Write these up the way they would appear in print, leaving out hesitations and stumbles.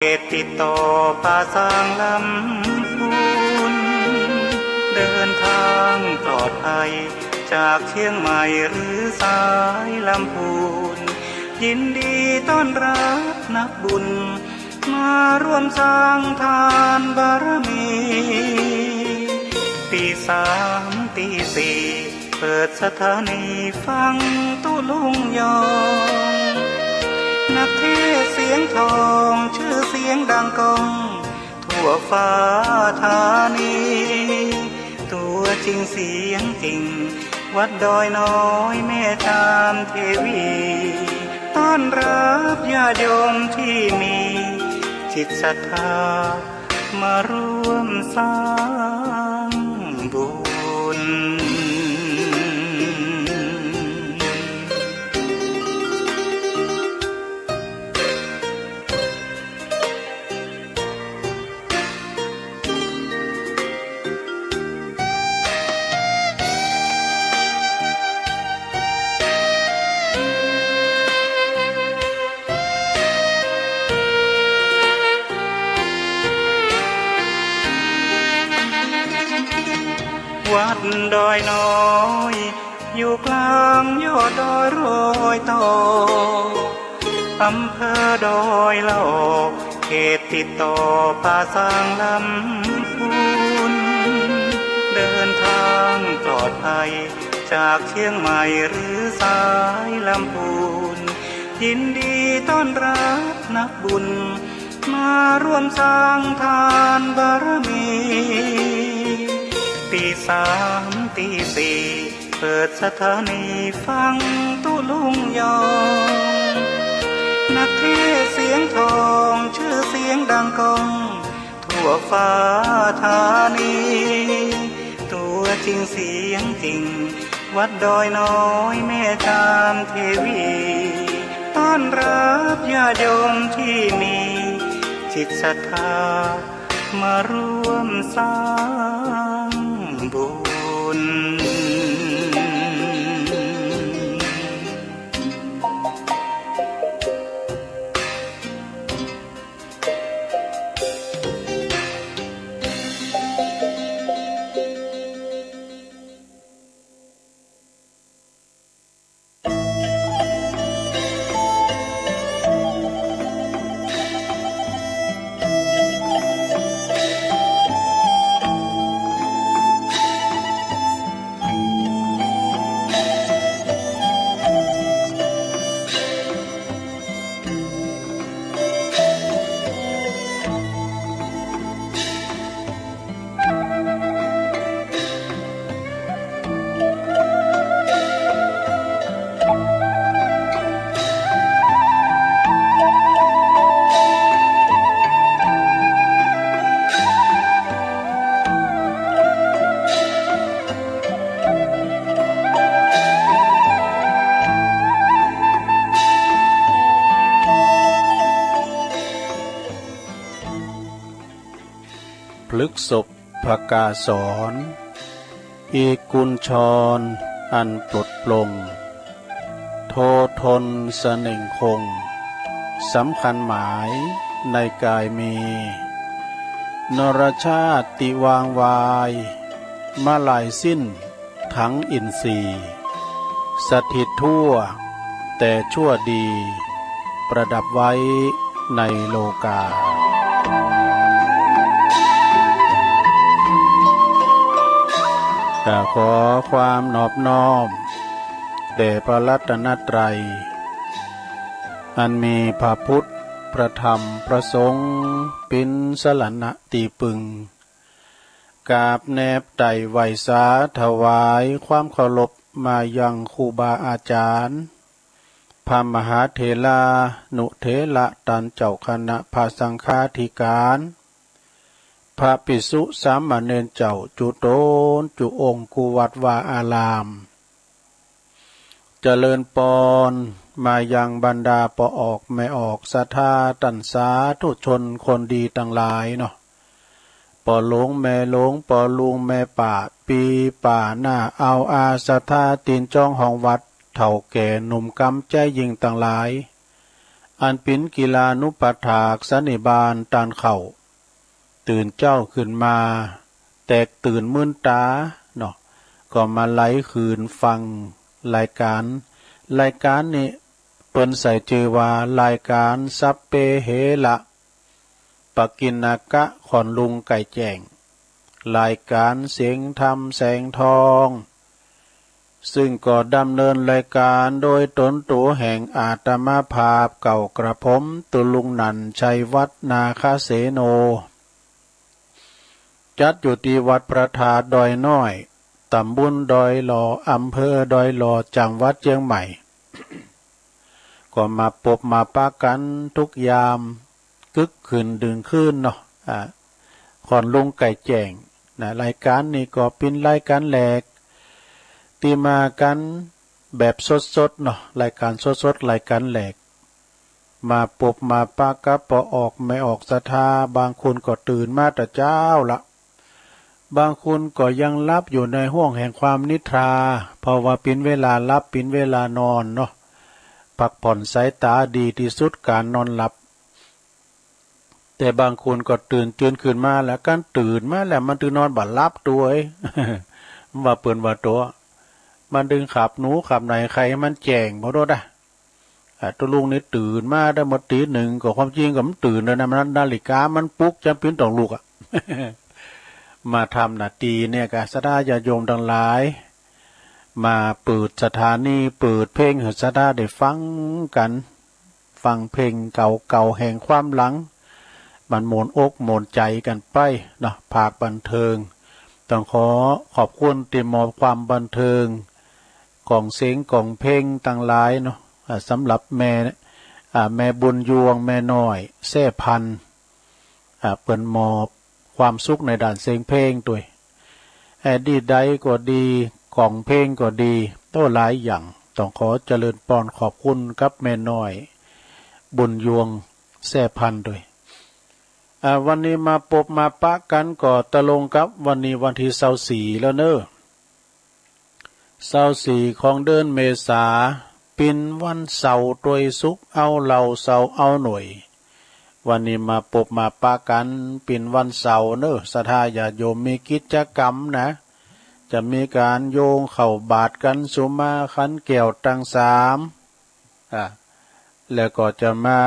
เขตติดต่อป่าสางลำพูนเดินทางปลอดภัยจากเชียงใหม่หรือสายลำพูนยินดีต้อนรับนักบุญมาร่วมสร้างทานบารมีตีสามตีสี่เปิดสถานีฟังตุลุงยองนักเทศเสียงทองชื่อเสียงดังก้องทั่วฟ้าธานีตัวจริงเสียงจริงวัดดอยน้อยแม่จามเทวีต้อนรับญาติโยมที่มีจิตศรัทธามาร่วมสร้างบุญวัดดอยน้อยอยู่กลางยอดดอยโรยต่ออำเภอดอยละออกเขตติดต่อป่าสางลำพูนเดินทางปลอดภัยจากเชียงใหม่หรือสายลำพูนยินดีต้อนรับนักบุญมาร่วมสร้างทานบารมีตีสามตีสี่เปิดสถานีฟังตุลุงยองนักเทศเสียงทองชื่อเสียงดังก้องทั่วฟ้าธานีตัวจริงเสียงจริงวัดดอยน้อยแม่จามเทวีต้อนรับญาติโยมที่มีจิตศรัทธามาร่วมสร้างบุญพฤกษบภกาสรอีกุญชรอันปลดปลงโททนเสน่งคงสำคัญหมายในกายมีนรชาติวางวายมาลายสิ้นทั้งอินทรีย์สถิตทั่วแต่ชั่วดีประดับไว้ในโลกาขอความนอบน้อมแด่พระรัตนตรัยอันมีพระพุทธพระธรรมพระสงฆ์เป็นสรณะตีปึงกราบแนบไต่ไหวสาถวายความเคารพมายังครูบาอาจารย์พระมหาเถรานุเถระตันเจ้าคณะพระสังฆาธิการพระภิกษุสามเณรเจ้าจุโตนจุองค์กุวัดวาอารามเจริญปอนมายังบรรดาปออกไม่ออกศรัทธาตันสาธุชนคนดีทั้งหลายเนาะปอหลงแม่หลงปอลุงแม่ป่าปีป่าหน้าเอาอาศรัทธาตีนจ้องห้องวัดเฒ่าแก่หนุ่มกำใจยิ่งต่างหลาย อันปินกีฬานุปถากสันนิบาลตานเข่าตื่นเจ้าขึ้นมาแตกตื่นมื่นตาเนาะก็มาไหลคืนฟังรายการนี้เปิ้นใส่ชื่อว่ารายการซับเปเฮละปกินากะขอนลุงไก่แจ้งรายการเสียงธรรมแสงทองซึ่งก็ดำเนินรายการโดยตนตัวแห่งอาตมาภาพเก่ากระผมตุลุงนันชัยวัฒนาคเสโนจัดอยู่ที่วัดพระธาตุดอยน้อยตำบลดอยหลออำเภอดอยหลอจังหวัดเชียงใหม่ ก็มาปบมาปะกันทุกยามกึกขึ้นดึงขึ้นเนาะขอนลุงไก่แจ้งนะรายการนี้ก็เป็นรายการแหลกตีมากันแบบสดๆเนาะรายการสดๆรายการแหลกมาปบมาปะกับพอออกไม่ออกศรัทธาบางคนก็ตื่นมาแต่เจ้าละบางคนก็ยังลับอยู่ในห้วงแห่งความนิทราเพราะว่าเป็นเวลาลับเป็นเวลานอนเนาะพักผ่อนสายตาดีที่สุดการนอนหลับแต่บางคนก็ตื่นขึ้นมาแล้วการตื่นมาแล้วมันตื่นนอนบัดลับตัวว่าเปิ่นว่าตัวมันดึงขับหนูขับไหนใครมันแจ้งบ่รู้ได้ตัวลุงนี่ตื่นมาได้หมดตีหนึ่งก็ความจริงก็มันตื่นแล้วนะมันนาฬิกามันปลุกจำเป็นต้องลุกมาทำนาทีเนี่ยกศรัทธาญาติโยมทั้งหลายมาเปิดสถานีเปิดเพลงให้ศรัทธาได้ฟังกันฟังเพลงเก่าแห่งความหลังมันโมนอกโมนใจกันไปเนาะภาคบันเทิงต้องขอบคุณติมอบความบันเทิงของเสียงของเพลงต่างหลายเนาะสำหรับแม่บุญยวงแม่น้อยแซ่พันเปิ่นมอบความสุขในด้านเสียงเพลงด้วยดีใดก็ดีของเพลงก็ดีโต้หลายอย่างต้องขอเจริญปอนขอบคุณกับแม่น้อยบุญยวงแซ่พันด้วยวันนี้มาปบมาปะกันก็ตะลงกับวันนี้วันที่24แล้วเนอะ24ของเดือนเมษาเป็นวันเสาร์ตัวยสุขเอาเราเสาร์เอาหน่วยวันนี้มาปบมาปะกันเป็นวันเสาร์เนอะศรัทธาญาติโยมมีกิจกรรมนะจะมีการโยงเข่าบาทกันสุมาขันแก้วตั้ง3แล้วก็จะมา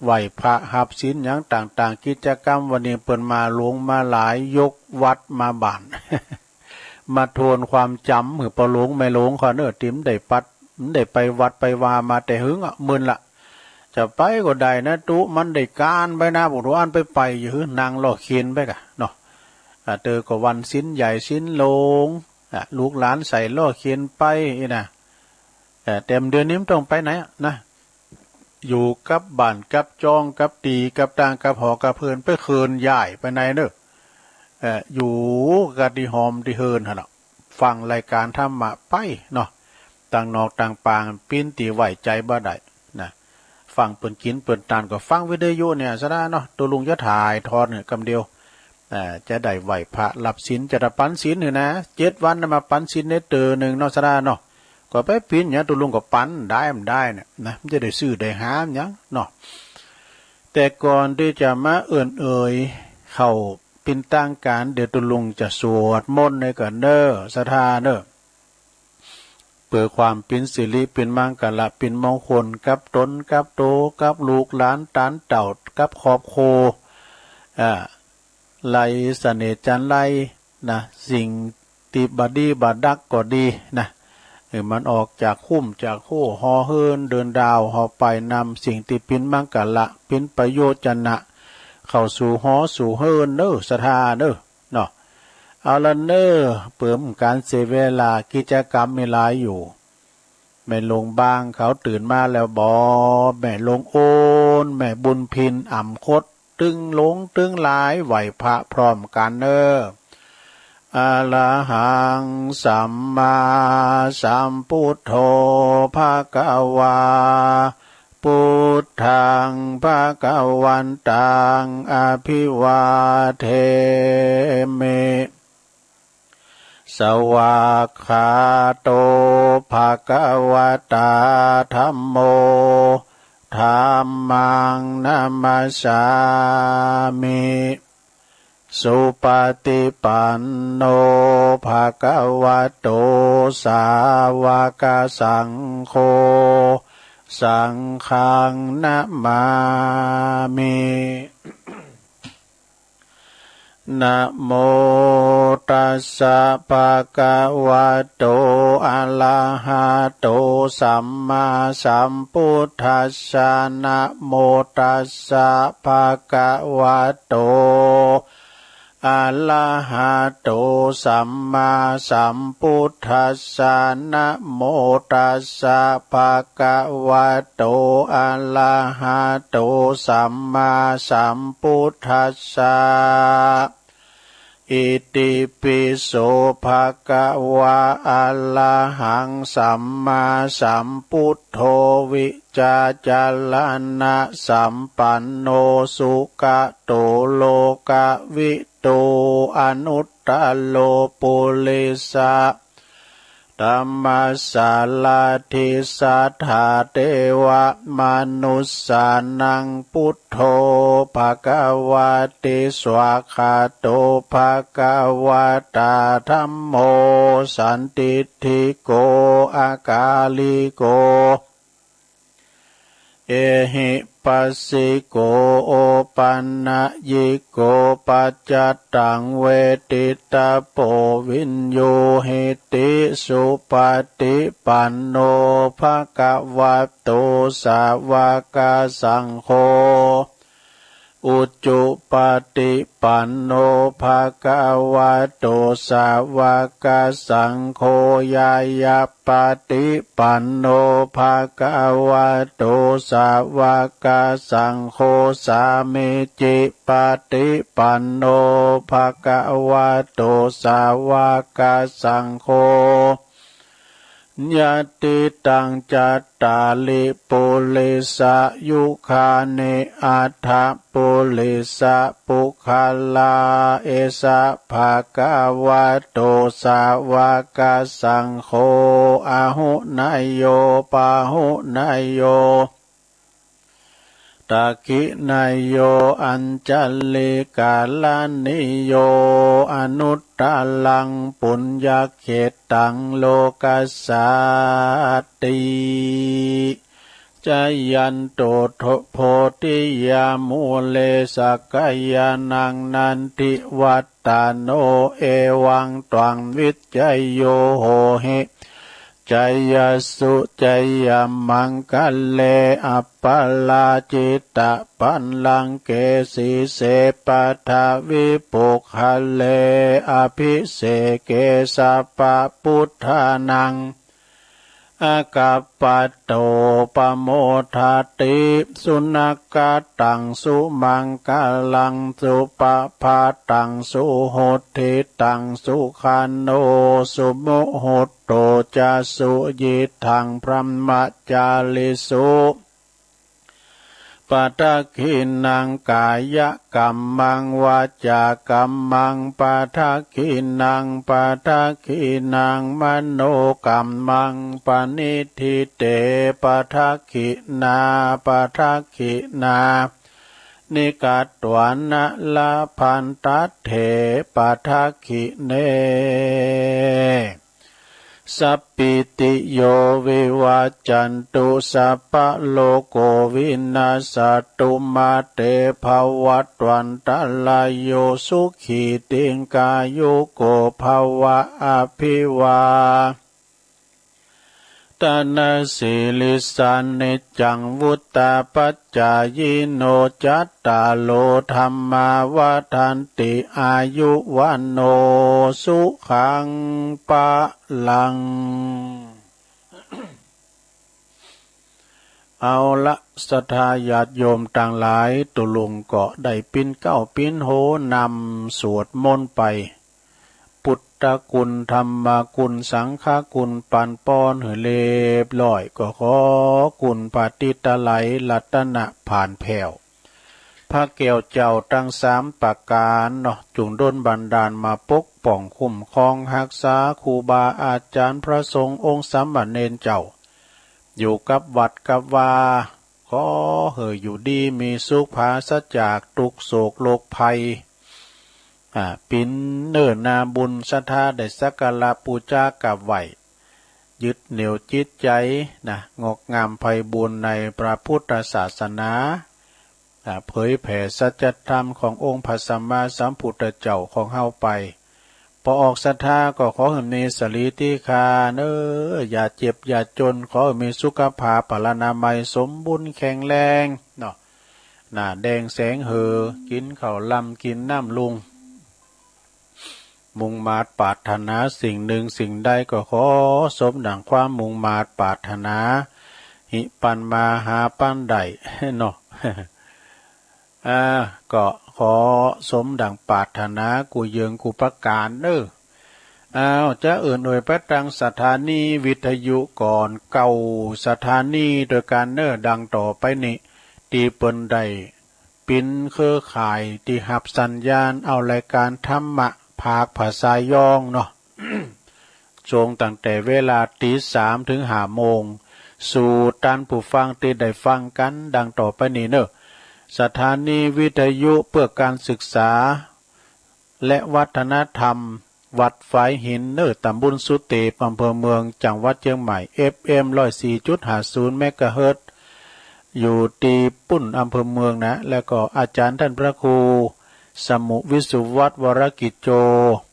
ไหวพระหับศีลอย่างต่างๆกิจกรรมวันนี้เปิ่นมาหลวงมาหลายยกวัดมาบ้าน มาทวนความจำหือปะหลวงไม่หลวงขอเนอติมได้ปัดได้ไปวัดไปวามาแต่หึงมึนละจะไปก็ได้นะตุมันได้การไปนะบุตรอันไปอยู่นางล่อเคียนไปกะเนาะเตอก็วันศีลใหญ่ศีลโลงลูกหลานใส่ล่อเคียนไปนะเต็มเดือนนี้มันต้องไปไหนนะอยู่กับบ้านกับจองกับตีกับต่างกับหอกับเพื่อนไปเคินใหญ่ไปไหนเนอะอยู่กับดีหอมดีเฮินฮะเนาะฟังรายการธรรมะไปเนาะต่างนอกต่างปางปิ้นตีไหวใจบ่ได้นะฟังเปิ่นกินเปิ่นตานก็ฟังวิทยุเนี่ยซะนะเนาะตัวลุงจะถ่ายทอดเนี่ยคำเดียวจะได้ไหวพระหลับศีลจะได้ปันศีลเนี่ยนะ7 วันมาปันศีลในเตอหนึ่งเนาะซะนะเนาะก็ไปปิ้นเนี่ยตัวลุงก็ปันได้มันได้เนี่ยนะมันจะได้ซื้อได้หามยังเนาะแต่ก่อนที่จะมาเอื่นเอ่ยเข้าเป็นตั้งการเดี๋ยวตุลุงจะสวดมนต์ในกันเนอศรัทธาเนอเพื่อความเป็นสิริเป็นมังกรเป็นมงคลกับตนกับโตกับลูกหลานตานเต่ากับครอบครัวไล่เสน่ห์จันไล่นะสิ่งติบดีบาดักก็ดีนะมันออกจากคุ้มจากโคหอเฮินเดินดาวหอไปนำสิ่งที่เป็นมังกรเป็นประโยชน์จนะเข้าสู่หอสู่เฮินเนอศรัทธาเนอเนาะเอาละเนอเปิ่มการเสียเวลากิจกรรมมีหลายอยู่แม่ลงบางเขาตื่นมาแล้วบอแม่ลงโอนแม่บุญพินอ่ำคดตึงหลงตึงหลายไหวพระพร้อมกันเนออะระหังสัมมาสัมพุทโธภะคะวาพุทธังภะคะวันตังอภิวาเทมิสวากขาโตภะคะวะตาธัมโม ธัมมังนัมมัสสามิสุปฏิปันโนภะคะวะโตสาวกสังโฆสังฆังนะมามินะโมตัสสะภะคะวะโตอะระหะโตสัมมาสัมพุทธัสสะนะโมตัสสะภะคะวะโตอะระหะโตสัมมาสัมพุทธัสสะนะโมตัสสะภะคะวะโตอะระหะโตสัมมาสัมพุทธัสสะอิติปิโสภะคะวะอะระหังสัมมาสัมพุทโธวิจาจารณะสัมปันโนสุขโตโลกวิทูอนุตตโลปุริสะธัมมัสสาลาธิสัทธาเทวมนุสสานังพุทโธภควติสวากขาโตภควตาธัมโมสันติทิโกอากาลิโกเอหิปัสสิโกโอปันนะยิโกปัจจตังเวทิตาโปวินโยหิติสุปฏิปันโนภะคะวะโตสาวกสังโฆอุจจุปฏิปันโนภะคะวะโตสาวกสังโฆยายาปฏิปันโนภะคะวะโตสาวกสังโฆสามิจิปฏิปันโนภะคะวะโตสาวกสังโฆญาติตังจัตตาลิปุริสะยุคานิอัฏฐปุริสะปุคลาเอสะภะคะวะโตสาวกสังโฆอะหุนายโยปะหุนายโยตาคินายโยอัญจัลลิกาลานิโยอนุตตลังปุญญเขตังโลกัสสาติจายันโตโพธิยามูเลสักยานังนันติวัตตาโนเอวังตวังวิจัยโยโหหิจายสุจายมังคะเลอัปปลาจิตตปันลังเกสีเสปทาวิปุคเลอภิเสเกสัพพพุทธานังอากัปปัตโตปโมทาติสุนักตังสุมังกาลังสุปภาตังสุโหติตังสุขันโนสุโมโหตโตจะสุยิทังพรหมจาริสุปัทขินังกายกัมมังวาจากัมมังปัทขินังปัทขินังมโนกัมมังปณิทิเตปัทขินาปัทขินานิกัตวานะลาพันตัตเถปัทขิเนสัพพิติโยวิวัจจันตุสัพพะโลกวินาศตุมาเตภวัตวันตลายโยสุขีติงกายุโกภวะอภิวาตนะสิลิสันนิจังวุตตาปัจจายโนจัตตาโลธัมมาวัฏันติอายุวันโนสุขังปะลัง เอาละศรัทธาญาติโยมต่างหลายตุลุงก็ได้ปิ้นเก้าปิ้นโหนำสวดมนต์ไปพุทธคุณธรรมคุณสังฆคุณปันป้อนหือเลบร้อยก็ขอคุณปฏิตะไหลรัตนะผ่านแผ่วพระแก้วเจ้าตั้งสามประการเนาะจุงดลบันดาลมาปกป้องคุ้มครองรักษาครูบาอาจารย์พระสงฆ์องค์สามเณรเจ้าอยู่กับวัดกับวา ขอเหยอยู่ดีมีสุขภาสจากทุกโศกโรคภัยปินเนิ่นนาบุญศรัทธาได้สักการะปูชากับไหวยึดเหนี่ยวจิตใจงอกงามไพบูรณ์ในพระพุทธศาสนาเผยแผ่สัจธรรมขององค์พระสัมมาสัมพุทธเจ้าของเฮาไปพอออกศรัทธาก็ขอให้มีสรีติคาอย่าเจ็บอย่าจนขอให้มีสุขภาพพลานามัยสมบูรณ์แข็งแรงหน้าแดงแสงกินข้าวลำกินน้ำลุงมุ่งมาดปรารถนาสิ่งหนึ่งสิ่งใดก็ขอสมดังความมุ่งมาดปรารถนาหิปันมาหาปันใดก็ขอสมดังปรารถนากูเยิงกูประกาศจะเอื่นหน่วยประตังสถานีวิทยุก่อนเก่าสถานีโดยการดังต่อไปนี้ตีเปิ้นใดปินเครือข่ายตีหับสัญญาณเอารายการธรรมะภาคภาษายองชงตั้งแต่เวลาตี 3 ถึง 5 โมงสู่ตันผู้ฟังที่ได้ฟังกันดังต่อไปนี้สถานีวิทยุเพื่อการศึกษาและวัฒนธรรมวัดฝายหินตำบลสุเตปอำเภอเมืองจังหวัดเชียงใหม่ FM 104.50 เมกะเฮิรตซ์อยู่ตีปุ่นอำเภอเมืองแล้วก็อาจารย์ท่านพระครูสมุวิสุวัฒน์วรกิจโจ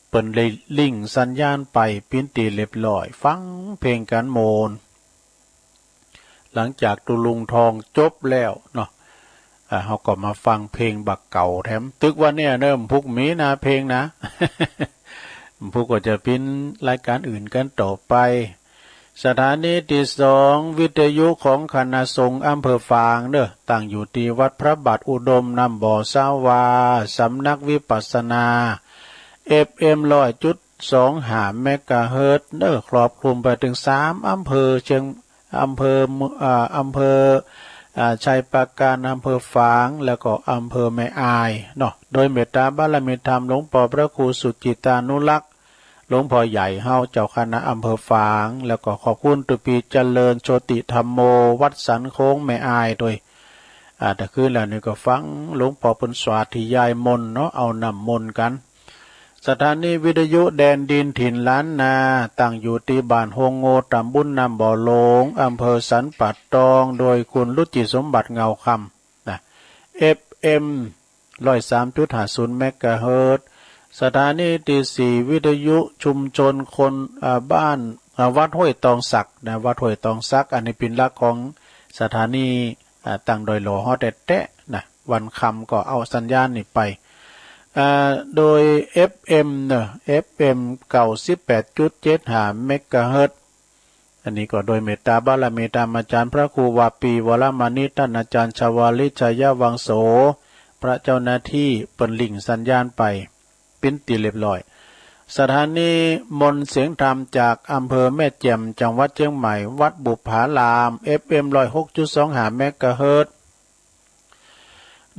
เปิ่นเลยลิงสัญญาณไปปิ้นตีเรียบร้อยฟังเพลงกันโมนหลังจากตุลุงทองจบแล้วเขาก็มาฟังเพลงบักเก่าแถมตึกวันนี้พุกมีนะเพลงนะ พุกก็จะปิ้นรายการอื่นกันต่อไปสถานีที่ 2วิทยุของคณะสงฆ์อำเภอฝางตั้งอยู่ที่วัดพระบาทอุดมนำบ่อสาวาสำนักวิปัสสนา FM 100.25 เมกะเฮิรตซ์ครอบคลุมไปถึง3อำเภออำเภอชัยปราการอำเภอฝางแล้วก็อำเภอแม่อายโดยเมตตาบารมีธรรมหลวงพ่อพระครูสุจิตานุรักษ์หลวงพ่อใหญ่เฮาเจ้าคณะอำเภอฝางแล้วก็ขอบคุณตุปีเจริญโชติธรรมโมวัดสันโค้งแม่อายด้วยแต่คืนแล้วนี่ก็ฟังหลวงพ่อเพิ่นสวาธิยายมนต์เอานำมนต์กันสถานีวิทยุแดนดินถิ่นล้านนาตั้งอยู่ที่บ้านโฮงโงตำบลนำบ่อหลงอำเภอสันปัดตองโดยคุณรุจิสมบัติเงาคำFM 103.50 เมกะเฮิรตซ์สถานีที่ 4วิทยุชุมชนคนบ้านวัดห้วยตองสักวัดห้วยตองสักอันนี้เป็นหลักของสถานีตั้งโดยหลวงพ่อแตะวันคำก็เอาสัญญาณนี่ไปโดย FM FM 98.75 เมกะเฮิรตซ์อันนี้ก็โดยเมตตาบารมีธรรมอาจารย์พระครูวาปีวรมานิท่านอาจารย์ชวาลิชัยวังโสพระเจ้าหน้าที่เปิ้นลิงสัญญาณไปปิ้นตีเรียบร้อยสถานีมนต์เสียงธรรมจากอำเภอแม่แจ่มจังหวัดเชียงใหม่วัดบุปผาราม FM 106.25 เมกะเฮิรตซ์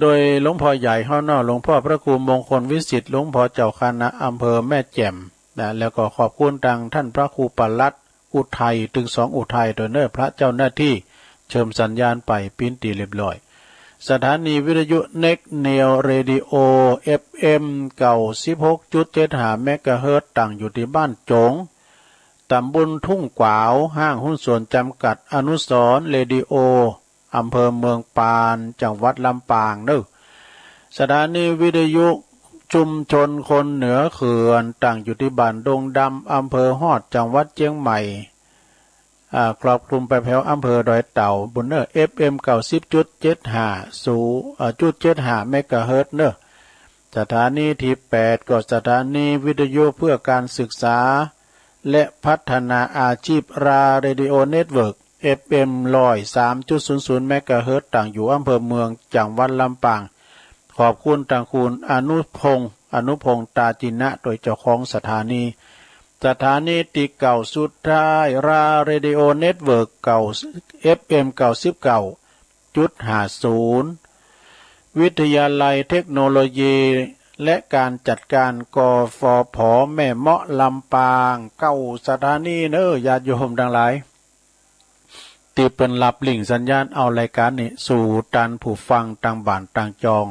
โดยหลวงพ่อใหญ่เฮาหลวงพ่อพระครูมงคลวิสิทธิ์หลวงพ่อเจ้าคณะอำเภอแม่แจ่มแล้วก็ขอบคุณทางท่านพระครูปลัดอุทัยถึง2อุทัยโดยพระเจ้าหน้าที่เชิญสัญญาณไปปิ้นตีเรียบร้อยสถานีวิทยุเน็กเนลเรดิโอ FM 96.75 เมกะเฮิรตซ์ตั้งอยู่ที่บ้านจงตำบลทุ่งกวาวห้างหุ้นส่วนจำกัดอนุสรณ์เรดิโออำเภอเมืองปานจังหวัดลำปางสถานีวิทยุชุมชนคนเหนือเขื่อนตั้งอยู่ที่บ้านดงดำอำเภอฮอดจังหวัดเชียงใหม่ครอบคลุมไปแถวอำเภอดอยเต่าบนFM 90.75 0.75 เมกะเฮิรตซ์สถานีที่ 8ก็สถานีวิทยุเพื่อการศึกษาและพัฒนาอาชีพราเรดิโอเน็ตเวิร์ก FM 103.00 เมกะเฮิรตซ์ตั้งอยู่อำเภอเมืองจังหวัดลำปางขอบคุณทางคุณอนุพงษ์ตาจินะโดยเจ้าของสถานีที่เก่าสุดท้ายราเรดิโอเน็ตเวิร์กเก่า FM 99.50 วิทยาลัยเทคโนโลยีและการจัดการกฟผ.แม่เมาะลำปางเก้าสถานีญาติโยมทั้งหลาย ตีเป็นรับลิงสัญญาณเอารายการนี้สู่ตันผู้ฟังต่างบ้านต่างจอง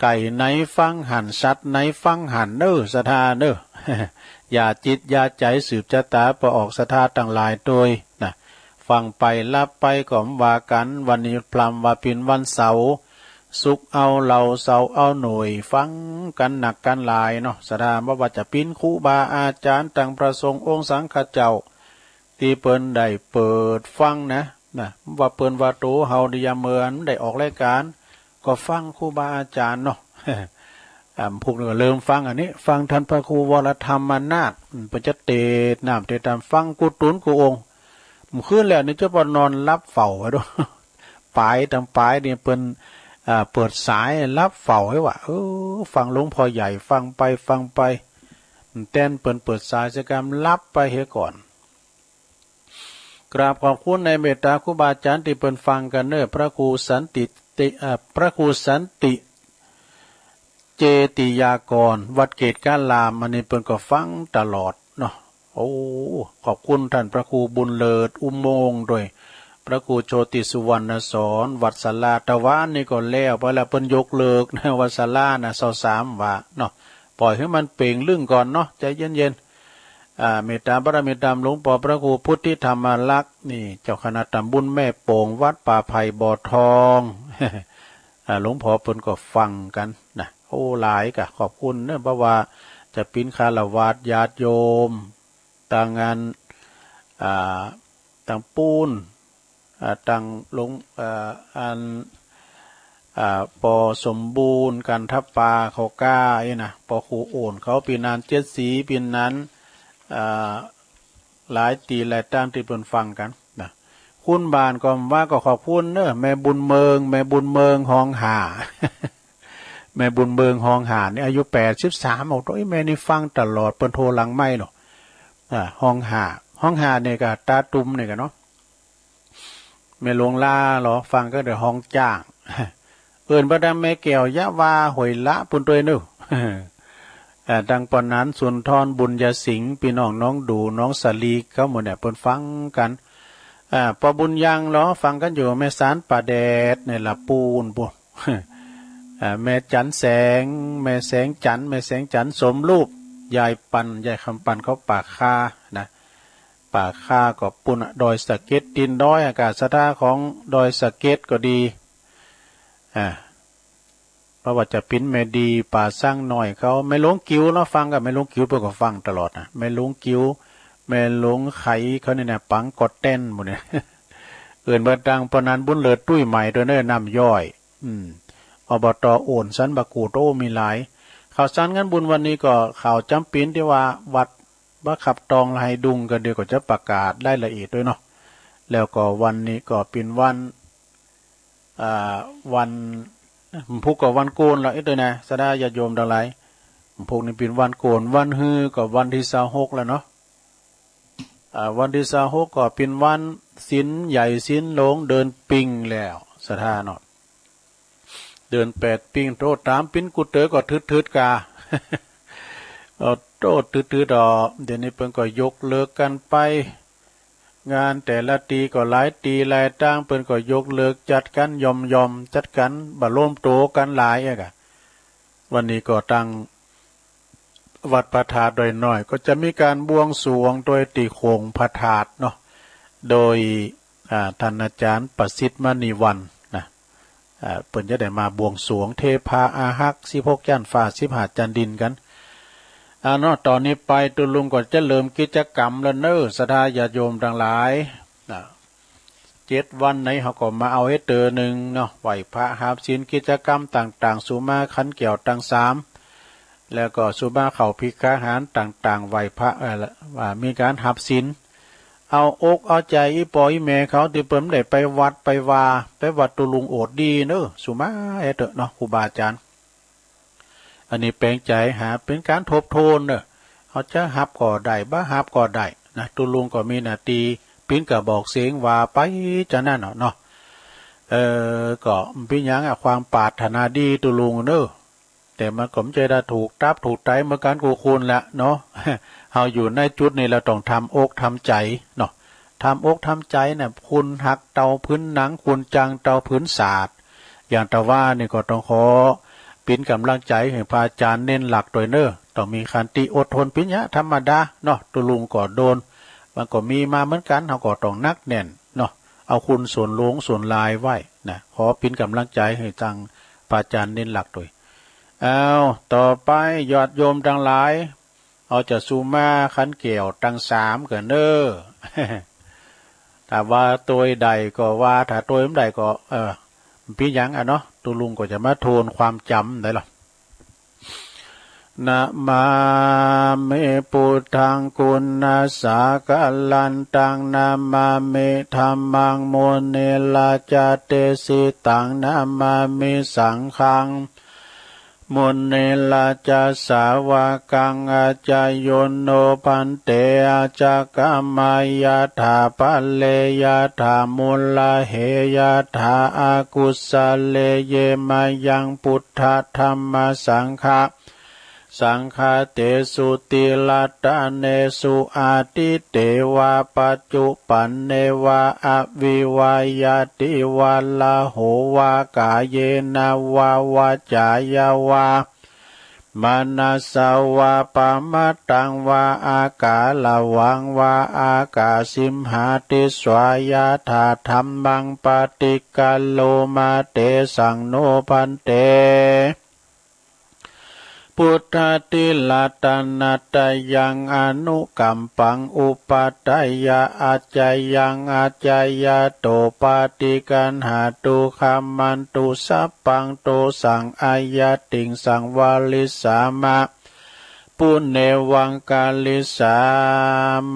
ไก่ไหนฟังหันสัตว์ไหนฟังหันเน้อศรัทธาเน้อ อย่าจิตอย่าใจสืบชะตาประออกศรัทธาต่างหลายโดยนะฟังไปรับไปก็ว่ากันวันนี้พลัมว่าเป็นวันเสาร์สุกเอาเหล่าเสาเอาหน่วยฟังกันหนักกันหลายเนาะศรัทธาว่าจะปิ้นครูบาอาจารย์ต่างประสงค์องค์สังฆเจ้าที่เปิ้นได้เปิดฟังนะว่าเปิ้นว่าโตเฮาได้ยามเมือนได้ออกรายการก็ฟังครูบาอาจารย์เนาะ พวกนี้ก็เริ่มฟังอันนี้ฟังท่านพระครูวรธรรมนาถปัจจเตศน้ำเตตามฟังกุตุนกุองค์มันขึ้นแล้วนี่เจ้าปนอนรับเฝ้าไว้ด้วย ปลายตามปลายเนี่ยเปิ้นเปิดสายรับเฝ้าให้ว่าฟังหลวงพ่อใหญ่ฟังไปแต้นเปิดสายกิจกรรมรับไปเฮก่อนกราบขอบคุณในเมตตาครูบาอาจารย์ที่เปิ้นฟังกันเน้อพระครูสันติเจติยากรวัดเกตการลามอันนี้เปิ้นก็ฟังตลอดเนาะขอบคุณท่านพระครูบุญเลิศอุโมงค์ด้วยพระครูโชติสุวรรณสอนวัดศาลาตะวันนี่ก็แล้วไปแล้วเปิ้นยกเลิกนะวัดศาลานะ23ว่าเนาะปล่อยให้มันเป่งลึ่งก่อนเนาะใจเย็นๆเมตตาบารมีธรรมหลวงพ่อพระครูพุทธิธรรมลักษณ์นี่เจ้าคณะตำบลแม่โป่งวัดป่าไผ่บ่อทอง หลวงพ่อเปิ้นก็ฟังกันนะหลายกะขอบคุณเนอะเพราะว่าจะปิ้นคารวะญาติโยมต่างงานต่างปูนต่างลงปอสมบูรณ์กันทับปลาเขาก้าไอ้นะปอครูโอนเขาปีนาน7สีปีนั้นหลายตีหลายตั้งที่เพิ่นฟังกันนะคุณบานก็ว่าก็ขอบคุณเนอะแม่บุญเมืองห้องหา แม่บุญเมืองห้องหานี่อายุ83บอกว่าแม่นี่ฟังตลอดเปิ้นโทรหลังไม่เนาะห้องหาเนี่ยก็ตาตุ้มเนี่ยก็เนาะแม่หลวงล่าเหรอฟังก็เดี๋ยวห้องจ้าง เอิ้นบ่ได้แม่แก้วยะวาหอยละปุ่นตัวนึ ดังปานนั้นสุนทรบุญญสิงห์พี่น้องน้องดูน้องสาลีเขาหมดเนี่ยเปิ้นฟังกันปอบุญยังเหรอฟังกันอยู่แม่สารป่าแดดเนี่ยละปูนปุ๊ แม่จันแสงแม่แสงจันสมรูปยายคำปันเขาปากคานะปากคาก็ปุ่นดอยสะเก็ดดินดอยอากาศสะท้าของดอยสะเก็ดก็ดีเพราะว่าจะปิ้นแม่ดีป่าสร้างหน่อยเขาไม่ลงกิ้วแล้วฟังกับไม่ลงกิ้วเพื่อก็ฟังตลอดนะไม่ลงกิ้วแม่ลงไขเขาเนี่ยปังกดเต้นหมดเนี่ย เอื่นบัดดังปนันบุญเลิศตุ้ยใหม่ตัวเน้อน้ำย่อยอบต.โอนสันบากูโตมีหลายข่าวสารงานบุญวันนี้ก็ข่าวจำเป็นที่ว่าวัดบ้าขับตองลายดุงกันเดี๋ยวก็จะประกาศได้ละเอียดด้วยเนาะแล้วก็วันนี้ก็เป็นวันพุกกับวันโกนละด้วยนะสดาญาติโยมทั้งหลายพวกนี้เป็นวันโกนวันฮือก็วันที่26แล้วเนาะวันที่26ก็เป็นวันศีลใหญ่ศีลหลงเดินปิงแล้วสถาเนาะเดิน8ปิ้งโตตามปิ้นกุเตอก็ทึดๆกา โตทึดๆดอกเดี๋ยวนี้เพิ่นก็ยกเลิกกันไปงานแต่ละตีก็หลายตีหลายตั้งเพิ่นก็ยกเลิกจัดกันยอมจัดกันบ่ร่วมโตกันหลายอ่ะวันนี้ก็ตั้งวัดพระธาตุโดยน้อยก็จะมีการบวงสรวงโดยตีโคงพระธาตุเนาะโดยท่านอาจารย์ประสิทธิ์มณีวันเปิ้นจะได้มาบวงสรวงเทพาอาหัก16จันทร์ฟ้า15จันทร์ดินกันเนาะตอนนี้ไปตุลุงก็จะเริ่มกิจกรรมแล้วเน้อศรัทธาญาติโยมทั้งหลาย7วันไหนเฮาก็มาเอาให้เตอนึงเนาะไหว้พระหาศีลกิจกรรมต่างๆสุมาขันแก้วตั้ง3แล้วก็สุมาเข้าภิกขาหารต่างๆไหว้พระว่ามีการหับศีลเอาอกเอาใจอีปออีแม่เขาที่เปิ้นได้ไปวัดไปวัดตุลุงโอดดีเนอะสุมาเถอะเนาะครูบาอาจารย์อันนี้แปลงใจหาเป็นการทบทวนเนอะเขาจะหับก็ได้บ่หับก็ได้นะตุลุงก็มีหน้าที่ปิ้นก็บอกเสียงว่าไปจะนั่นเนาะก็เป็นหยังความปรารถนาดีตุลุงเนอะแต่มันก็ไม่ใช่ได้ถูกตับถูกไตเมื่อการกูคูณละเนาะเฮาอยู่ในจุดนี้เราต้องทำอกทำใจเนาะ ทำอกทำใจเนี่ยคุณหักเตาพื้นหนังคุณจังเตาพื้นศาสตร์อย่างแต่ว่านี่ก็ต้องขอปิ่นกำลังใจให้พระอาจารย์เน้นหลักโดยเนอต้องมีขันติอดทนปิญญะธรรมดาเนาะตุลุงก็โดนมันก็มีมาเหมือนกันเขาก็ต้องนักแน่นเนาะเอาคุณส่วนหลวงส่วนลายไว้นะขอปิ่นกำลังใจให้ทางพระอาจารย์เน้นหลักโดยเอาต่อไปยอดโยมทั้งหลายเอาจะซูมาขันเกี่ยวตั้ง3กันเนอ ถ้าว่าตัวใดก็ว่าถ้าตัวใดก็พี่ยังอ่ะเนาะตุลุงก็จะมาโทนความจำได้หรอนะมาเมปุถังกุณาสากลันตังนามาเมธัมมังโมเนลาจาเตสิตังนามามิสังฆังมุนเนลาจาสาวกังอาจายโยโนปันเตอาจากามายาถาปัลเลยาถามุลลาเหยาถาอากุสเลเยมายังพุทธธรรมสังฆะสังฆาเตสุติลัตตะเนสุอาติเตวะปัจจุปันเนวะอวิวายติวะลาโหวากาเยนะวาวาจายาวามานาสาวะปะมะตังวะอากาลวังวะอากาสิมหาติสวายาธาธรรมังปฏิกัลโลมาเตสังโนพันเตพุทธติลัตนาตยังอนุกัมปังอุปัฏฐยาอาจายังอาจายาโตปาติกันหาตุคัมมันตุสัพพังโตสังอายาติงสังวาลิสามะปุเนวังกาลิสา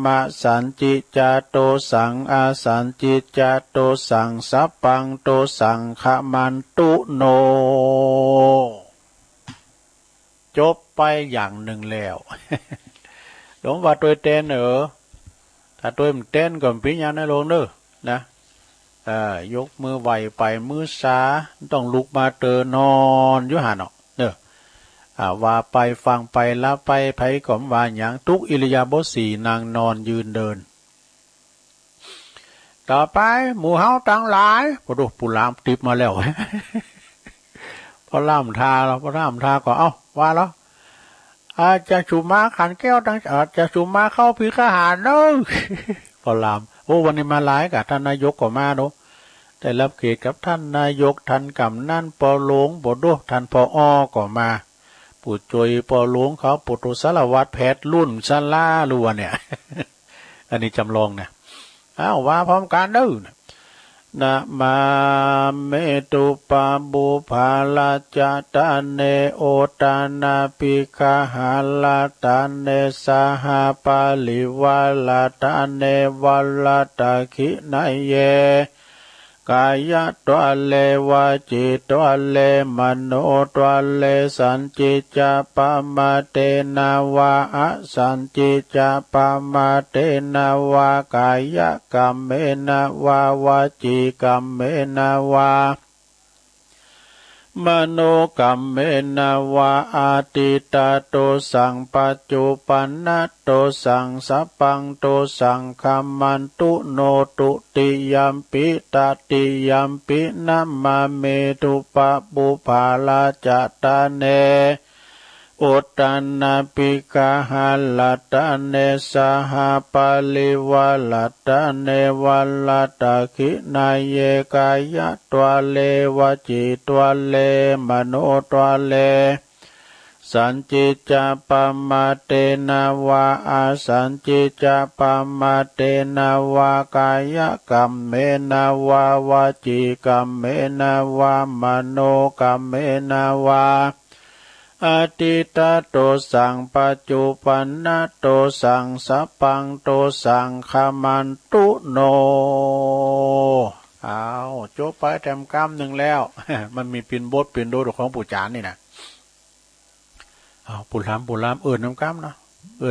มะสันจิจาโตสังอาสันจิจาโตสังสัพพังโตสังขมันตุโนจบไปอย่างหนึ่งแล้วหลวงว่าตัวเต้นถ้าตัวมันเต้นก่อนพี่ยันนะหลวงเด้อนะยกมือไหวไปมือซ้าต้องลุกมาเตอนอนอยู่หาเนาะเด้อว่าไปฟังไปละไปไผก่อมว่าอย่างทุกอิริยาบถ4นางนอนยืนเดินต่อไปหมู่เฮาทั้งหลายพอดูปุรามติบมาแล้ว พอล่ำทาเราพอล่ำทาก็ว่าแล้วอาจจะชุมาขันแก้วตั้งอาจจะชุมาเข้าพิฆหารเนอะ พอลามวันนี้มาหลายกับท่านนายกก็มาเนาะได้รับเกียรติกับท่านนายกท่านกำนันปอหลวงบดท่านปอก็มาปู่จอยปอหลวงเขาปุถุสารวัตรแพทย์รุ่นซาลาลัวเนี่ย อันนี้จำลองเนี่ยว่าพร้อมกันเด้อนะมาเมตุปาบุภาลาจาตาเนโอตานาปิกาหาลาตาเนสหปาลิวาลาตาเนวัลตาคินายเยกายะตัวเลวาจิตัวเลมโนตัวเลสันจิจาปะมาเตนาวาอะสันจิจาปะมาเตนาวากายะกัมเมนาวาวาจิกัมเมนาวามโนกัมเมนาวาอาติตาโตสังปัจจุปันนโตสังสัพพังโตสังคัมมันตุโนตุติยัมปิตติยัมปินัมมาเมตุปะปุภาลาจตาเนอุตตานาปิกาหาลตาเนสหปาลิวาลตาเนวัลตาคินายเยกายะตัวเลวจิตัวเลมโนตัวเลสันจิจาปมาเตนาวาอาสันจิจาปมาเตนาวากายะกัมเมนาวาวาจิกัมเมนาวามโนกัมเมนาวาอติตาโตสังปัจจุปันนโตสังสัพพังโตสังขมันตุโนจบไปแถมกรรมหนึ่งแล้ว มันมีปิ่นบทปิ่นโดดของปู่จานนี่นะปู่ลามน้ำกรรมนะ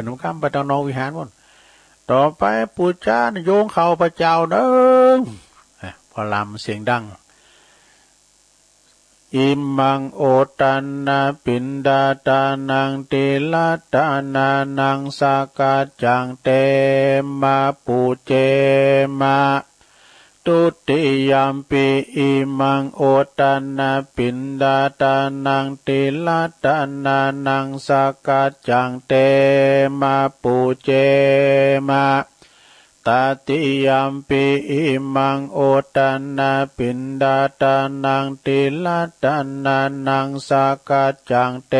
น้ำกรรมไปตอนนองวิหารวนต่อไปปู่จานโยงเข่าพระเจ้าเด้อพอลามเสียงดัง อิมังโอตันนาปินดาตานังติลาตานานังสากาจังเตมาปูเจมาตุติยามปีอิมังโอตันนาปินดาตานังติลาตานานังสากาจังเตมาปูเจมาตาติยามปีอิมังโอตันนาปินดาตานังติลาตานานังสากาจังเต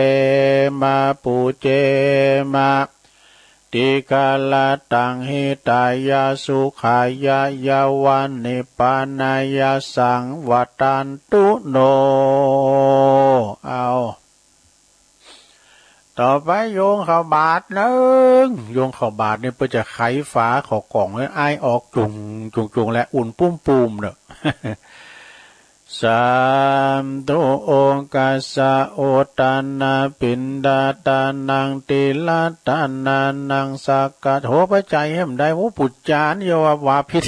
มาปูเจมาติกาลตังหิตายาสุขายายาวันนิปานายาสังวัตันตุโนเอาต่อไปโยงเข้าบาทนึงโยงเข้าบาทนี่เพื่อจะไขฝาขอกล่องให้อ้ายออกจุงและอุ่นปุ้มเนอะสามตุองกัสสะโอตันนาปินดาตานังติลาตานานังสากาโหพระใจให้มันได้โหปุจจานโยวาพิษ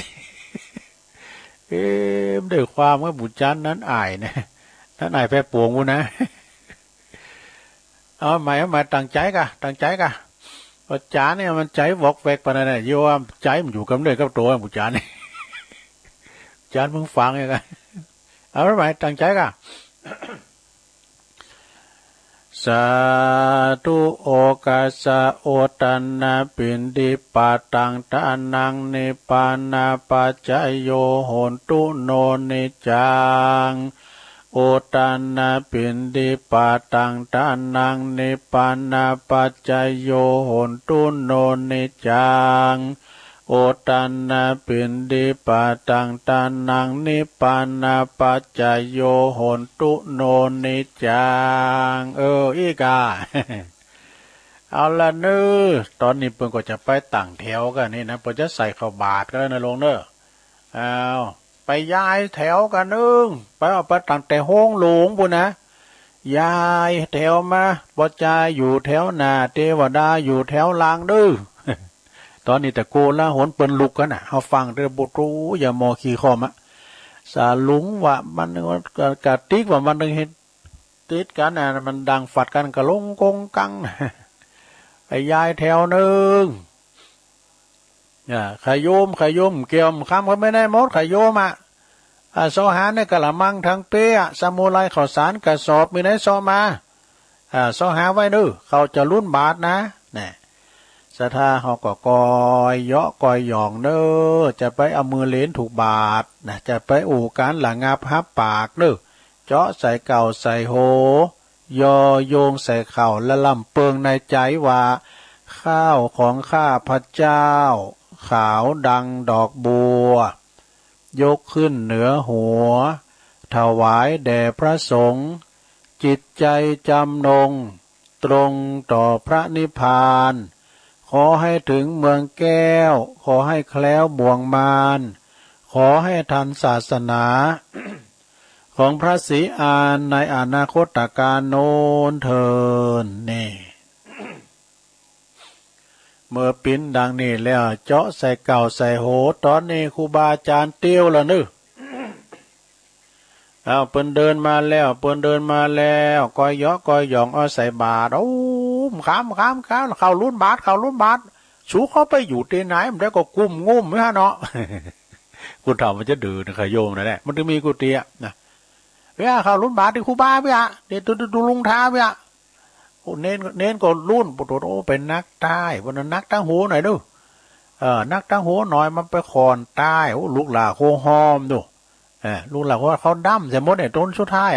ด้วยความว่าปุจจานนั้นอายนะนั้นอายแพ้ปวงกูนะเอาใหม่ตั้งใจกะปุจจานเนี่ยมันใจวอกแวกปะนั่นแหละโยมใจมันอยู่กับเนื้อกับตัวปุจจานนี่จานมึงฟังยังไงเอาไว้ตั้งใจกันสาธุโอกาสะโอตันนาปินดิปาตังตานังนิปานาปัจจโยโหนตุโนนิจังโอตันนาปินดิปาตังตานังนิปานาปัจจโยโหนตุโนนิจังโอตันนาปินดิปาตังตานังนิปานาปัจจโยโหนตุโนนิจังอีกา เอาละเนื้อตอนนี้เพิ่งก็จะไปตั้งแถวกันนี่นะเพิ่งจะใส่ข้าวบาทกันแล้วนะลงเนอะเอาไปย้ายแถวกันนึงไปเอาไปตั้งแต่ห้องหลวงปุ่นนะย้ายแถวมาบจาอยู่แถวหน้าเทวดาอยู่แถวล่างดื้อตอนนี้แต่โกละหนเปิ้นลุกกันน่ะเฮาฟังเด้อบ่รู้อย่ามอขี้คอมะสาลุงว่ามันกะติกว่ามันนึงเฮ็ดติดกันน่ะมันดังฝัดกันกะลงกงกังไอ้ยายแถวนึงขยมเกี่ยมคำก็ไม่ได้หมดขยมโซหาเนี่ยกะละมังทั้งเปี้ยสมุไรข้าวสารกระสอบมีไหนโซมาโซหาไว้นึเขาจะลุ้นบาทนะเนี่ยสถาเขาก็กอยเยาะกอยหยองเนอจะไปเอามือเล้นถูกบาทนะจะไปอู่การหลังงับฮับปากเนอเจาะใส่เก่าใส่โหยอโยงใส่เข่าและลำเปิงในใจว่าข้าวของข้าพระเจ้าขาวดังดอกบัวยกขึ้นเหนือหัวถวายแด่พระสงฆ์จิตใจจำนงตรงต่อพระนิพพานขอให้ถึงเมืองแก้วขอให้แคล้วบ่วงมารขอให้ทันศาสนา ของพระศรีอานในอนาคตการโน้นเทินนี่ เมื่อปิ้นดังนี้แล้วเจาะใส่เก่าใส่โหตอนนี้ครูบาอาจารย์เตี้ยวแล้วนึเอาเปิ้นเดินมาแล้วก้อยเยาะก้อยหยองเอาใส่บาตรข้ามเข้ารุ่นบาทชูเข้าไปอยู่ที่ไหนมันได้ก็กุมงุ่มไม่ฮะเนาะ กูถามมันจะดื้อนะขยโยงนั่นแหละมันจะมีกุฏินะเว้ยเข้ารุ่นบาทที่ครูบาเว้ยเดี๋ยวดูลุงท้าเว้ยโอ้เน้นก็รุ่นปุถุโอเป็นนักใต้วันนั้นนักตั้งหูหน่อยดูนักตั้งหูหน่อยมันไปคอนใต้โอ้ลูกหลาโคหอมดูลูกหลาเขาดั้มใส่มดเนี่ยต้นสุดท้าย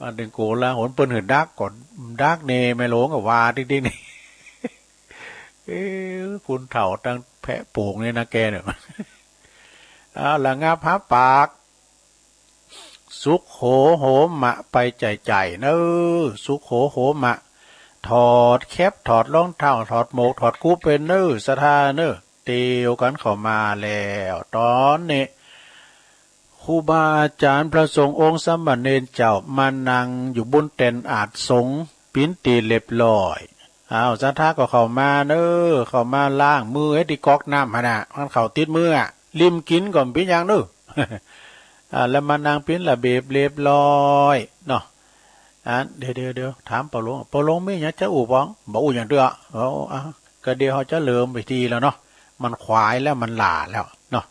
มันเป็นโกละหนเปิ้นเหินดักก่อนดักเนไม่หลงกับว่าจริงๆนี่คุณเถ่าตั้งแพะโป่งเนี่ยนะแกเนี่ยหลังงาพับปากสุขโหมะไปใจเนอสุขโหมะถอดแคบถอดรองเท้าถอดหมวกถอดกูเป็นเนอสถาเนอเตียวกันเข้ามาแล้วตอนนี้ครูบาอาจารย์พระสงฆ์องค์สมณเณรเจ้ามานั่งอยู่บนเต็นอาจสงปิ้นตีเรียบร้อยสถาก็เข้ามาเนอเข้ามาล้างมือให้ที่ก๊อกน้ำนะมันเข้าติดมือลิมกินก่อนเป็นอย่างเนอ แล้วมานางปิ้นระเบียบเรียบร้อยเนาะเดี๋ยวถามเปาหลงไม่อยากจะอู่บ้องบอกอู่อย่างเดียวก็เดี๋ยวเขาจะเริ่มไปทีแล้วเนาะมันควายแล้วมันหล่าแล้วเนาะ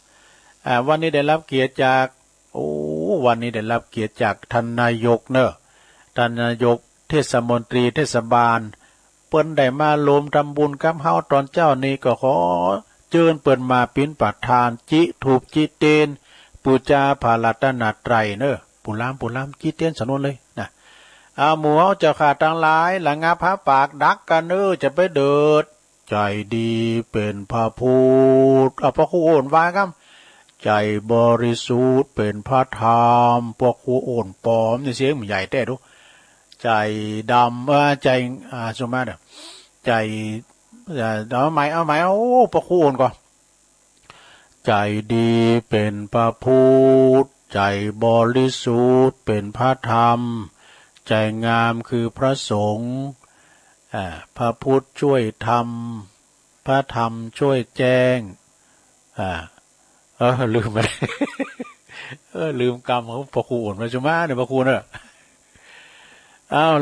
วันนี้ได้รับเกียรติจากวันนี้ได้รับเกียรติจากท่านนายกเนอะท่านนายกเทศมนตรีเทศบาลเปิ้นได้มาโลมทำบุญกับเฮาตอนเจ้านี้ก็ขอเจิญเปิ้นมาปิ้นประธานจิถูกจิเตนปูจาภาลัตนาไตรเนอะปุลามจิเตนสนวนเลยนะหมู่เฮาเจ้าข้าทั้งหลายละงับพระปากดักกันเนอะจะไปเดิดใจดีเป็นพระพุทธพระครูโอนว่าครับใจบริสุทธิ์เป็นพระธรรมพวกครูโอนปลอมนี่เสียงมันใหญ่แต่ดูใจดำใจสมมาเนี่ยใจเอาใหม่พระครูโอนก่อนใจดีเป็นพระพุทธใจบริสุทธิ์เป็นพระธรรมใจงามคือพระสงฆ์พระพุทธช่วยทำพระธรรมช่วยแจ้งลืมไป ลืมกรรมของพระครูอ่อนมาจุมาเนี่ยพระครูเนอะ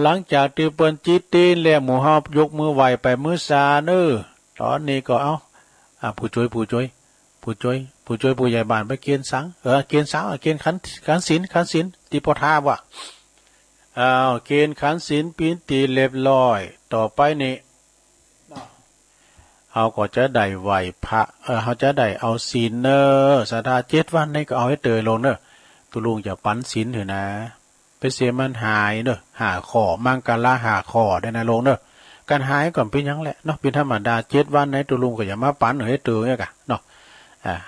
หลังจากที่เปิ้นจิตตีนแล้วหมู่เฮายกมือไหวไปมือซาเนอะตอนนี้ก็ผู้ช่วยผู้ใหญ่บ้านไปเกณฑ์สังเกณฑ์สังเกณฑ์ขันศีลที่พอท้าว่ะเกณฑ์ขันศีลปีนตีเรียบร้อยต่อไปนี่เขาก็จะได้ไหวพระเขาจะได้เอาศีลเนอะสัทธา7 วันนี่ก็เอาให้เตยลงเนอะตุลุงอย่าปั้นศีลเถอะนะไปเสียมันหายเนอะหาข้อมังกรหาข้อได้นะลงเนอะการหายก่อนเป็นยังแหละเนาะเป็นธรรมดา7 วันในตุลุงก็อย่ามาปั้นให้เตยเนี่ยกะเนาะ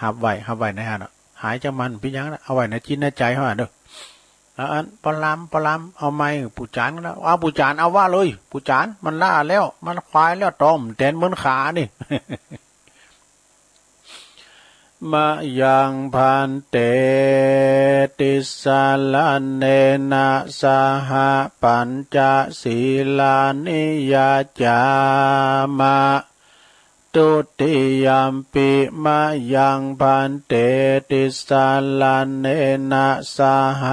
หับไว้นะฮะเนาะหายจากมันเป็นยังเอาไว้ในจิตในใจเขาเนอะปลามเอาไม้ปูจานก็แล้วปูจานเอาว่าเลยปูจานมันล่าแล้วมันควายแล้วตอมแตนเหมือนขานี่ มายังพันเตติสาลเนนะสหปัญจศีลานิยาจามะตุติยมปิมายังพันเตติสาลเนนะสห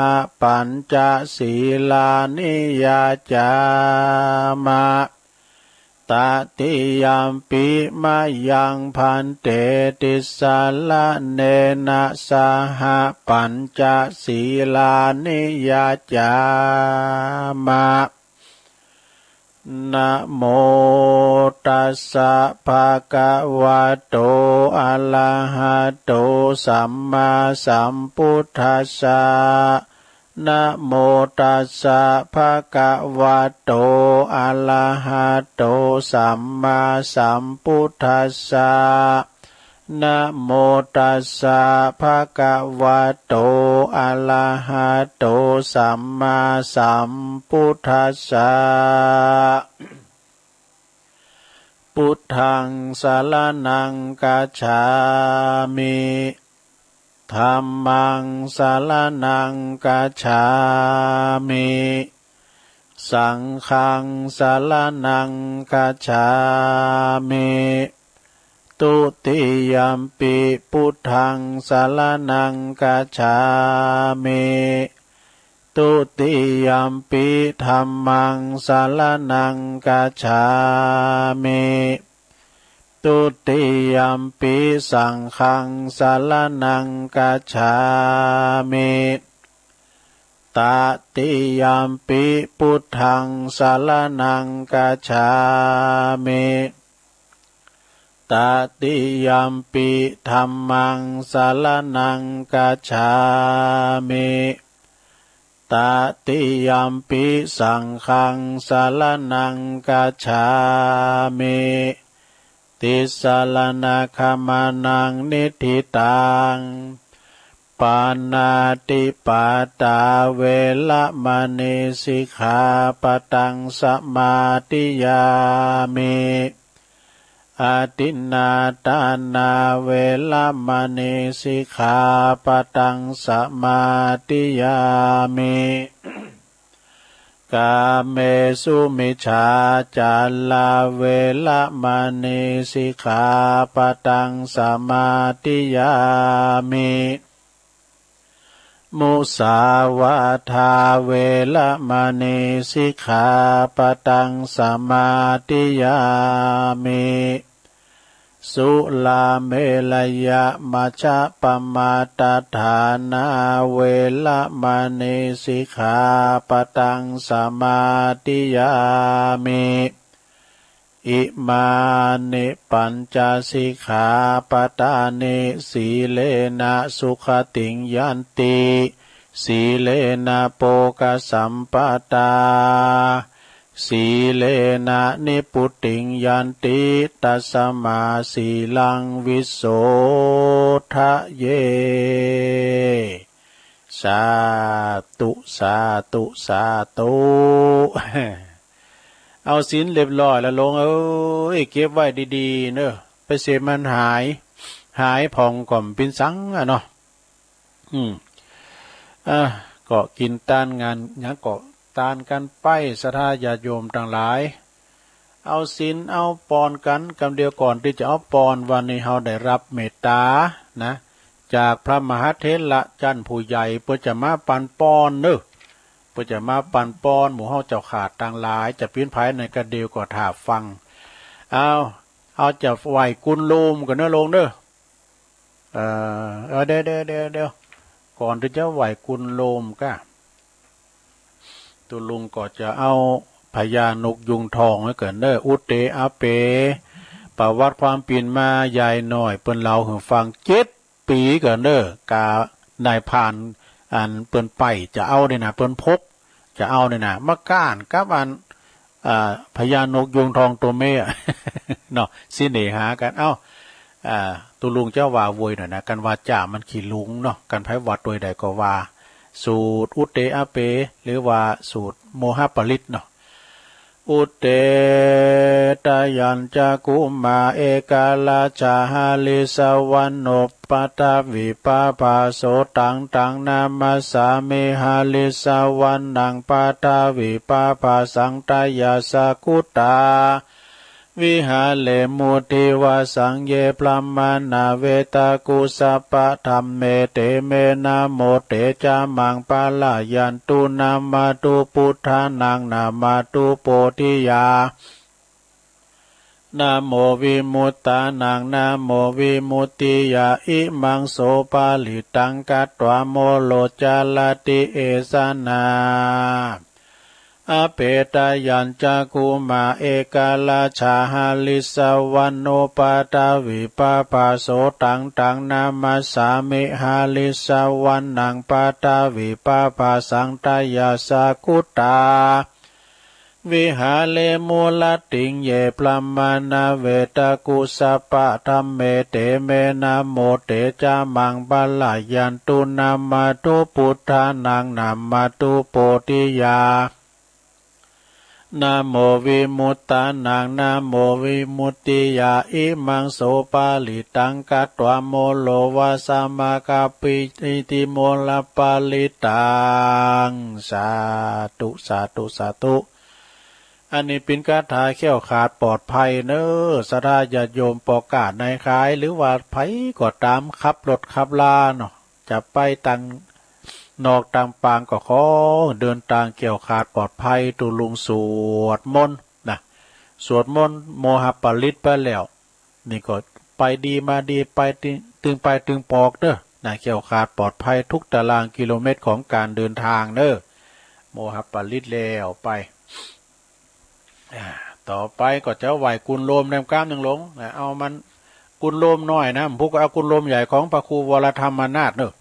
ปัญจศีลานิยาจามะตติยมปิมายังพันเตติสาลเนนะสหปัญจศีลานิยาจามะนะโมตัสสะภะคะวะโตอะระหะโตสัมมาสัมพุทธัสสะนะโมตัสสะภะคะวะโตอะระหะโตสัมมาสัมพุทธัสสะนะโมตัสสะภะคะวะโตอะระหะโตสัมมาสัมพุทธัสสะพุทธังสรณังคัจฉามิธัมมังสรณังคัจฉามิสังฆังสรณังคัจฉามิตุติยมปิพุทธังสรณังคัจฉามิตุติยมปิธัมมังสรณังคัจฉามิตุติยมปิสังฆังสรณังคัจฉามิตติยมปิพุทธังสรณังคัจฉามิตติยมปิธัมมังสรณังคัจฉามิตติยมปิสังฆังสรณังคัจฉามิติสรณคัมมานังนิธิตังปานาติปาตาเวละมณีสิกขาปตังสมาธิยามิอาทินนาทานาเวละมณีสิกขาปตังสมาธิยามิกาเมสุมิจฉาจาราเวละมณีสิกขาปตังสมาธิยามิ มุสาวาทาเวละมณีสิกขาปะตังสมาธิยามิสุลาเมลยะมัชฌะปมาตฐานาเวละมณีสิกขาปะตังสมาธิยามิอิมานิปัญจสิกขาปทานิสีเลนะสุขติงยันติสีเลนะโภคสัมปตาสีเลนะนิพุตติงยันติตัสมาสีลังวิโสทะเยสาธุสาธุสาธุเอาศีลเรียบร้อยแล้วลงเก็บไว้ดีๆเนอะไปเสียมันหายผ่องก่อมเป็นสังอะเนาะก็กินต้านงานยังก็ต้านกันไปศรัทธาญาติโยมทั้งหลายเอาศีลเอาปอนกันกำเดียวก่อนที่จะเอาปอนวันนี้เราได้รับเมตตานะจากพระมหาเถระจันผู้ใหญ่เพื่อจะมาปันปอนเนอะเพื่อจะมาปันปอนหมู่เฮาเจ้าขาดต่างหลายจะพิ้นภายในกระเดียวก็ถาฟังเอาจะไหวกุนลูมกันเนอะลงเด้อเดี๋ยวก่อนที่จะไหวกุนโลมก็ตุลุงก็จะเอาพญานกยุงทองให้เกิดเด้ออุตเตอาเปประวัติความเปลี่ยนมาใหญ่หน่อยเปิ้นเล่าให้ฟัง7 ปีเกิดเด้อกานายผ่านอันเปิ้นไปจะเอาเนี่ยนะเปิ้นพกจะเอาเนี่ยนะมาก้านกับอันพญานกยุงทองตัวเมียเนาะสิเนหากันตุลุงเจ้าว่าโวยหน่อยนะกันว่าจ่ามันขี่ลุงเนาะกันไผวัดโดยใดก็ว่าสูตรอุเตอาเปหรือว่าสูตรโมหปริตเนาะอุเตตยัญจักุมาเอกาลาจาหาลิสวันโนปตาวิปาภาโสตังนามาสาเมหาลิสวันนังปตาวิปาภาสังตายาสกุตาวิหาเลมุทิวาสังเยปลัมมานาเวตากุสัปปะธรรมเมเตเมนะโมเตจามังปาลายันตุนามาตุพุทธานังนามาตุโพธิยานะโมวิมุตตานังนะโมวิมุตติยาอิมังโสปาลิตังกัตตวโมโลจาลติเอสนาอเปตายัญจักุมาเอกาลาชาหาลิสวันโนปตาวิปาภาโสตังนามาสามิหาลิสวันนังปตาวิปาภาสังตายาสากุตาวิหาเลมูลติงเยปลัมมานาเวตากุสัปปะธรรมเมเตเมนะโมเตจามังปะลายันตุนามาตุพุทธานังนามาตุโพธิยานะโมวิมุตตานังนะโมวิมุตติยาอิมังโสปาลิตังกัตตวโมโลวาสามากาปิติโมลปาลิตังสาธุสาธุสาธุอันนี้เป็นคาถาเขี้ยวขาดปลอดภัยเนอศรัทธาญาติโยมประกาศในขายหรือว่าไผก็ตามขับรถขับลาเนาะจะไปตังนอกต่างปางก็ขอเดินทางเกี่ยวขาดปลอดภัยตุลุงสวดมนต์นะสวดมนต์โมหปริตไปแล้วนี่ก็ไปดีมาดีไปตึงไปตึงปอกเด้อนะเกี่ยวขาดปลอดภัยทุกตารางกิโลเมตรของการเดินทางเด้อโมหปริตแล้วไปต่อไปก็จะไหวกุลโลมแนมกล้ามยังหลงเอามันกุลโลมน้อยนะพวกเอากุลโลมใหญ่ของพระครูวรธรรมนาถเนอะ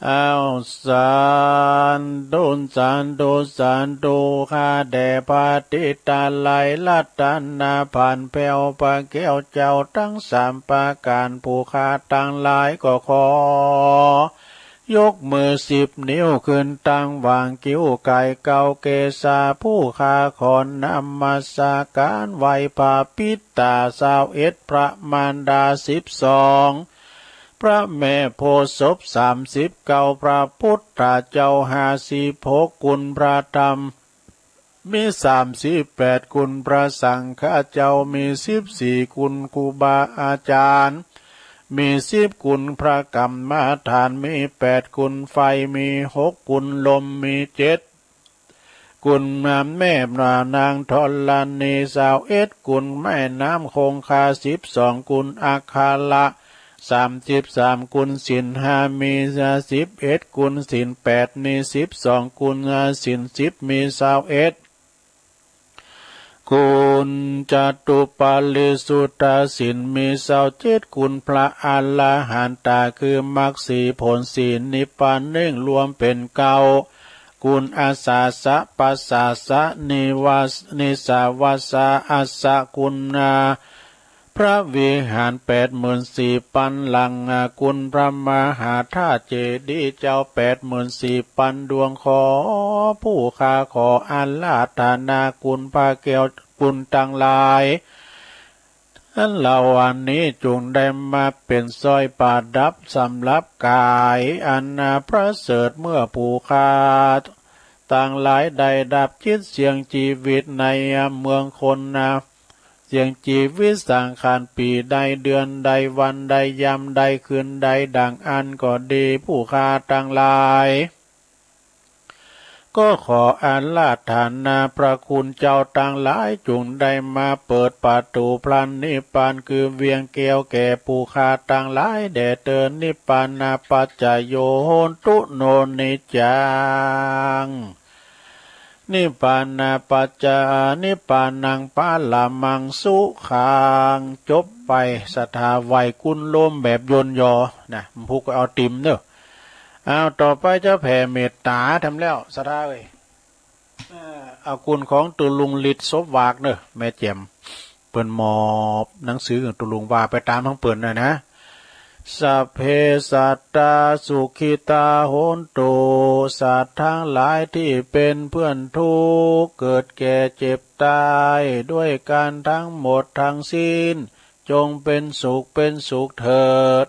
เอาสันตุข้าแด่พระติตาไลลัตนาผ่านแผ่วปะแก้วเจ้าทั้ง3ประการผู้ข้าตั้งหลายก็ขอยกมือ10 นิ้วขึ้นตั้งวางกิ้วไก่เกาเกษาผู้ข้าขอนำมาสาการไหวพระปิตา21พระมารดา12พระแม่โพธิ์ศพ39พระพุทธเจ้า56คุณพระธรรมมี38คุณพระสังฆเจ้ามี14คุณครูบาอาจารย์ มี10 กุลพระกรรมฐานมี8 กุลไฟมี6 กุลลมมี7 กุลแม่นางธรณี21 กุลแม่น้ำคงคา12 กุลอาคาละ33 กุลศีล5มี11 กุลศีล8มี12 กุลศีล10มี21 กุลจตุปัลลิสุตตศีลมี27 กุลพระอรหันตาคือมรรค4 ผล4นิพพาน1รวมเป็น9 กุลอาสาสะปัสสาสะนิสาวาสาอาสะกุณาพระวิหาร84,000 ปันลังกุลพระมหาธาตุเจดีย์เจ้า84,000 ปันดวงขอผู้ข้าขออาราธนากุลพระแก้วกุลต่างหลายอันเหล่าอันนี้จงได้มาเป็นสร้อยประดับสำหรับกายอันพระเสริฐเมื่อผู้ข้าต่างหลายได้ดับจิตเสียงชีวิตในเมืองคนเสียงชีวิตสังขารปีใดเดือนใดวันใดยามใดคืนใดดังอันก็ดีผู้ข้าต่างหลายก็ขออาราธนาพระคุณเจ้าต่างหลายจงได้มาเปิดประตูพระนิพพานคือเวียงแก้วแก่ผู้ข้าต่างหลายแด่เตือนนิพพานาปัจจโยโหนตุโนนิจังนิพพานาปัจจานิพพานังปาลามังสุขังจบไปศรัทธาไหวกุลโลมแบบโยนยอนะมันพูกก็เอาติมเนอะเอาต่อไปจะแผ่เมตตาทำแล้วศรัทธาเลยเอากุลของตุลุงฤทธิ์ศพวากเนอะแม่เจียมเปิ่นมอบหนังสือของตุลุงว่าไปตามทั้งเปิ่นนะสัพเพสัตตาสุขิตาโหนตุสัตว์ทั้งหลายที่เป็นเพื่อนทุกข์เกิดแก่เจ็บตายด้วยการทั้งหมดทั้งสิ้นจงเป็นสุขเถิด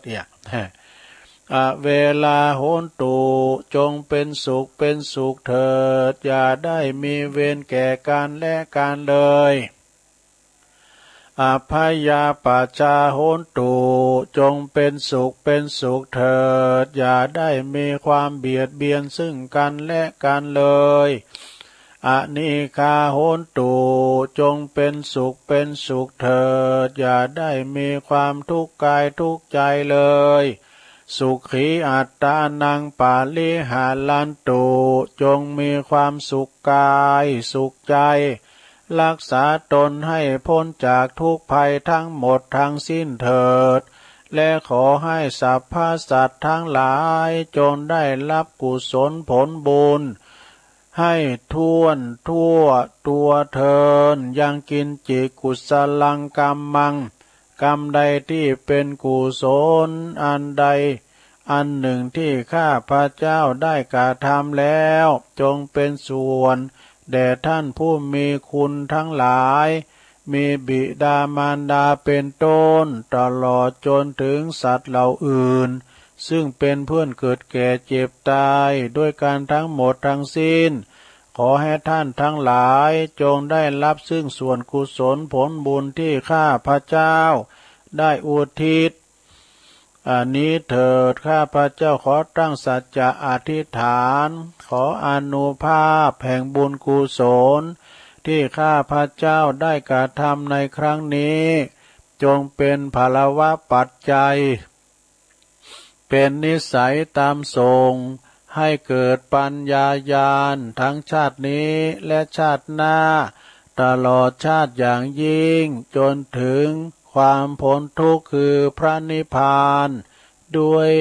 เวลาโหนตุจงเป็นสุขเถิดอย่าได้มีเวรแก่กันและกันเลยอภัยยาปัจจาโหนตุจงเป็นสุขเถิดอย่าได้มีความเบียดเบียนซึ่งกันและกันเลยอนิฆาโหนตุจงเป็นสุขเถิดอย่าได้มีความทุกข์กายทุกข์ใจเลยสุขีอัตตานังปาลิหาลันตุจงมีความสุขกายสุขใจรักษาตนให้พ้นจากทุกภัยทั้งหมดทั้งสิ้นเถิดและขอให้สรรพสัตว์ทั้งหลายจงได้รับกุศลผลบุญให้ทั่วตัวเทินยังกินจิกุศลังกรรมังกรรมใดที่เป็นกุศลอันใดอันหนึ่งที่ข้าพระเจ้าได้กระทำแล้วจงเป็นส่วนแด่ท่านผู้มีคุณทั้งหลายมีบิดามารดาเป็นต้นตลอดจนถึงสัตว์เหล่าอื่นซึ่งเป็นเพื่อนเกิดแก่เจ็บตายด้วยการทั้งหมดทั้งสิ้นขอให้ท่านทั้งหลายจงได้รับซึ่งส่วนกุศลผลบุญที่ข้าพระเจ้าได้อุทิศอันนี้เถิดข้าพระเจ้าขอตั้งสัจจะอธิษฐานขออานุภาพแห่งบุญกุศลที่ข้าพระเจ้าได้กระทำในครั้งนี้จงเป็นภลวะปัจจัยเป็นนิสัยตามทรงให้เกิดปัญญาญาณทั้งชาตินี้และชาติหน้าตลอดชาติอย่างยิ่งจนถึงความพ้นทุกข์คือพระนิพพานด้วย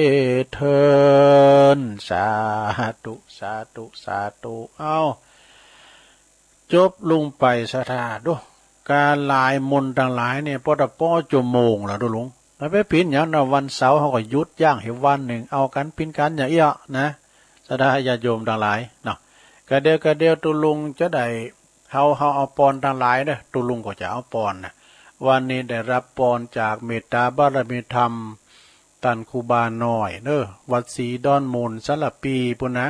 เถิดสาธุเอาจบลุงไปสถาดูการลายมนต่างหลายเนี่ยพอตะป้อจมงแล้วดูลุงแล้วไปพินอย่างนะวันเสาร์เขาก็ยุดย่างให้วันหนึ่งเอากันพินกันอย่างเอี้ยนะสถาญาโยมต่างหลายเนาะกระเดียวตุลุงจะได้เขาเอาปอนต่างหลายเด้อตุลุงก็จะเอาปอนนะวันนี้ได้รับปอนจากเมตตาบารมีธรรมตันคูบาหน่อยเด้อวัดศรีดอนมูลสลับปีปุ่นนะ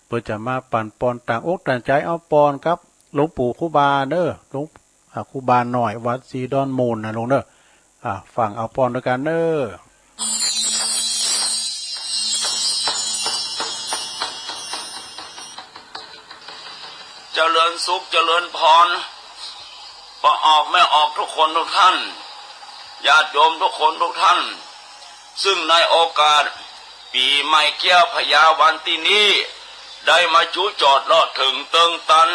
เพื่อจะมาปั่นปอนต่างอกต่างใจเอาปอนครับหลวงปู่คูบาเด้อหลวงคูบาหน่อยวัดศรีดอนมูลนะหลวงเด้อ ฟังเอาปอนด้วยกันเนอเจริญสุขเจริญพรพอออกไม่ออกทุกคนทุกท่านญาติโยมทุกคนทุกท่านซึ่งในโอกาสปีใหม่เกี้ยวพญาวันที่นี้ได้มาจุจอดลอดถึงเติงตัน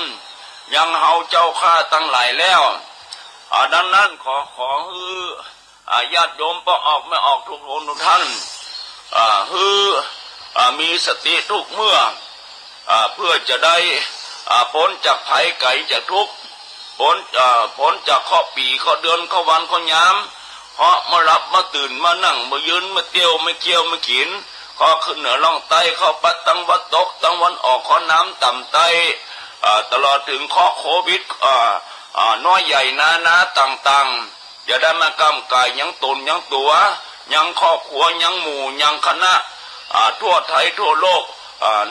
ยังเฮาเจ้าข้าตั้งหลายแล้วดังนั้นขอฮือญาติโยมพอออกไม่ออกทุกคนทุกท่านฮือมีสติทุกเมื่อเพื่อจะได้พ้นจากภัยไก่จากทุกข์พ้นจากข้อปีข้อเดือนข้อวันข้อยามเพราะมาหลับมาตื่นมานั่งมายืนมาเตี้ยวมาเกี่ยวมาขีนข้อขึ้นเหนือล่องใต้ข้อปัดตั้งวัดตกตั้งวันออกข้อน้ำต่ำใต้ตลอดถึงข้อโควิดน้อยใหญ่นาต่างๆอย่าได้มากำกายยังตนยังตัวยังครอบครัวยังหมู่ยังคณะทั่วไทยทั่วโลก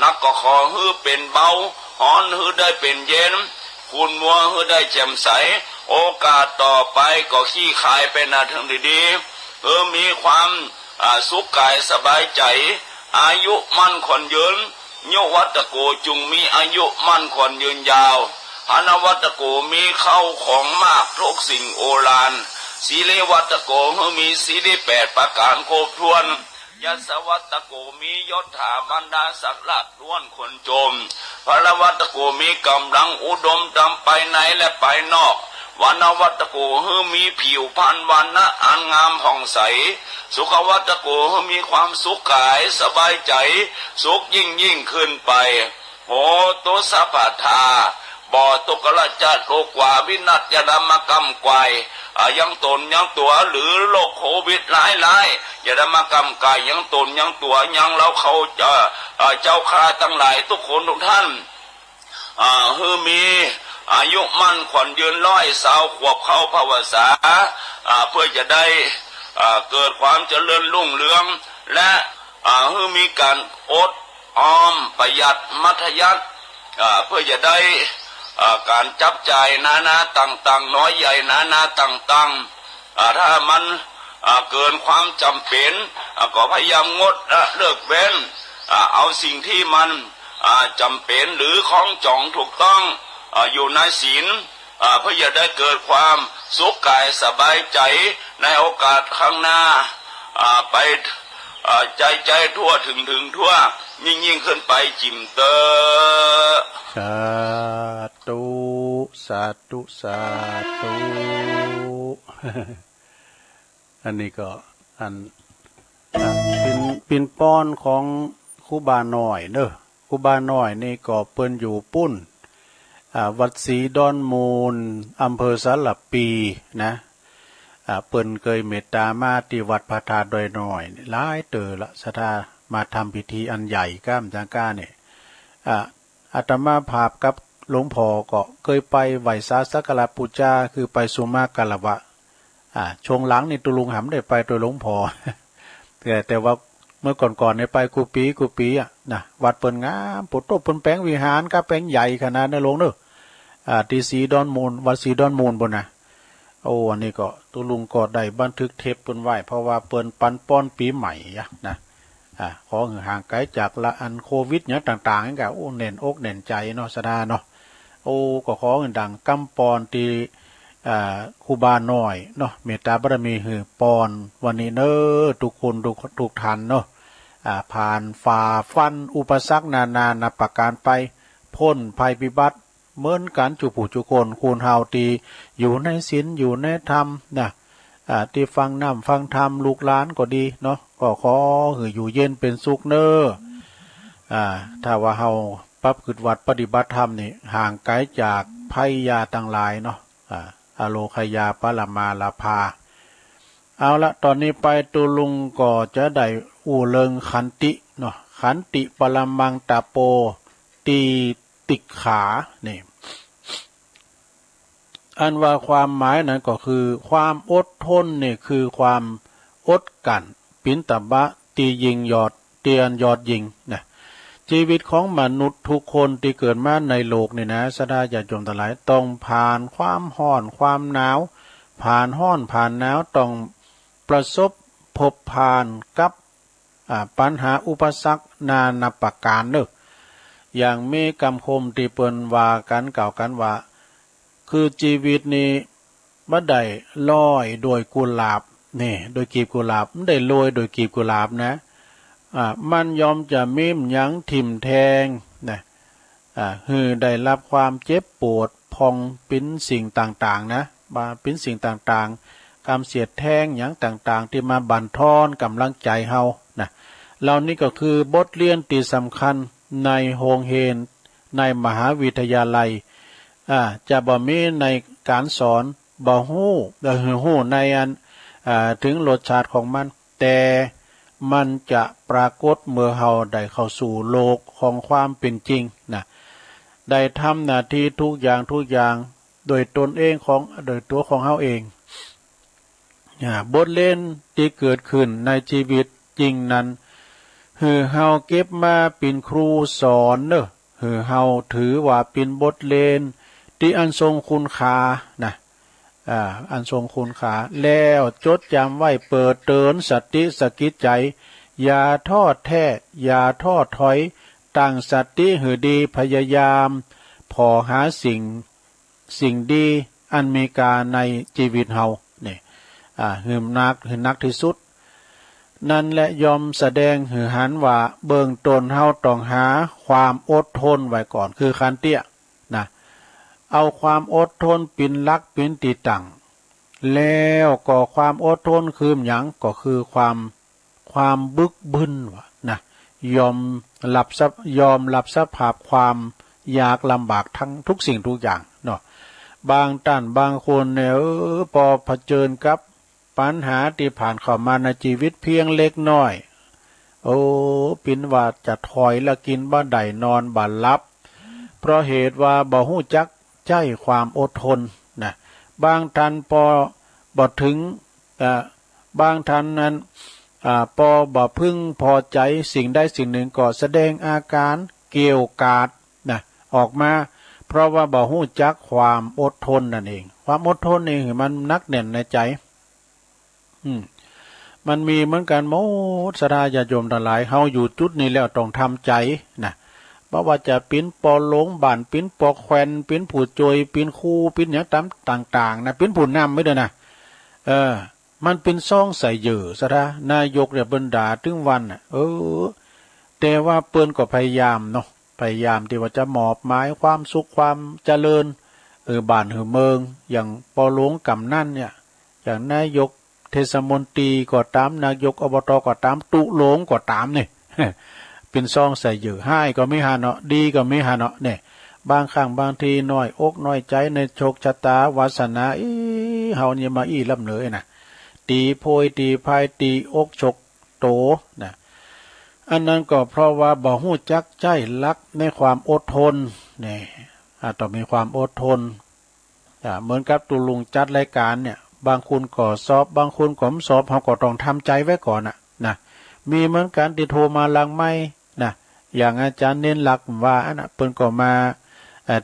นักก็ขอฮือเป็นเบาฮ้อนฮือได้เป็นเย็นคุณมัวฮือได้แจ่มใสโอกาสต่อไปก็ขี้ขายเป็นนาถึงดีๆมีความสุขกายสบายใจอายุมั่นขวัญยืนโยวัตโกจุงมีอายุมั่นขวัญยืนยาวหานวัตโกมีเข้าของมากทุกสิ่งโอฬารสีเลวัตโกมีสีเล8ประการครบถ้วนยัสวัตโกมียศถาบรรดาศักดิ์ล้วนคนโจมพระวัตโกมีกำลังอุดมจำไปในและไปนอกวานวัตโกมีผิวพรรณวันนะอันงามผ่องใสสุขวัตโกมีความสุขกายสบายใจสุขยิ่งขึ้นไปโหตุสัพพทาบ่อตุกละจัดโลกว่าวินัสยดามกรรมไกวยังตนยังตัวหรือโรคโควิดหลายอย่าได้มากำกายยังตนยังตัวยังเราเขาเจ้าข้าทั้งหลายทุกคนทุกท่านมีอายุมั่นขวัญยืน120 ขวบเข้าภาวษาเพื่อจะได้เกิดความเจริญรุ่งเรืองและมีการอดออมประหยัดมัธยัสถ์เพื่อจะได้การจับจ่ายนาต่างๆน้อยใหญ่นาต่างๆถ้ามันเกินความจำเป็นก็พยายามงดเลิกเว้นเอาสิ่งที่มันจำเป็นหรือของจองถูกต้องอยู่ในศีลเพื่อจะได้เกิดความสุขกายสบายใจในโอกาสข้างหน้าไปใจทั่วถึงทั่วยิ่งขึ้นไปจิมเตอสาธุสาธุสาธุอันนี้ก็ปินป้อนของครูบาหน่อยเนอะครูบาหน่อยนี่ก็เปิ้นอยู่ปุ้นวัดศรีดอนมูลอำเภอสารปีนะเปิ้นเคยเมตตามาที่วัดพระธาตุดอยน้อยหลายเตอละศรัทธามาทำพิธีอันใหญ่ก้ามจังก้าเนี่ยอาตมาภาพกับหลวงพ่อก็เคยไปไหว้ศาสักการะปูชาคือไปสุมากาลวะช่วงหลังนี่ตุลุงหำได้ไปโดยหลวงพ่อ แต่ว่าเมื่อก่อนเนี่ยไปกูปีนะวัดเปิ้นงามปุตโตเปิ้นแปลงวิหารก็แปลงใหญ่ขนาดนั้นลงเด้อที่ศรีดอนมูลวัดศรีดอนมูลบนนะโอ้อันนี้ก็ตุลุงก็ได้บันทึกเทปเปิ้นไว้เพราะว่าเปิ้นปันป้อนปีใหม่นะขอห่างไกลจากละอันโควิดเนี่ยต่างๆนี่ก็โอ้แน่นอกแน่นใจเนาะสดาเนาะโอ้ก็ขอเงินดังกำปอนที่ครูบาหน่อยเนาะเมตตาบารมีหือปอนวันนี้เนอทุกคนทุกท่านเนาะผ่านฝ่าฟันอุปสรรคนานับประการไปพ้นภัยพิบัติเหมือนกันจุผู้จุคนคูณเฮาตีอยู่ในศีลอยู่ในธรรมนะที่ฟังน้ำฟังธรรมลูกหลานก็ดีเนาะก็ขอหืออยู่เย็นเป็นสุขเนอถ้าว่าเฮาปั๊บขึ้นวัดปฏิบัติธรรมนี่ห่างไกลจากภัยยาต่างหลายเนาะอโลคยาปรมาลาภาเอาละตอนนี้ไปตุลุงก็จะได้อู่เลิงขันติเนาะขันติปรมังตาโปตีติกขานี่อันว่าความหมายนั้นก็คือความอดทนนี่คือความอดกันปินตบะตียิงยอดเตียนยอดยิงนะชีวิตของมนุษย์ทุกคนที่เกิดมาในโลกนี่นะสดาญาติโยมทั้งหลายต้องผ่านความร้อนความหนาวผ่านร้อนผ่านหนาวต้อง ประสบพบผ่านกับปัญหาอุปสรรคนานาประการเนอะอย่างมีคำคมที่เปิ้นว่ากันกล่าวกันว่าคือชีวิตนี้บ่ได้ลอยโดยกุหลาบนี่โดยกีบกุหลาบไม่ได้โรยโดยกีบกุหลาบนะมันยอมจะมีมยั้งถิ่มแทงนะฮือได้รับความเจ็บปวดพองปิ้นสิ่งต่างๆนะมาปิ้นสิ่งต่างๆกำเสียดแทงอย่างต่างๆที่มาบั่นทอนกำลังใจเฮานะเหล่านี้ก็คือบทเรียนที่สำคัญในโรงเรียนในมหาวิทยาลัยจะบ่มีในการสอนบ่ฮู้ฮู้ในอันถึงรสชาติของมันแต่มันจะปรากฏเมื่อเฮาได้เข้าสู่โลกของความเป็นจริงนะได้ทำหน้าที่ทุกอย่างโดยตนเองโดยตัวของเฮาเองบทเรียนที่เกิดขึ้นในชีวิตจริงนั้นคือเฮาเก็บมาเป็นครูสอนเนอะคือเฮาถือว่าเป็นบทเรียนที่อันทรงคุณค่านะอันทรงคุณค่าแล้วจดจำไว้เปิดเตือนสติสกิจใจอย่าทอดแท้อย่าทอดถอยตั้งสติหือดีพยายามพอหาสิ่งดีอันมีการในชีวิตเฮานี่หืมนักที่สุดนั่นและยอมแสดงหือหันว่าเบื้องต้นเฮาต้องหาความอดทนไว้ก่อนคือคันเตี้ยนะเอาความอดทนเป็นหลักเป็นติตั้งแล้วก็ความอดทนคือหยังก็คือความบึกบึนวะนะยอมรับสภาพความยากลำบากทั้งทุกสิ่งทุกอย่างเนาะบางท่านบางคนเนี่ยพอเผชิญกับปัญหาที่ผ่านเข้ามาในชีวิตเพียงเล็กน้อยปินว่าจะถอยละกินบ่ได้นอนบ่หลับเพราะเหตุว่าบ่ฮู้จักใจความอดทนนะบางท่านพอบ่ถึงบางท่านนั้นพอบ่พึงพอใจสิ่งใดสิ่งหนึ่งก็แสดงอาการเกี่ยวกาดนะออกมาเพราะว่าบ่ฮู้จักความอดทนนั่นเองความอดทนนี่มันนักแน่นในใจมันมีเหมือนกันหมดศรัทธาญาติโยมทั้งหลายเฮาอยู่จุดนี้แล้วต้องทำใจนะเพราะว่าจะปิ้นปอหลงบ้านปิ้นปอแควนปิ้นผู้จอยปิ้นคู่ปิ้นหยังต่างๆนะปิ้นผู้นำไม่ได้นะมันเป็นซ่องใส่เยอะศรัทธานายกเนี่ยบรรดาถึงวันแต่ว่าเปิ้นก็พยายามเนาะพยายามที่ว่าจะมอบหมายความสุขความเจริญบ้านเมืองอย่างปอหลงกำนั่นเนี่ยอย่างนายกเทศมนตรีก็ตามนายกอบตก็ตามตุหลงก็ตามนี่ เป็นซองใส่เยอะให้ก็ไม่หาเนาะดีก็ไม่หาเนาะเนี่ยบางครั้งบางทีน้อยอกน้อยใจในโชคชะตาวาสนาเฮาเนี่ยมาลำเลยนะตีโพยตีพายตีอกฉกโตนะอันนั้นก็เพราะว่าบ่ฮู้จักใจรักในความอดทนนี่ต้องมีความอดทนเหมือนกับตุลุงจัดรายการเนี่ยบางคนก็สอบบางคนก็ไม่สอบเขาก็ต้องทำใจไว้ก่อนนะมีเหมือนกันที่โทรมาลังไม่นะอย่างอาจารย์เน้นหลักว่าเปิ้นก็มา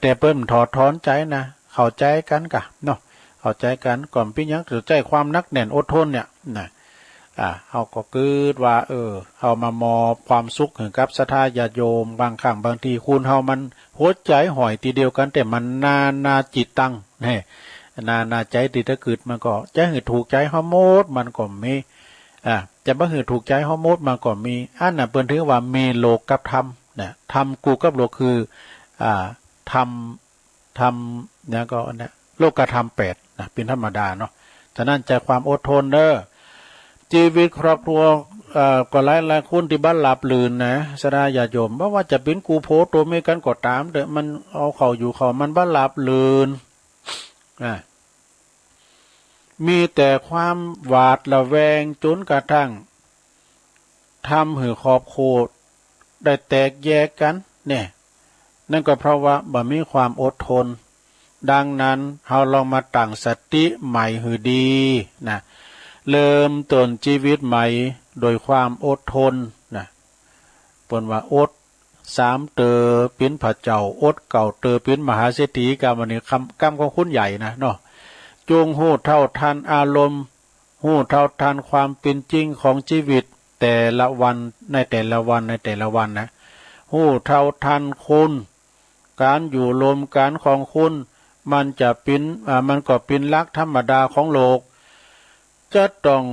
แต่เปิ้นถอดถอนใจนะเข้าใจกันกะเนาะเข้าใจกันก่อนพี่ยังถือใจความนักแน่นอดทนเนี่ยนะเขาก็เกิดว่าเขามามอบความสุขให้กับศรัทธาญาติโยมบางครั้งบางทีคุณเฮามันหัวใจห่อยทีเดียวกันแต่มันนาจิตตั้งนี่นาใจที่ถ้าเกิดมันก็จะหือถูกใจเฮาหมดมันก็มีจะบ่หือถูกใจเฮาหมดมันก็มีอันน่ะเปิ้นถือว่ามีโลกกับธรรมนะธรรมกูกับโลกคือธรรมเนี่ยก็เนี่ยโลกธรรม8นะเป็นธรรมดาเนาะฉะนั้นใจความอดทนเด้อชีวิตครอบครัวก็หลายคนที่บ้านหลับลื่นนะศรัทธาญาติโยมบ่ว่าจะเป็นกูโพตัวเมกันก็ตามเด้อมันเอาเข้าอยู่เข้ามันบ้านหลับลื่นมีแต่ความหวาดระแวงจนกระทั่งทำให้ครอบครัวได้แตกแยกกันเนี่ยนั่นก็เพราะว่าบ่มีความอดทนดังนั้นเราลองมาตั้งสติใหม่ให้ดีนะเริ่มต้นชีวิตใหม่โดยความอดทนนะเปิ้นว่าอด3เตอเป็นพระเจ้าอดเก่าเตอเป็นมหาเศรษฐีกรรมอันนี้คำของคุณใหญ่นะเนาะจงโหดเท่าทันอารมณ์ หู้เท่าทันความเป็นจริงของชีวิตแต่ละวันในแต่ละวันนะหู้เท่าทันคุณการอยู่รวมกันของคุณมันจะเป็นมันก็เป็นหลักธรรมดาของโลกจะต้อง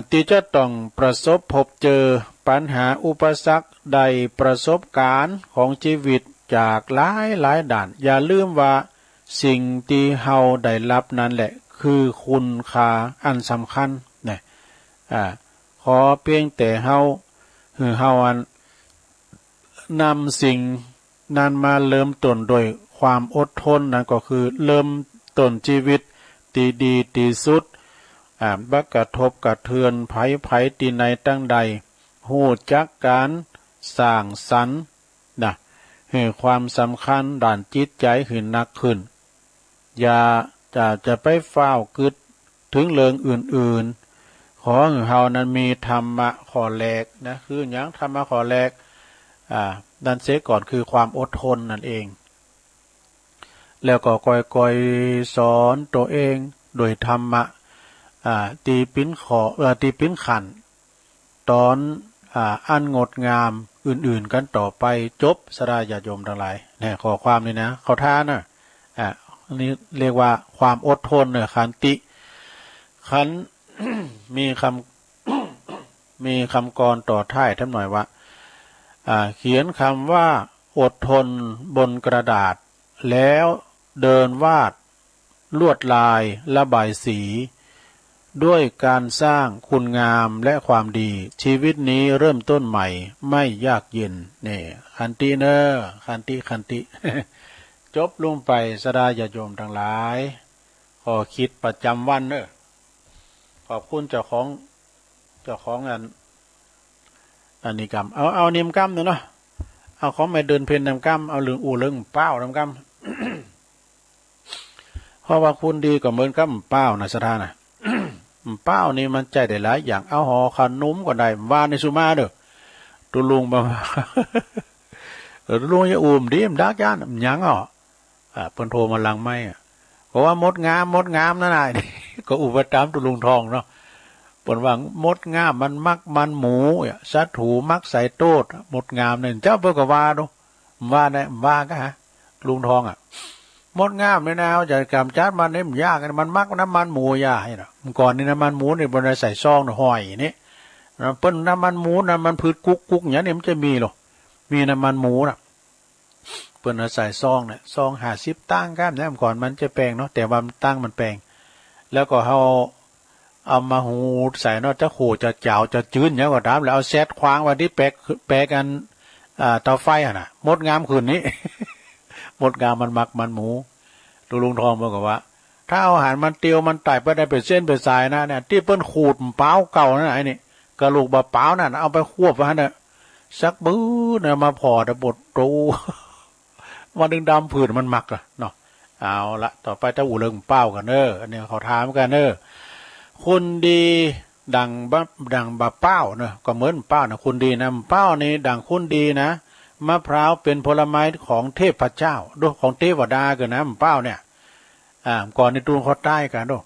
ที่จะต้องประสบพบเจอปัญหาอุปสรรคใดประสบการณ์ของชีวิตจากหลายด้านอย่าลืมว่าสิ่งที่เฮาได้รับนั้นแหละคือคุณค่าอันสำคัญเนี่ยขอเพียงแต่เฮานำสิ่งนั้นมาเริ่มต้นโดยความอดทนนั่นก็คือเริ่มต้นชีวิตที่ดีที่สุดบักกระทบกระเทือนไผที่ในตั้งใดหู้จักการสร้างสรรค์นะให้ความสำคัญด้านจิตใจขึ้นหนักขึ้นอย่าจะไปฟ้าวกึดถึงเรื่องอื่นๆขอให้เฮานั้นมีธรรมะข้อแรกนะคือหยังธรรมะข้อแรกนั่นเสียก่อนคือความอดทนนั่นเองแล้วก็ค่อยๆสอนตัวเองโดยธรรมะตีปิ้นตีปิ้นขันตอนอันงดงามอื่นๆกันต่อไปจบสราญาโยมทั้งหลายเนี่ยขอความนี่นะเขาท่านะอันนี้เรียกว่าความอดทนเนี่ยขันติขัน มีคำกรต่อท้ายท่านหน่อยว่าเขียนคำว่าอดทนบนกระดาษแล้วเดินวาดลวดลายระบายสีด้วยการสร้างคุณงามและความดีชีวิตนี้เริ่มต้นใหม่ไม่ยากเย็นนี่ขันติเนอขันติ จบลงไปสดาญาโยมทั้งหลายขอคิดประจำวันเนอขอบคุณเจ้าของอันนี้กรรมเอานิมกรรมเนาะเอาของไม่เดินเพนนำกรรมเอาเรื่องเป้านำกรรม เพราะว่าคุณดีกว่าเหมือนกับเป้านะสถานะ เป้านี่มันใจได้หลายอย่างเอาห่อขนมก็ได้ว่าในสุมาเด้อตุลุงมา ตุลุงจะอุ่มดีมดักย่านยังอ่ะเพิ่นโทรมาลังไม่เพราะว่ามดงามนั่นน่ะ ก็อุปตามตุลุงทองเนาะเพิ่นว่ามดงามมันมักมันหมูสัตว์ถูมักใส่โต๊ดมดงามนี่เจ้าเพิ่นก็ว่าดูว่าได้ว่าก็ฮะลุงทองมดงามเนี่ยนะจะกำจัดมันนี่มันยากมันมักน้ำมันหมูยาให้นะก่อนนี่น้ำมันหมูนี่บนใส่ซองห้อยนี่เปิ้นน้ำมันหมูน้ำมันพืชกุ๊กอย่างนี้มันจะมีหรอมีน้ำมันหมูนะเปิ้นใส่ซองเนี่ยซอง50ตั้งครับเนี่ยก่อนมันจะแปลงเนาะแต่ว่าตั้งมันแปลงแล้วก็เอามาหูใส่เนาะจะโขจะเจ้าจะจื้นอย่างก็ตามแล้วเอาแซดคว้างไว้ที่แปะกันเตาไฟน่ะมดงามคืนนี้ มดงามมันมักมันหมูลุงทองบอกว่าถ้าเอาอาหารมันเตียวมันไต่ไปได้เป็นเส้นเป็นสายนะเนี่ยที่เปิ้นขูดเป้าเก่านั่นไอ้นี่กระลูกบะเป้านั่นเอาไปควบไว้เนี่ยสักบื้อเนี่ยมาพอดบดตู วันดึงดำผื่นมันมักอะเนาะเอาละต่อไปจะอู่เรื่องเป้ากันอันนี้เขาถามกันคนดีดังบะเป้าเนอะก็เหมือนเป้านะคนดีนะเป้านี่ดังคนดีนะมะพร้าวเป็นผลไม้ของเทพเจ้าด้วยของเทวดาเกินนะเป้าเนี่ยก่อนในตูนเขาใต้กันด้วย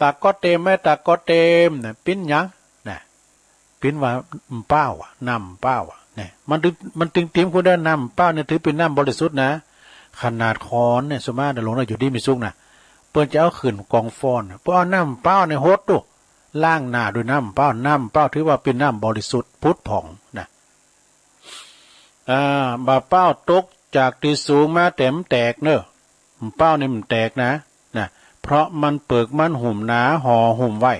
ตากก็เต็มไม่ตากก็เต็มเนี่ยปิ้นยังเนี่ยปิ้นว่าเป้าน้ำเป้าเนี่ยมันตึงเตรียมคุณได้น้ำเป้าเนี่ยถือเป็นน้ำบริสุทธิ์นะขนาดคอนเนี่ยสมาร์ทหลงเราอยู่ที่มิซุกนะเปิ้นจะเอาขึ้นกองฟอนเพื่อเอาน้ำเป้าในโฮดดูล่างหน้าด้วยน้ำเป้าถือว่าเป็นน้ำบริสุทธิ์พุทธผ่องนะบาเป้าตกจากที่สูงมาแตกเนอะเป้านี่มันแตกนะเพราะมันเปิกมันหุ่มหนาห่อหุ่มไว้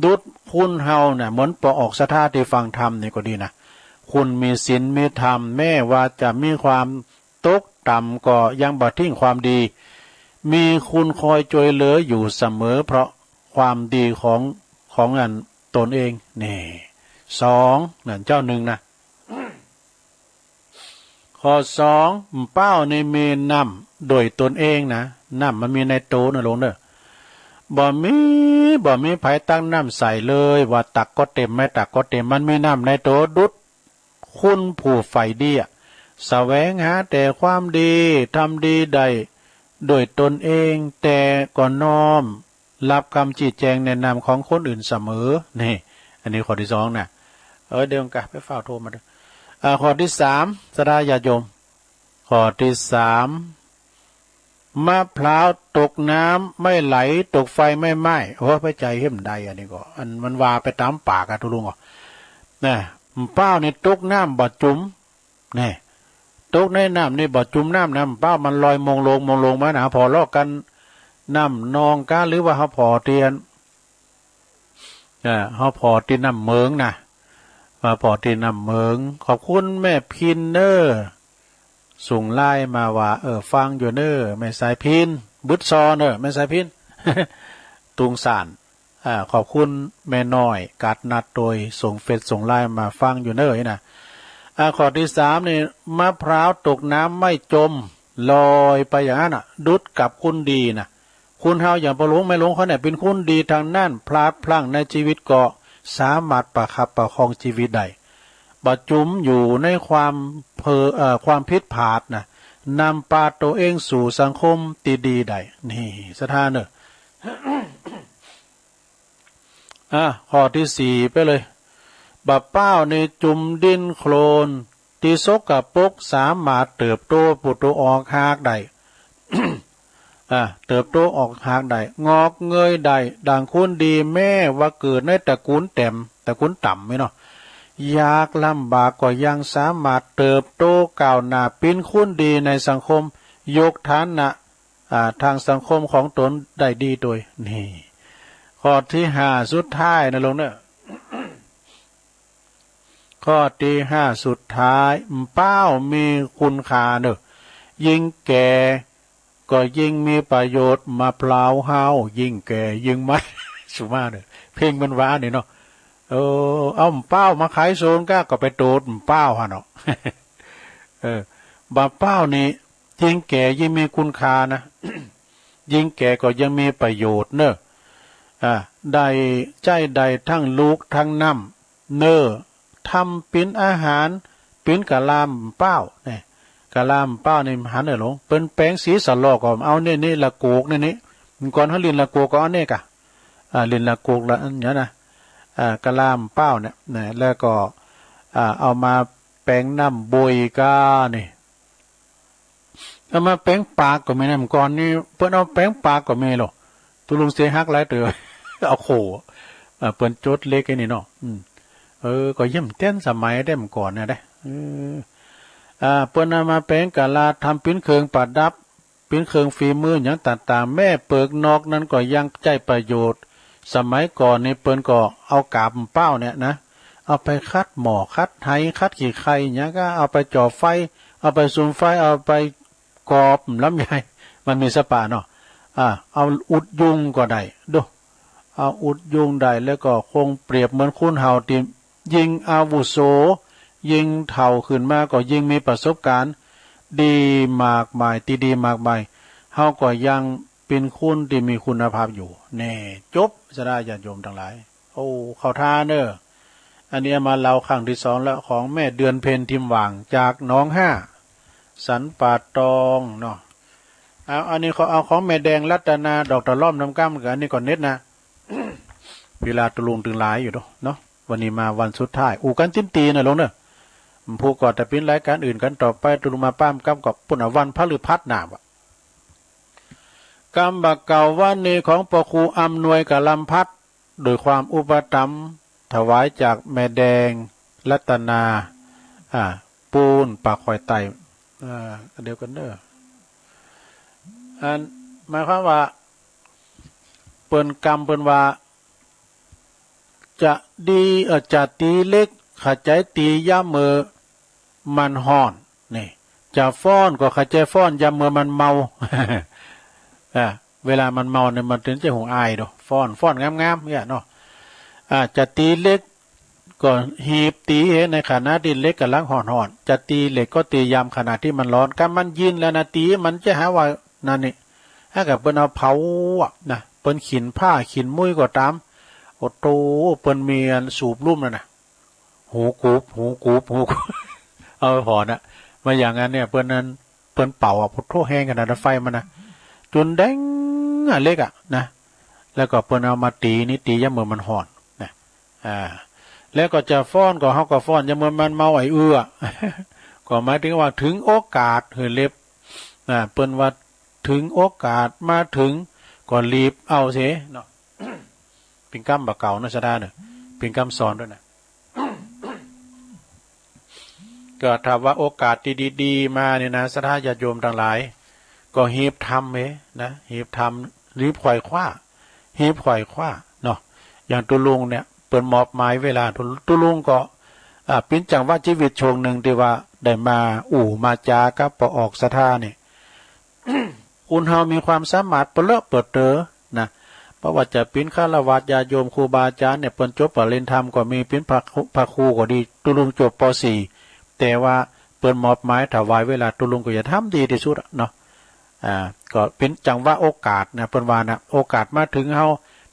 ดุดคุณเฮาเนี่ยเหมือนปอออกสถาที่ฟังธรรมนี่ก็ดีนะคุณมีศีลมีธรรมแม้ว่าจะมีความตกต่ำก็ยังบ่ทิ้งความดีมีคุณคอยช่วยเหลืออยู่เสมอเพราะความดีของอันตนเองนี่2นั่นเจ้าหนึ่งนะข้อ2เป้าในเมนน้ำโดยตนเองนะน้ำมันมีในโตนะลงเด้อบ่มีไผตั้งน้ำใส่เลยว่าตักก็เต็มไม่ตักก็เต็มมันมีน้ำในโตดุดคุณผู้ใฝ่ดีแสวงหาแต่ความดีทำดีใดโดยตนเองแต่ก็น้อม รับคำชี้แจงแนะนำของคนอื่นเสมอนี่อันนี้ข้อที่สองนะเดี๋ยวกะไปเฝ้าโทรมาดูข้อที่สามสดาญาโยมข้อที่สามมะพร้าวตกน้ำไม่ไหลตกไฟไม่ไหม้ไปใจเข้มใดอันนี้ก็อันมันว่าไปตามปากอะทุลุงอ่ะนี่เป้านี่ตกน้ำบ่จุ่มนี่ตกในน้ำนี่บ่จุ่มน้ำเป้ามันลอยมองลงมาหนาพอลอกกันน้ำนองก้าหรือว่าเขาพอเตียนเขาพอตีน้ำเมืองนะมาพอตีน้ำเมืองขอบคุณแม่พินเนอร์ส่งไล่มาว่าฟังอยู่เนอแม่สายพินบึดซอเนอแม่สายพิน ตุงสานขอบคุณแม่น้อยกัดนัดโดยส่งเฟซส่งไล่มาฟังอยู่เนอนะข้อที่สามนี่มะพร้าวตกน้ำไม่จมลอยไปอย่างนั้นดุดกับคุณดีนะคุณเฮาอย่างประหลงไม่หลงเขาเนี่ยเป็นคุณดีทางนั่นพลาดพลั้งในชีวิตก็สามารถประคับประคองชีวิตได้บรรจุมอยู่ในความผิดพลาดนะนำปาตัวเองสู่สังคมตีดีได้นี่สถานเนอะข้อที่สี่ไปเลยบับเป้าในจุ่มดินโคลนตีซกกับปกสามารถเติบโตปุตโตออกหากได้ เติบโตออกหากได้งอกเงยได้ดังคุณดีแม่ว่าเกิดในตระกูลแต้มตระกูลต่ำไหมเนาะยากลำบากก็ยังสามารถเติบโตก้าวหน้าเป็นคุณดีในสังคมยกฐานะทางสังคมของตนได้ดีโดยนี่ข้อที่ห้าสุดท้ายนะลงเนอะ ข้อที่ห้าสุดท้ายเป้ามีคุณค่าเนอะยิ่งแก่ก็ยิ่งมีประโยชน์มาเปล่าเฮายิ่งแก่ยิ่งไม่ สุมาเนอะเพลงมันว้านี่เนาะเอาเป้ามาขายโซนก็ไปโดดเป้าฮะเนาะ บาเป้านี่ยิ่งแก่ยิ่งมีคุณค่านะ ยิ่งแก่ก็ยังมีประโยชน์เนอะได้ใจใดทั้งลูกทั้งน้ำเนอะทำเป็นอาหารเป็นกะลามเป้าเนี่ยกะลามเป้านี่หันเนอะหลงเป็นแป้งสีสลอกก็เอานี่ละโกกนี่ก่อนเขาเรียนละโกกก็เอาเนี่ยกะเรียนละโกกละอย่างนั้นนะกะลามเป้าเนี่ยแล้วก็เอามาแป้งน้ำบุยก้านี่เอามาแป้งปากก็ไม่ได้ก่อนนี่เปิ้นเอาแป้งปากก็ไม่หรอกตุลุงเสียฮักหลายเตือ เอาโขเปิ้นจดเล็กไอ้นี่เนาะก็เยี่ยมเต้นสมัยได้ก่อนเนี่ยได้เปิ้นเอามาแป้งกะลาทำปิ้นเครื่องประดับปิ้นเครื่องฝีมืออย่างต่างๆแม่เปิกนอกนั้นก็ยังใจประโยชน์สมัยก่อนนี่เปิ้นก็เอากาบเป้าเนี่ยนะเอาไปคัดหมอคัดไหคัดขี้ไข่เนี่ยก็เอาไปจ่อไฟเอาไปซุมไฟเอาไปกอบลำใหญ่มันมีสปาเนาะเอาอุดยุงก็ได้ดูเอาอุดยุงได้แล้วก็คงเปรียบเหมือนคุณเฮาที่ยิงอาวุโสยิงเท่าขึ้นมาก็ยิงมีประสบการณ์ดีมากมายดีมากมายเฮาก็ยังเป็นคุณที่มีคุณภาพอยู่แน่จบสดาญาติโยมทั้งหลายเข้าท่าเนอะอันนี้มาเล่าครั้งที่สองแล้วของแม่เดือนเพ็ญทิมหว่างจากน้องห้าสันป่าตองเนาะอันนี้เขาเอาของแม่แดงรัตนาดอกตะล่อมน้ำก้ามกันอันนี้ก่อนเน็ตนะ เวลาตะลุงตึงหลายอยู่เนาะวันนี้มาวันสุดท้ายกันติ้มตีนะลงเนอะผู้ก่อแต่เป็นรายการอื่นกันต่อไปตะลุงมาป้ามกำกับปุ่นวันพระฤพัฒนากรรมบักเก่าวันนี้ของปครูอำนวยกับลำพัดโดยความอุปถัมภ์ถวายจากแม่แดงรัตนาปูนปากคอยไตเดียวกันเด้อหมายความว่าเปิ้นกรรมเปิ้นว่าจะดีจะตีเล็กขัดใจตีย่ามือมันห่อนนี่จะฟ้อนก็ขัดใจฟ้อนย่ามือมันเมา เวลามันเมาเนี่ยมันถึงจะหงอายดอกฟ้อนงามๆเนี่ยเนาะจะตีเล็กก็หีบตีในขณะที่เล็กกับลังห่อนจะตีเหล็กก็ตียามขณะที่มันร้อนก็มันยินแล้วนะตีมันจะหาว่านั่นนี่ถ้ากับเปิ้นเอาเผานะเปิ้นขินผ้าขินมุ้ยก็ตามโอ้โตเปิ้นมีสูบลุ่มแล้วนะหูกูบ เอาพอนะมาอย่างนั้นเนี่ยเปิ้นเป่าพุทโธแห้งขนาดไฟมันนะจนแดงเล็กนะ แล้วก็เปิ้นเอามาตีนี่ตียามเมื่อมันห่อนนะแล้วก็จะฟ้อนก็เฮาก็ฟ้อนยามเมื่อมันเมาไอ้เอื้อ ก็หมายถึงว่าถึงโอกาสเฮือเล็บเปิ้นว่าถึงโอกาสมาถึงก็รีบเอาเสิเนาะ เป็นกรรมบ่เก่านะสดาเนี่ยเป็นกรรมสอนด้วยนะ ก็ถ้าว่าโอกาสดีๆมาเนี่ยนะสถาญาติโยมทั้งหลายก็หีบทำนะหีบทำรีบไขว่คว้าหีบไขว่คว้าเนาะอย่างตุลุงเนี่ยเปิดมอบหมายเวลาตุลุงก็เป็นจังว่าชีวิตช่วงหนึ่งที่ว่าได้มามาจากับปออกสถาเนี่ย คุณเฮามีความสามารถเปิดเตอนะเพราะว่าจะเป็นฆราวาสญาติโยมครูบาอาจารย์เนี่ยเปิ้นจบปริญญาธรรมก็มีเป็นพระครูก็ดีตุลุงจบป .4 แต่ว่าเปิ้นมอบหมายถวายเวลาตุลุงก็จะทำดีที่สุดเนาะก็เป็นจังว่าโอกาสนะเปิ้นว่านะโอกาสมาถึงเ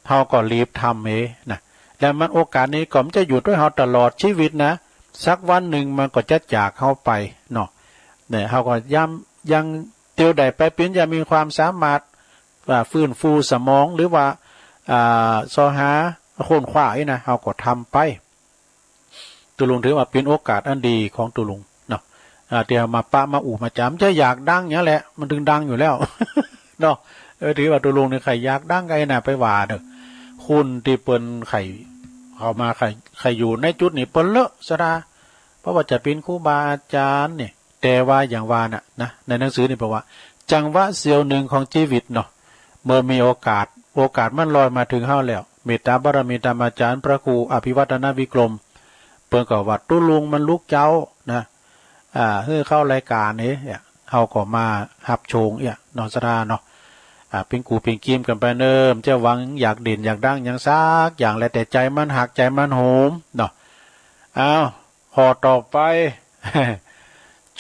ฮาก็รีบทำนะแล้วมันโอกาสนี้ก็มันจะอยู่ด้วยเฮาตลอดชีวิตนะสักวันหนึ่งมันก็จะจากเฮาไปเนาะเนี่ยเฮาก็ยังเตียวใดไปเป็นจะมีความสามารถฟื้นฟูสมองหรือว่าซอหาค้นคว้านะเฮาก็ทำไปตุลุงถือว่าเป็นโอกาสอันดีของตุลุงเนาะเดี๋ยวมาปะมามาจำจะอยากดังอย่างแหละมันถึงดังอยู่แล้ว เนาะถือว่าตุลุงเนี่ยใครอยากดังไงน่ะไปว่าเด้อคุณที่เปิ้นไข่เข้ามาใครอยู่ในจุดนี้เปิ้นเลอะซะดาเพราะว่าจะเป็นครูบาอาจารย์เนี่ยแต่ว่าอย่างว่าน่ะนะในหนังสือนี่บอกว่าจังหวะเสี้ยวหนึ่งของชีวิตเนาะเมื่อมีโอกาสมันลอยมาถึงเฮาแล้วเมตตาบารมีธรรมอาจารย์พระครูอภิวัฒนวิกรมเปิ้นก็ว่าตุลุงมันลูกเจ้านะเฮ้อเข้ารายการนี้เฮาก็มาหับโชงนอนสราเนาะเป็นกูเป็นกีมกันไปเนิ่มจะหวังอยากเด่นอยากดังอย่างซักอย่างแล้วแต่ใจมันหักใจมันโหมเนาะขอต่อไป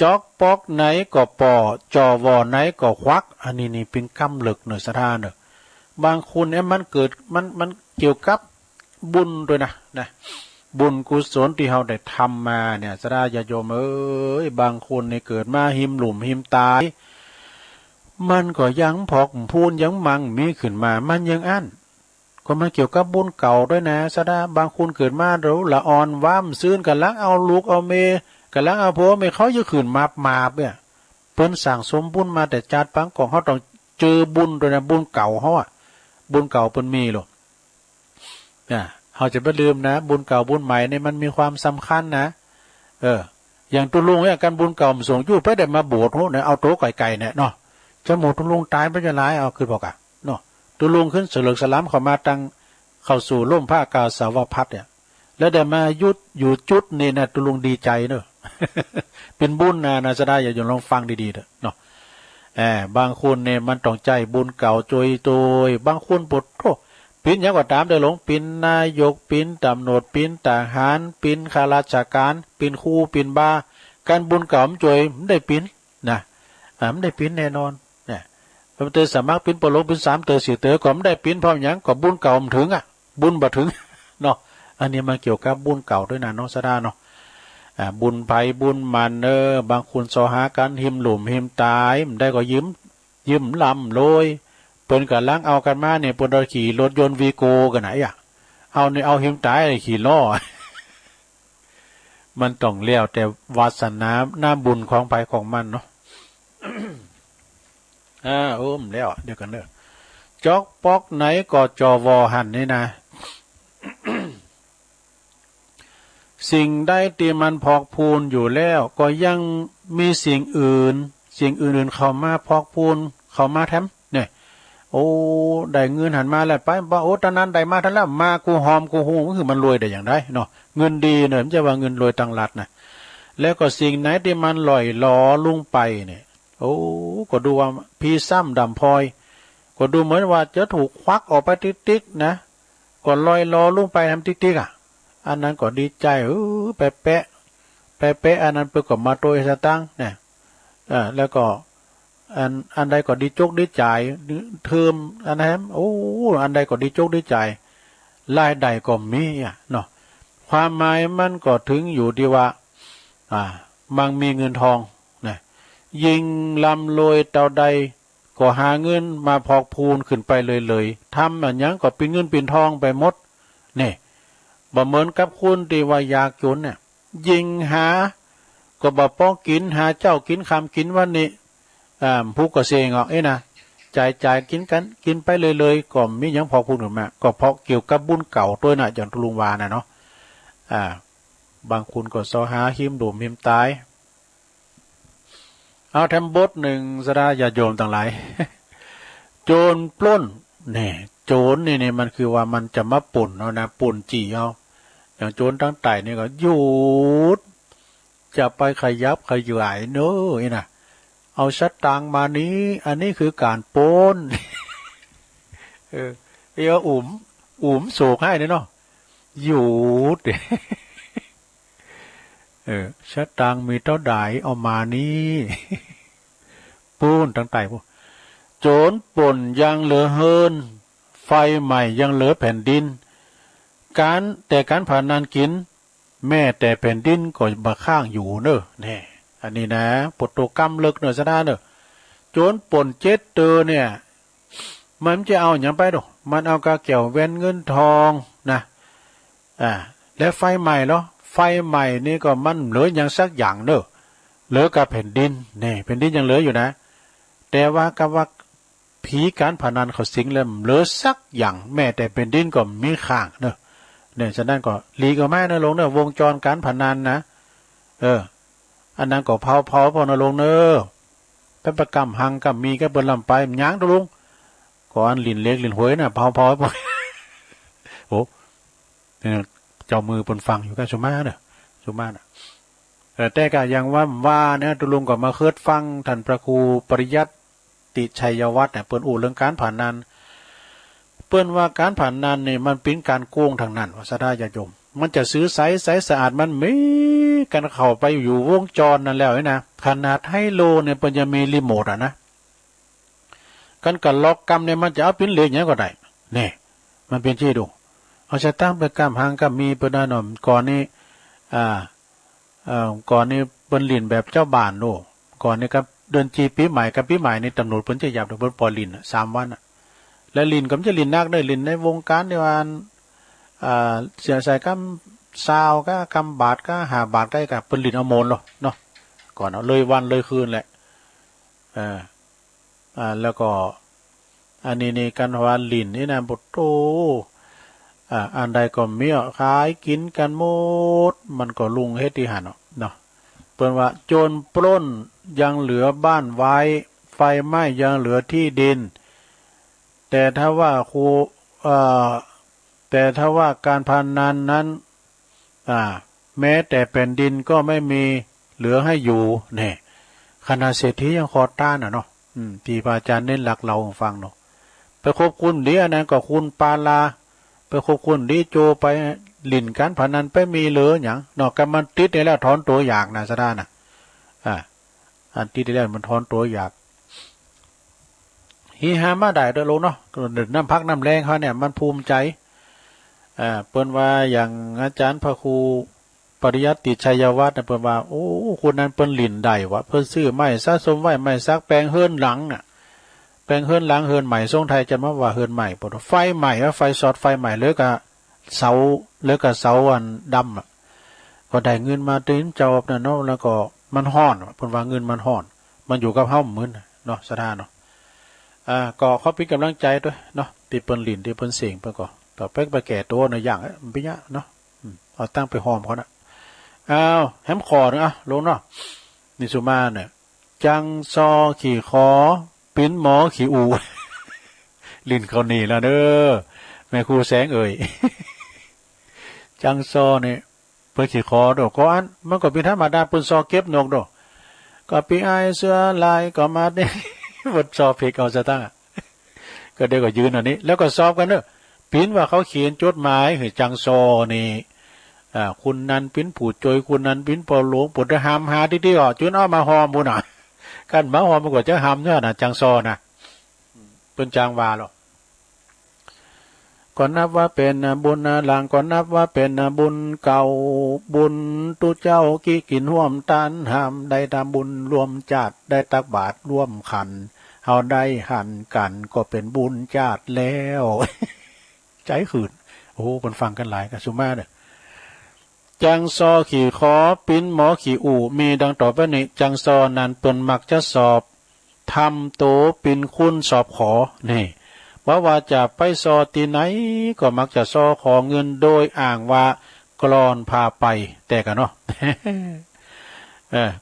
จอกปอกไหนก็ปอจอวอไหนก็ควักอันนี้นี่เป็นคำหลึกหน่อยสถานเนอะบางคนมันเกิดมันเกี่ยวกับบุญด้วยนะบุญกุศลที่เราได้ทำมาเนี่ยสถานญาติโยมบางคนเนี่ยเกิดมาหิมหลุมหิมตายมันก็ยังพอกพูนยังมังมีขึ้นมามันยังอั้นก็มันเกี่ยวกับบุญเก่าด้วยนะสถานบางคนเกิดมาเราละอ่อนว่ำซื่นกันลักเอาลูกเอาเมกันลังเอาผัวไม่เขาจะขืนมาเนี่ยเปิ้นสั่งสมบุญมาแต่จาดปังของเขาต้องเจอบุญด้วยนะบุญเก่าเขาบุญเก่าเปิ้นมีหรอกเขาจะไม่ลืมนะบุญเก่าบุญใหม่เนี่ยมันมีความสำคัญนะอย่างตุลุงเนี่ยการบุญเก่าส่งยู่ไปได้มาบวชเนี่ยเอาโต๊ะไก่เนี่ยเนาะจะหมดตุลุงตายไปจะร้ายเอาคือบอกเนาะตุลุงขึ้นเสลิกสลามเขามาตั้งเข้าสู่ร่มผ้ากาสาวพัดเนี่ยแล้วได้มายุดอยู่จุดนี่นะตุลุงดีใจเนอะเป็นบุญนะจะได้อย่าลองฟังดีๆเนาะบางคนเนี่ยมันต้องใจบุญเก่าโจยโตยบางคนปวดโธ่ปินยังกว่าตามได้หลงปินนายกปินตำรวจปินทหารปินข้าราชการปินครูปินบาการบุญเก่ามันโจยมันได้ปินนะมันได้ปินแน่นอนเนี่ยพอเตอสมัครปินปลกปิน3 เตอ4 เตอก็มันได้ปินพร้อมยังก็บุญเก่ามันถึงบุญบ่ถึงเนาะอันนี้มันเกี่ยวกับบุญเก่าด้วยนะน้องสดาเนาะบุญไผ่บุญมันบางคนสอหากันหิมหลุมหิมตายมันได้ก็ยิ้มลำโรยเปิ้นก็ล้างเอากันมาเนี่ยเปิ้นขี่รถยนต์วีโก้กันไหนเอาหิมตายขี่ล้อ มันต้องเลี้ยวแต่วาสนาหน้าบุญของไผ่ของมันเนาะ แล้วเดี๋ยวกันเด้อจอกปอกไหนก็จอวอหันนี่นะ สิ่งใดที่มันพอกพูนอยู่แล้วก็ยังมีสิ่งอื่นเข้ามาพอกพูนเข้ามาแถมเนี่ยได้เงินหันมาแล้วไปบ่ตอนนั้นได้มาทันแล้วมากูหอมกูฮู้คือมันรวยได้อย่างไรเนาะเงินดีเนี่ยมันจะว่าเงินรวยตังลัดนะแล้วก็สิ่งไหนที่มันลอยล้อลุงไปเนี่ยก็ดูว่าพี่ซ้ำดำพลอยก็ดูเหมือนว่าจะถูกควักออกไปติ๊กๆนะก็ลอยล้อลุงไปทำติ๊กๆอันนั้นก็ดีใจแปะอันนั้นเปิดก็มาโตยสตังเนี่ยแล้วก็อันใดก็ดีจกดีจ่ายเทอมอันนั้นอันใดก็ดีจกดีจ่ายรายได้ก็มีเนาะความหมายมันก็ถึงอยู่ที่ว่ามันมีเงินทองนะยิ่งลำรวยเท่าใด ก็หาเงินมาพอกพูนขึ้นไปเลยทำอย่างยังก็เป็นเงินเป็นทองไปหมดเนี่ยบ่เหมือนกับคุณที่ว่าอยากจนเนี่ยยิงหาก็บ่ป้องกินหาเจ้ากินคำกินวันนี้ผู้ก็เสียงนะจ่ายกินกันกินไปเลยก็มียังพอพูดถึงมาก็เพราะเกี่ยวกับบุญเก่าตัวน่ะอย่างลุงวาน่ะเนาะบางคุณก็ซอหาหิมดุมหิมตายเอาทำบทหนึ่งสระญาติโยมต่างหลาย โจรปล้นเนี่ยโจรนี่มันคือว่ามันจะมาป่นเอานะป่นจีเอาอย่างโจรทั้งไต่นี่ก็หยุดจะไปขยับขยายเนอะนะเอาชัดตังมานี้อันนี้คือการปล้น เดี๋ยวอุ่มโศกให้เนาะหยุด ชัดตังมีเท่าใดเอามานี้ปูนตั้งแต่พวกโจรป่นยังเหลือเฮินไฟใหม่ยังเหลือแผ่นดินแต่การผ่านนานกินแม่แต่แผ่นดินก็มาข้างอยู่เนอะแน่อันนี้นะปตโตกรรมเลิกเนอะซะได้เนอะโจรป่นเจ็ดเตอเนี่ยมันจะเอาอย่างไปดอกมันเอากาเกี่ยวเว้นเงินทองนะและไฟใหม่เหรอไฟใหม่นี่ก็มันเหลืออย่างสักอย่างเนอะเหลือกับแผ่นดินนี่แผ่นดินยังเหลืออยู่นะแต่ว่ากับว่าผีการพนันเขาสิงแล้วเหลือสักอย่างแม้แต่แผ่นดินก็มีข้างเนอะเนี่ยฉะนั้นก็ลีก็แม่นะลงเนอะวงจรการพนันนะอันนั้นก็เผาพอนะลงเนอะเป็นประกำหังกับมีก็เปิดลำไปย้างตัวลุงก่อนลินเล็กลินหวยนะเผาไปโอ้เจ้ามือปนฟังอยู่กับชุมาเนอะชุมาน่ะแต่ก็ยังว่าเนี่ยตุลุงก็มาเคิดฟังท่านพระครูปริยัติชัยวัฒน์เนี่ยเปิ้นอู่เรื่องการผ่านนันเปิ้นว่าการผ่านนันเนี่ยมันเป็นการโกงทางนั้นว่าซะได้ญาติโยมมันจะซื้อใสสะอาดมันมีกันเข้าไปอยู่วงจรนั่นแล้วนะขนาดไฮโลเนี่ยเปิ้นจะมีรีโมทนะกันกับล็อกกรรมเนี่ยมันจะเอาปิ้นเหล็กอย่างก็ได้นี่มันเป็นที่ดูเอาจะตั้งไปกรรมหังกับมีเปิ้นน่ะก่อนนี้ก่อนนี้เปิ้นลินแบบเจ้าบ้านโน่ก่อนนี้ครับเดือนจีปีใหม่กับปีใหม่ในตำรวจเปิ้นจะหยับเปิ้นปล่อยลิน3 วันแล้วลินก็จะลินนักได้ลินในวงการในวันเสียใส่กำซาวก็กำบาทก็5 บาทใกล้กับเปิ้นลินเอาโมนเนาะก่อนเอาเลยวันเลยคืนแหละแล้วก็อันนี้นี่กันว่าลินนี่นะบทโตอันใดก็มีขายกินกันหมดมันก็ลุงเฮ็ดที่หันเนาะเปิ้นว่าโจรปล้นยังเหลือบ้านไว้ไฟไหม้ยังเหลือที่ดินแต่ถ้าว่าการพนันนั้นแม้แต่แผ่นดินก็ไม่มีเหลือให้อยู่เนี่ยคณะเศรษฐียังคอต้านเนาะที่พระอาจารย์เน้นหลักเราฟังเนาะไปคบคุณดีอันนั้นก็คุณปาลาไปคบคุณดีโจไปหลิ่นการพนันไปมีเหลืออย่างนอกจากมันติดได้แล้วถอนตัวอยากนะซะได้นะอันติดได้แล้วมันถอนตัวอยากฮีฮามาได้ด้วยลงเนาะน้ำพักน้ำแรงเขาเนี่ยมันภูมิใจเปิ้นว่าอย่างอาจารย์พระครูปริยัติชัยวัฒน์เปิ้นว่าโอ้คนนั้นเปิ้นหลิ่นได้วะเพิ่นซื้อไม้สะสมไว้ไม้ซักแปลงเฮือนหลังน่ะแปลงเฮือนหลังเฮือนใหม่ทรงไทยจะมาว่าเฮือนใหม่ปไฟใหม่ว่าไฟสอดไฟใหม่เลยก็เสาอันดำก็ได้เงินมาตีนเจ้าน่ะเนาะแล้วก็มันฮ้อนเพิ่นว่าเงินมันฮ้อนมันอยู่กับเฮามื้อเนาะสะดาเนาะก็ขอเป็นกำลังใจด้วยเนาะที่เปิ้นหลิ่นที่เปิ้นเสียงเปิ้นก็ต่อไปแก่ตัวในอย่างมันเป็นยะเนาะเอาตั้งไปหอมเขานะแฮมคอนึงลงเนาะนี่สุมาเนี่ยจังซอขี่คอปิ้นหมอขี่อู ลิ้นเขาหนีแล้วเด้อแม่ครูแสงเอ่ย จังซอเนี่ยเปิ้นขี่คอดอกก็อันมันก็เป็นธรรมดาเปิ้นซอเก็บนกดอกก็ปีไอเสื้อลายก็มาเนี่ย บทสอบเพกเอาซะตั้งก็ได้ก็ยืนอันนี้แล้วก็สอบกันเนอะปิ้นว่าเขาเขียนจดหมายให้จังซอนี่คุณนั้นปิ้นผู้จอยคุณนั้นปิ้นปอหลวงปุถหามหาที่ๆจุนเอามาหอมบุญน่ะกันมาหอมมันก็จะหามเนี่ยน่ะจังซอน่ะเปิ้นจางว่าหรอกก่อนนับว่าเป็นบุญหลังก่อนนับว่าเป็นบุญเก่าบุญตุเจ้ากี่กินร่วมตันหามได้ทำบุญรวมจัดได้ตักบาตรร่วมขัน เฮาได้หันกันก็เป็นบุญญาติแล้ว ใจขืนโอ้เพิ่นฟังกันหลายกะสุมาเด้อจังซอขี่ขอปิ้นหมอขี่อู่มีดังต่อไปนี้จังซอนั้นเปิ้นมักจะสอบทำโตปินคุณสอบขอนี่ว่าจะไปซอตีไหนก็มักจะซอขอเงินโดยอ้างว่ากลอนพาไปแต่กันเนาะ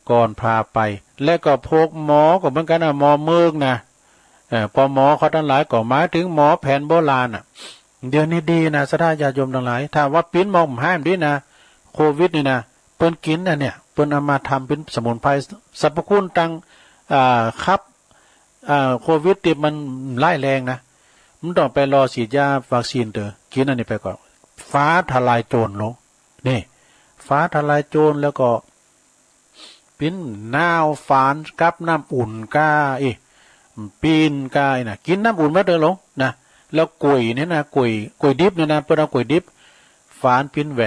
ก่อนพาไปและก็พกหมอก็เหมือนกันนะหมอเมืองนะพอหมอเขาทั้งหลายก็หมายถึงหมอแผนโบราณอ่ะเดี๋ยวนี้ดีนะสถาญาติโยมทั้งหลายถ้าว่าปิ้นมองห้ามดีนะโควิดนี่นะเปิ้นกินนะเนี่ยเปิ้นเอามาทำเป็นสมุนไพรสรรพคุณตั้งครับโควิดที่มันไล่แรงนะมันต้องไปรอฉีดยาวัคซีนเถอะกินอันนี้ไปก่อนฟ้าทลายโจรลงนี่ฟ้าทลายโจรแล้วก็ปิ้นน้าวฝานกับน้ำอุ่นก้าปีนก้าน่ะกินน้ำอุ่นมาเด้อลงนะแล้วกล้วยเนี่ยนะกล้วยดิบเนี่ยนะเปิ้นเอากล้วยดิบฝานปิ้นแหว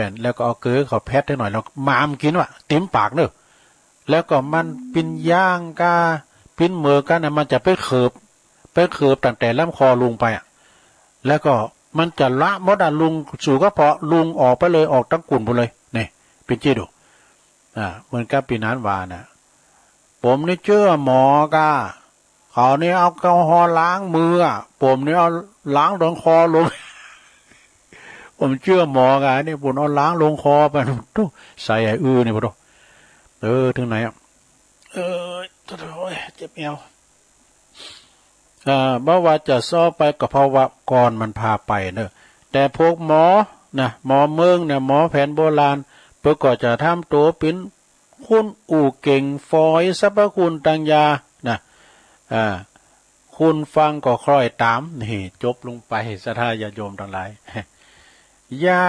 นแล้วก็เอาเกลือเขาแพทให้หน่อยแล้วมามกินว่ะเต็มปากเด้อแล้วก็มันปิ้นย่างก้าปิ้นเมือกันน่ะมันจะไปเขิบตั้งแต่ลำคอลุงไปอ่ะแล้วก็มันจะละมดลุงสู่ก็เพาะลุงออกไปเลยออกทั้งกุ่นไปเลยนี่เป็นจี้ดูเหมือนกับปีนั้นว่านะผมนี่เชื่อหมอกะเขานี่เอาแอลกอฮอล์ล้างมือผมนี่เอาล้างลงคอลง ผมเชื่อหมอกะนี่ผมเอาล้างลงคอไปทุใส่ไอ้นี่พอดูถึงไหนโอ้ยเจ็บเอวเมื่อว่าจะซ้อไปก็เพราะว่าก่อนมันพาไปเนอะแต่พวกหมอนะหมอเมืองเนี่ยหมอแผนโบราณเพื่อก็จะทำตัวปิ้นคุณอู่เก่งฟอยสรรพคุณตังยานะคุณฟังก็คล้อยตามนี่จบลงไปสถาญาติโยมทั้งหลาย ยา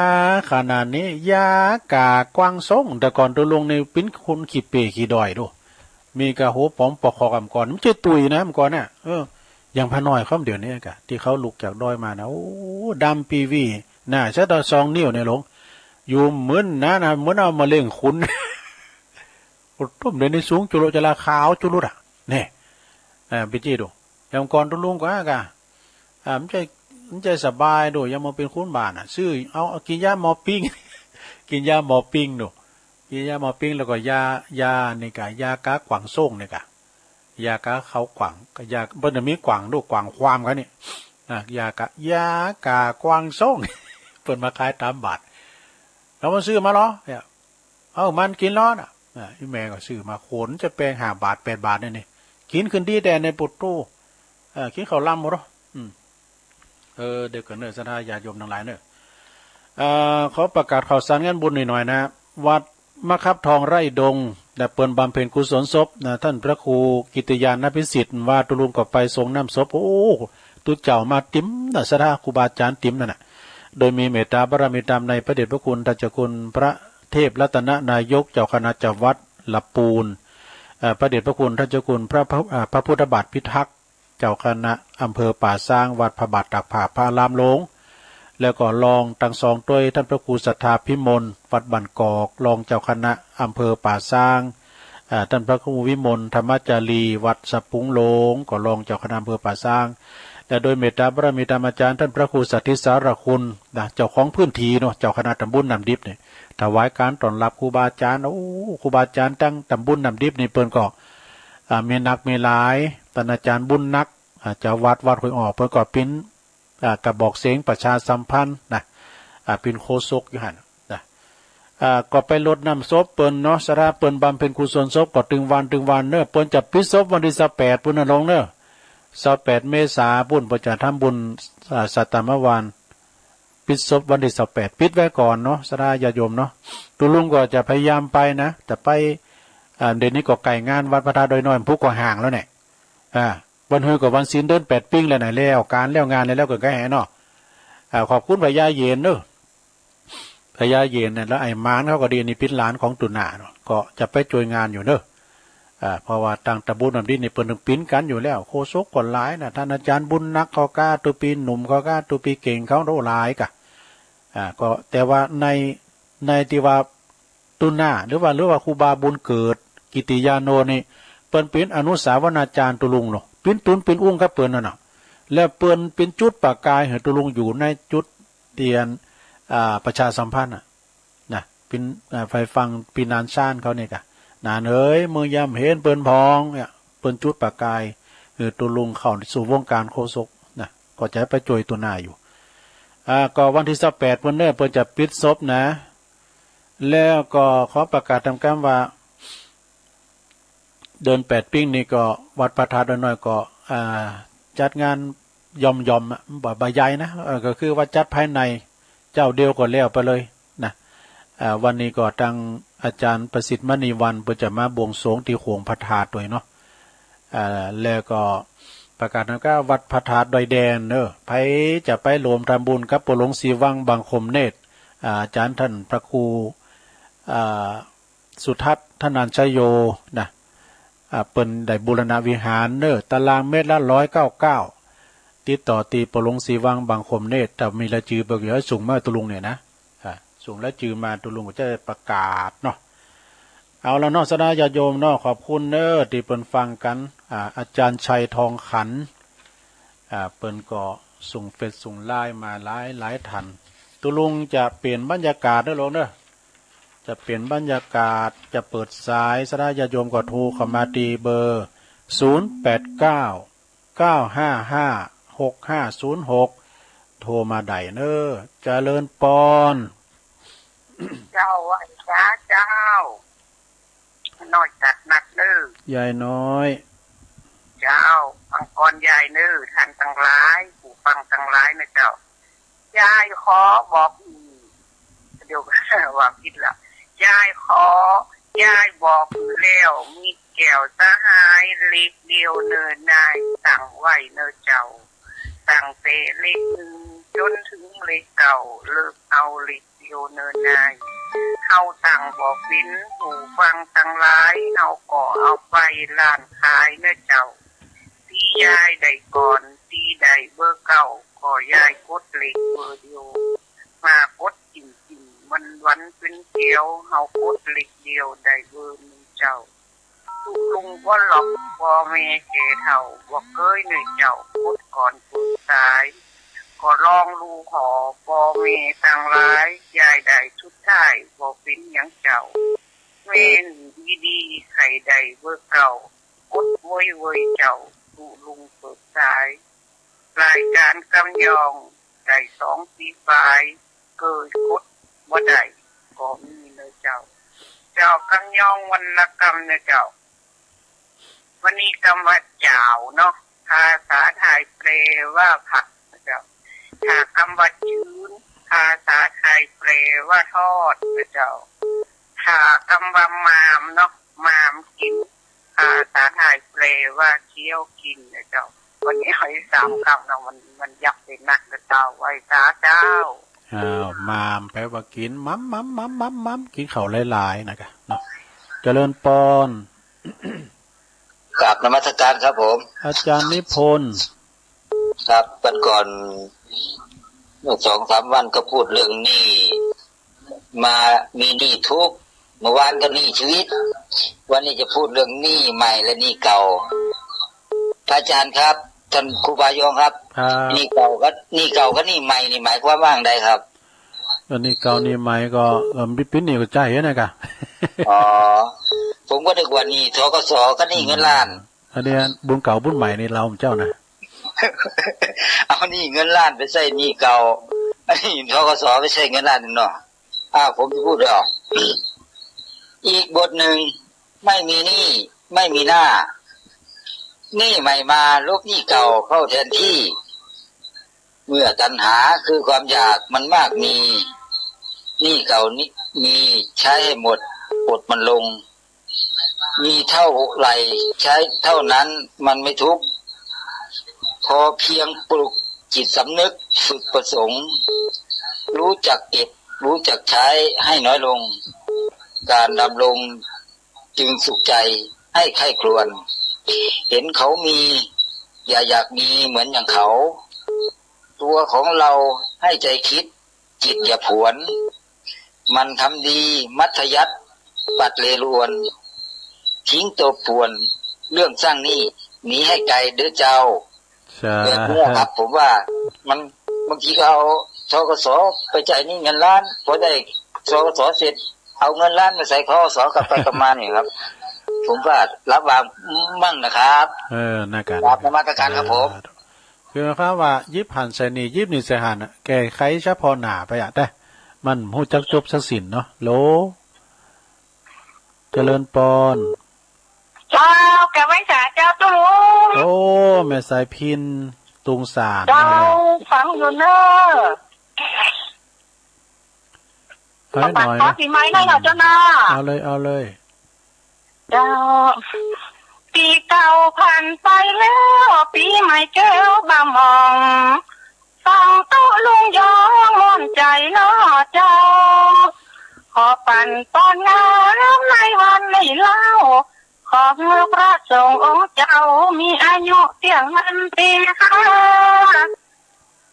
ขนาดนี้ยากากวางส่งแต่ก่อนตัวลงในปิ้นคุณขีเปขีดอยดูมีกระโหปอมปอกคอกำก่อนมันจะตุยนะมันก่อนเนี่ยอย่างพะน้อยเขาเดี๋ยวนี้กะที่เขาลุกจากดอยมานะโอ้ดำปีวีน่าจะต่อ2 นิ้วเนี่ยหลงอยู่เหมือนนะเหมือนเอามาเล่งคุณต้มเดี๋ยวนี้สูงจุลจราขาวจุลุดเนี่ยไปจี้ดูอย่างก่อนตัวลุงก็มันใจสบายดูยังมาเป็นคุณบาทซื้อเอากินยาหมอปิ้ง กินยาหมอปิ้งดูกินยาหมอปิ้งแล้วก็ยาในกะยากากวางส่งเนี่ยกะยากาเขากวางก็ยาบนมีกวางดูกวางความกันนี่ยากากวางส่ง เปิดมาขายตามบาทเรามาซื้อมาล้อเนี่ยมันกินล้อน่ะพี่แม่ก็ซื้อมาขนจะแปลง5 บาท 8 บาทนี่กินขึ้นดีแต่ในปุตตู้กินข้าวล่ำหมดหรอเด็กกันเนอสถาญาติโยมทั้งหลายเนอเขาประกาศข่าวสารงานบุญหน่อยนะวัดมะครับทองไร่ดงแต่เปิ่นบำเพ็ญกุศลศพนะท่านพระครูกิตติยานพิสิทธิ์ว่าตุลุงก็ไปทรงน้ำศพโอ้ตุเจ้ามาติ๋มนะสถาครูบาอาจารย์ติ๋มนั่นน่ะโดยมีเมตตาบารมีตามในพระเดชพระคุณทัจคุณพระเทพรัตนนายกเจ้าคณะจังหวัดละปูนพระเดชพระคุณทัจคุณพระพุทธบาทพิทักษ์เจ้าคณะอำเภอป่าซางวัดพระบาทตักผาพระรามหลวงแล้วก็รองตัง2ด้วยท่านพระครูศรัทธาพิมลวัดบันกอกรองเจ้าคณะอำเภอป่าซางท่านพระครูวิมลธรรมจารีวัดสะพุงโลงก็รองเจ้าคณะอำเภอป่าซางแต่โดยเมตตาบารมีธรรมอาจารย์ท่านพระครูสัทธิสารคุณเจ้าของพื้นที่เนาะเจ้าคณะตำบลน้ำดิบเนี่ยถวายการต้อนรับครูบาอาจารย์ครูบาอาจารย์ตั้งตำบลน้ำดิบนี่เปิ้นก็มีนักมีหลายท่านอาจารย์บุญนักเจ้าวัดห้วยออกเปิ้นก็เป็นกระบอกเสียงประชาสัมพันธ์นะเป็นโฆษกอยู่หั่นนะก็ไปรดน้ำศพเปิ้นเนาะสระเปิ้นบำเพ็ญกุศลศพก็ถึงวันเน้อเปิ้นจะปิดศพวันที่18พุ่นน่ะลงเน้อ28 เมษายนปุ่นประจะทำบุญสัตตมวานปิดศพวันที่18ปิดไว้ก่อนเนาะสระญาติโยมเนาะตุลุงก็จะพยายามไปนะแต่ไปเดี๋ยวนี้ก็ไก่งานวัดพระธาตุดอยน้อยผู้ก็ห่างแล้วเนี่ยวันเฮยกับวันศีลเดิน8 ปิ้งแล้วไหนแล้วการแล้วงานแล้วก็ใกล้แห่เนาะขอบคุณพญาเย็นเนาะพญาเย็นเนี่ยแล้วไอ้มานเขาก็ดีนี่พิษหลานของตุนาเนาะก็จะไปช่วยงานอยู่เนาะเพราะว่าต่างตะบุญนำดินนี่เปิ้นปิ้นกันอยู่แล้วโคศกคนหลายนะท่านอาจารย์บุญนักเขากล้าตัวปีหนุ่มเขากล้าตัวปีเก่งเขาโรหลายกะก็แต่ว่าในที่ว่าตุนาหรือว่าครูบาบุญเกิดกิติยาโนนี่ ปิ้นเป็นอนุสาวนาจารย์ตุลุงเนาะปิ้นตุนปิ้นอุ้งครับเปิ้นนั่นน่ะแล้วเปิ้นเป็นจุดปากกายให้ตุลุงอยู่ในจุดเตียนประชาสัมพันธ์น่ะนะเป็นไฟฟังปีนานซ่านเขาเนี่ยกะนานเอ้ยมือยำเห็นเปิ้นพองเนี่ยเปิ้นจุดปากกายตุลุงเข้าสู่วงการโคศกนะก็จะไปจ่วยตัวหน้าอยู่ก็วันที่28เปิ้นเปิ้นจะปิดศพนะแล้วก็ขอประกาศทำการว่าเดิน8ปิ้งนี่ก็วัดพระธาตุน้อยก็จัดงานยอมบ่ใหญ่นะก็คือว่าจัดภายในเจ้าเดียวก็แล้วไปเลยนะวันนี้ก็ทางอาจารย์ประสิทธิ์มณีวันเพิ่นจะมาบวงสรวงที่โขงพระธาตุด้วยเนาะแล้วก็ประกาศนั้นก็วัดพระธาตุดอยแดนไผจะไปรวมทำบุญกับปู่หลวงศรีวังบางคมเนตรอาจารย์ท่านพระครูสุทัศน์ธนัญชโยนะเปิ้นได้บูรณะวิหารตารางเมตรละ199ติดต่อตีปู่หลวงศรีวังบางคมเนตรแต่มีละจือเบิกอยู่สูงมาตุลุงเนี่ยนะสูงและจือมาตุลุงก็จะประกาศเนาะเอาแล้วเนาะสดาญาโยมเนาะขอบคุณที่เปิ้นฟังกันอาจารย์ชัยทองขันเปิ้นก็ส่งเฟซส่งไลน์มาหลายท่านตุลุงจะเปลี่ยนบรรยากาศด้วยลงจะเปลี่ยนบรรยากาศจะเปิดสายสดาญาโยมก็โทรเข้ามาตีเบอร์0899556506โทรมาได้เจริญปอนเจ้าไหวเจ้าน้อยจัดนักยายน้อยเจ้าฟังกรยายท่านทั้งหลายผู้ฟังทั้งหลายนะเจ้ายายขอบอกเดี๋ยวว่าผิดละยายบอกแล้วมีแก้วสหายเล็กเดียวเนินนายสั่งไว้เจ้าสั่งเตเล็กจนถึงเล็กเก่าเลิกเอาเล็กเดียวเนินนายเข้าสั่งบอกฟินหูฟังทั้งหลายเอาก่อเอาไปล้านขายเจ้าตียายได้ก่อนตีได้เบอร์เก่าก่อยายกดเล็กเบอร์เดียวมากดจริงๆมันวันเป็นเกียวเฮากดเล็กเดียวได้เบอร์นึงเจ้าทุกลุงก็หลอกพ่อแม่แก่เฒ่าบอกเคยเจ้ากดก่อนปืนตายก็ลองลูหอพ่อแม่ทั้งหลายยายได้ทุกท่ายบอกเป็นอย่างเจ้าเว้นดีๆไข่ได้เบอร์เก่ากดเว้ยเจ้าทุลุงเปิดสายรายการกำยองได้2 ปีปลายเกิดกดบ่ได้ก็มีเจ้ากำยองวันละกำเจ้าวันนี้กำว่าเจ้าเนาะภาษาไทยแปลว่าผักเจ้าถ้ากำว่าชื้นภาษาไทยแปลว่าทอดเจ้าถ้ากำว่ามามเนาะมามกินภาษาไทยแปลว่าเคี้ยวกินเจ้าวันนี้ให้3 คำเนาะมันยับเป็นนักเจ้าไว้เจ้ามามแปลว่ากินมัมกินข้าวหลายๆนะครับเนาะเจริญปอนกราบนมัสการครับผมอาจารย์นิพนธ์ครับวันก่อนเมื่อ2-3 วันก็พูดเรื่องหนี้มามีหนี้ทุกเมื่อวานก็หนี้ชีวิตวันนี้จะพูดเรื่องหนี้ใหม่และหนี้เก่าพระอาจารย์ครับท่านครูบายงครับหนี้เก่าก็หนี้ใหม่นี่หมายความว่าอย่างไรครับอันนี้เก่านี่ใหม่ก็เป็นหนี้ก็ใจนะครับอ๋อผมก็นึกว่าหนี้ธกสก็หนี้เงินล้านอันนี้บุญเก่าบุญใหม่นี่เราเจ้านะเอาหนี้เงินล้านไปใส่หนี้เก่าอันนี้ธกสไปใส่เงินล้านเนาะผมจะพูดออกอีกบทหนึ่งไม่มีหนี้ไม่มีหน้าหนี้ใหม่มาลบหนี้เก่าเข้าแทนที่เมื่อตัณหาคือความอยากมันมากมีหนี้เก่านี้มีใช้ให้หมดอดมันลงมีเท่าไหร่ใช้เท่านั้นมันไม่ทุกข์พอเพียงปลุกจิตสำนึกฝึกประสงค์รู้จักเก็บรู้จักใช้ให้น้อยลงการดำรงจึงสุขใจให้ใคร่ครวญเห็นเขามีอย่าอยากมีเหมือนอย่างเขาตัวของเราให้ใจคิดจิตอย่าผวนมันทำดีมัธยัสถ์ปัดเลรวนทิ้งตัวป่วน เรื่องสร้างหนี้หนีให้ไกลเด้อเจ้า ใช่ แบบนี้ครับผมว่ามันบางทีก็เอาธกสไปจ่ายหนี้เงินล้านพอได้ธกสเสร็จเอาเงินล้านมาใส่ธกสกลับไปกลับมานี่ครับผมว่ารับวางมั่งนะครับน่าการรับนมัสการครับผมคือครับว่ายิบหันใส่นี่ยิบนี่ใส่หันแก่ไขเฉพาะหนาไปอ่ะแต่มันหูจักจบสักสินเนาะโลเจริญปอนเจ้าแกไว้สาเจ้าตุ้งโอ้แม่สายพินตุงสารเจ้าฟังอยู่เนอะให้หน่อยขอสีไม้ได้หน่อยเจ้านาเอาเลยเจ้าปีเก่าผ่านไปแล้วปีใหม่แก้วบามองฟังโต๊ะลุงยองม่อนใจล้อเจ้าขอปั่นตอนงานในวันนี้เล่าขอเมื่อพระสงฆ์องค์เจ้ามีอายุเที่ยงมันปีค่ะ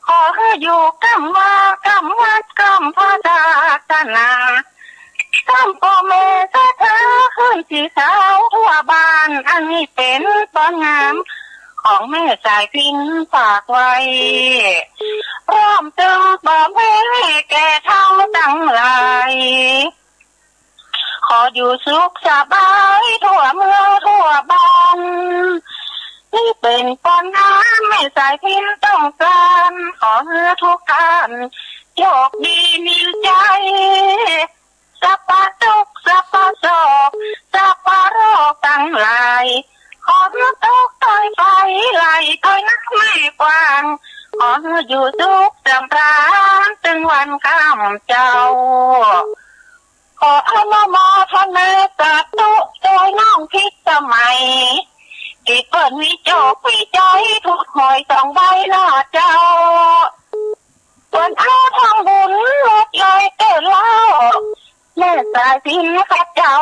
ขอให้อยู่กัมว่ากำวัดกำพระศาสนาทำพ่อแม่สะเธอขึ้นสีสาวทั่วบ้านอันนี้เป็นตอนงามของแม่สายพินฝากไว้พร้อมจึงบอกแม่แก่เท่าตั้งหลายขออยู่สุขสบายทั่วเมืองทั่วบ้านนี่เป็นปอนน้ำแม่สายพินต้องการขอให้ทุกท่านโชคดีมีใจสัพพะทุกข์สัพพะโศกสัพพะโรคตั้งหลายขอให้ตกต่อยไฟไหลต่อยนักไม่กว้างขอให้อยู่สุขสำราญถึงวันข้ามเจ้าขออนุโมทนาสาธุโดยน้องพิษสมัยที่เปิดวิจกวิจัยทุกหอยสองใบล่อเจ้าส่วนเอาทางบุญลดลอยเต้นเล่าแม่สายพินข้าเจ้า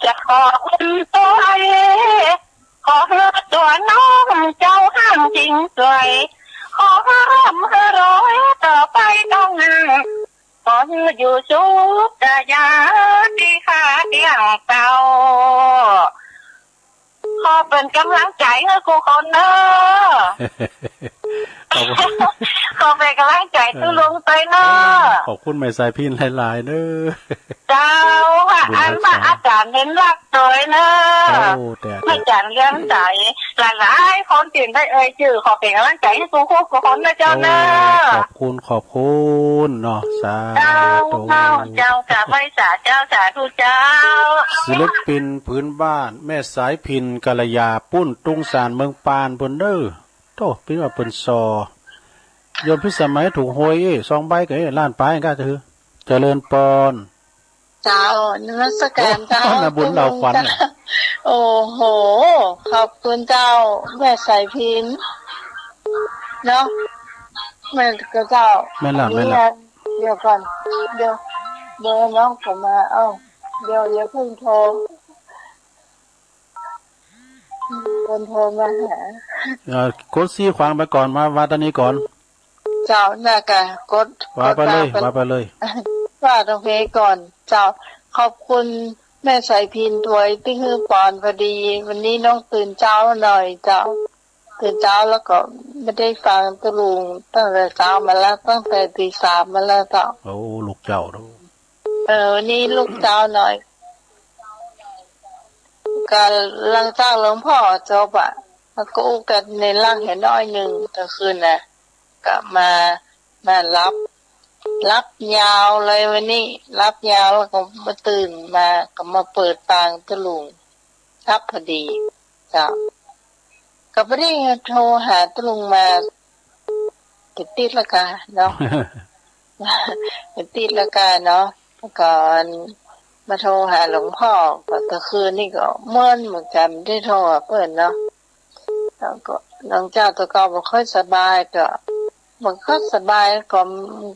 จะขอคุณตัวขอให้ตัวน้องเจ้าห้ามจริงสวยขอให้ร่ำให้รวยต่อไปต้องขอให้อยู่สุขจะยาดีค่ะเดียงเต่าขอเป็นกำลังใจให้กูคนเนอะขอเป็นกำลังใจตู้ลงไปเนอะขอบคุณแม่สายพินหลายๆเนอะเจ้าค่ะอันมาอาจารย์เน้นรักสวยเนอะไม่จารย์เลี้ยงใจหลายๆคนตื่นได้ชื่อขอเป็นกำลังใจให้กูคนนะเจ้าเนอะขอบคุณเนาะสาธุเจ้ากับไว้สาเจ้าสาธุเจ้าศิลปินพื้นบ้านแม่สายพินกัลยาปุ้นตุงสารเมืองปานเพิ่นเด้อโตเป็นว่าเพิ่นซอยมพิสมัยถูกหวย2 ใบก็ล้านปลายก็ถือเจริญปอนเจ้านมัสการเจ้าบุญเราควันโอ้โหขอบคุณเจ้าแม่สายพินเนาะแม่ก็เจ้าแม่หลับเดี๋ยวก่อนเดี๋ยวน้องผมมาเดี๋ยวเพิ่งโทรคนโทรมาหาโคตรซี่ขวางไปก่อนมาว่าตอนนี้ก่อนเจ้าน่ากะกดว่าไปเลยว่าตรงเพก่อนเจ้าขอบคุณแม่สายพินถวยที่คือปอนพอดีวันนี้น้องตื่นเช้าหน่อยเจ้าตื่นเช้าแล้วก็ไม่ได้ฟังตะลุงตั้งแต่เช้ามาแล้วตั้งแต่ตี 3มาแล้วเจ้าโอ้ลูกเจ้าดูวันนี้ลูกเจ้าหน่อยการหลังจากหลวงพ่อจบอ่ะแล้วก็อู้กันในร่างเห็นน้อยหนึ่งตะคืนน่ะก็มารับยาวเลยวันนี้รับยาวแล้วก็มาตื่นมาก็มาเปิดตางตะลุงรับพอดีจ้ะก็ไม่ได้โทรหาตะลุงมาติดละกันเนาะติดละกันเนาะก่อนมาโทรหาหลวงพ่อก็ตะคืนนี่ก็เมื่อนเหมือนกันได้โทรเปิดเนาะแล้วก็น้องเจ้าตัวก็บ่ค่อยสบายก็มันก็สบาย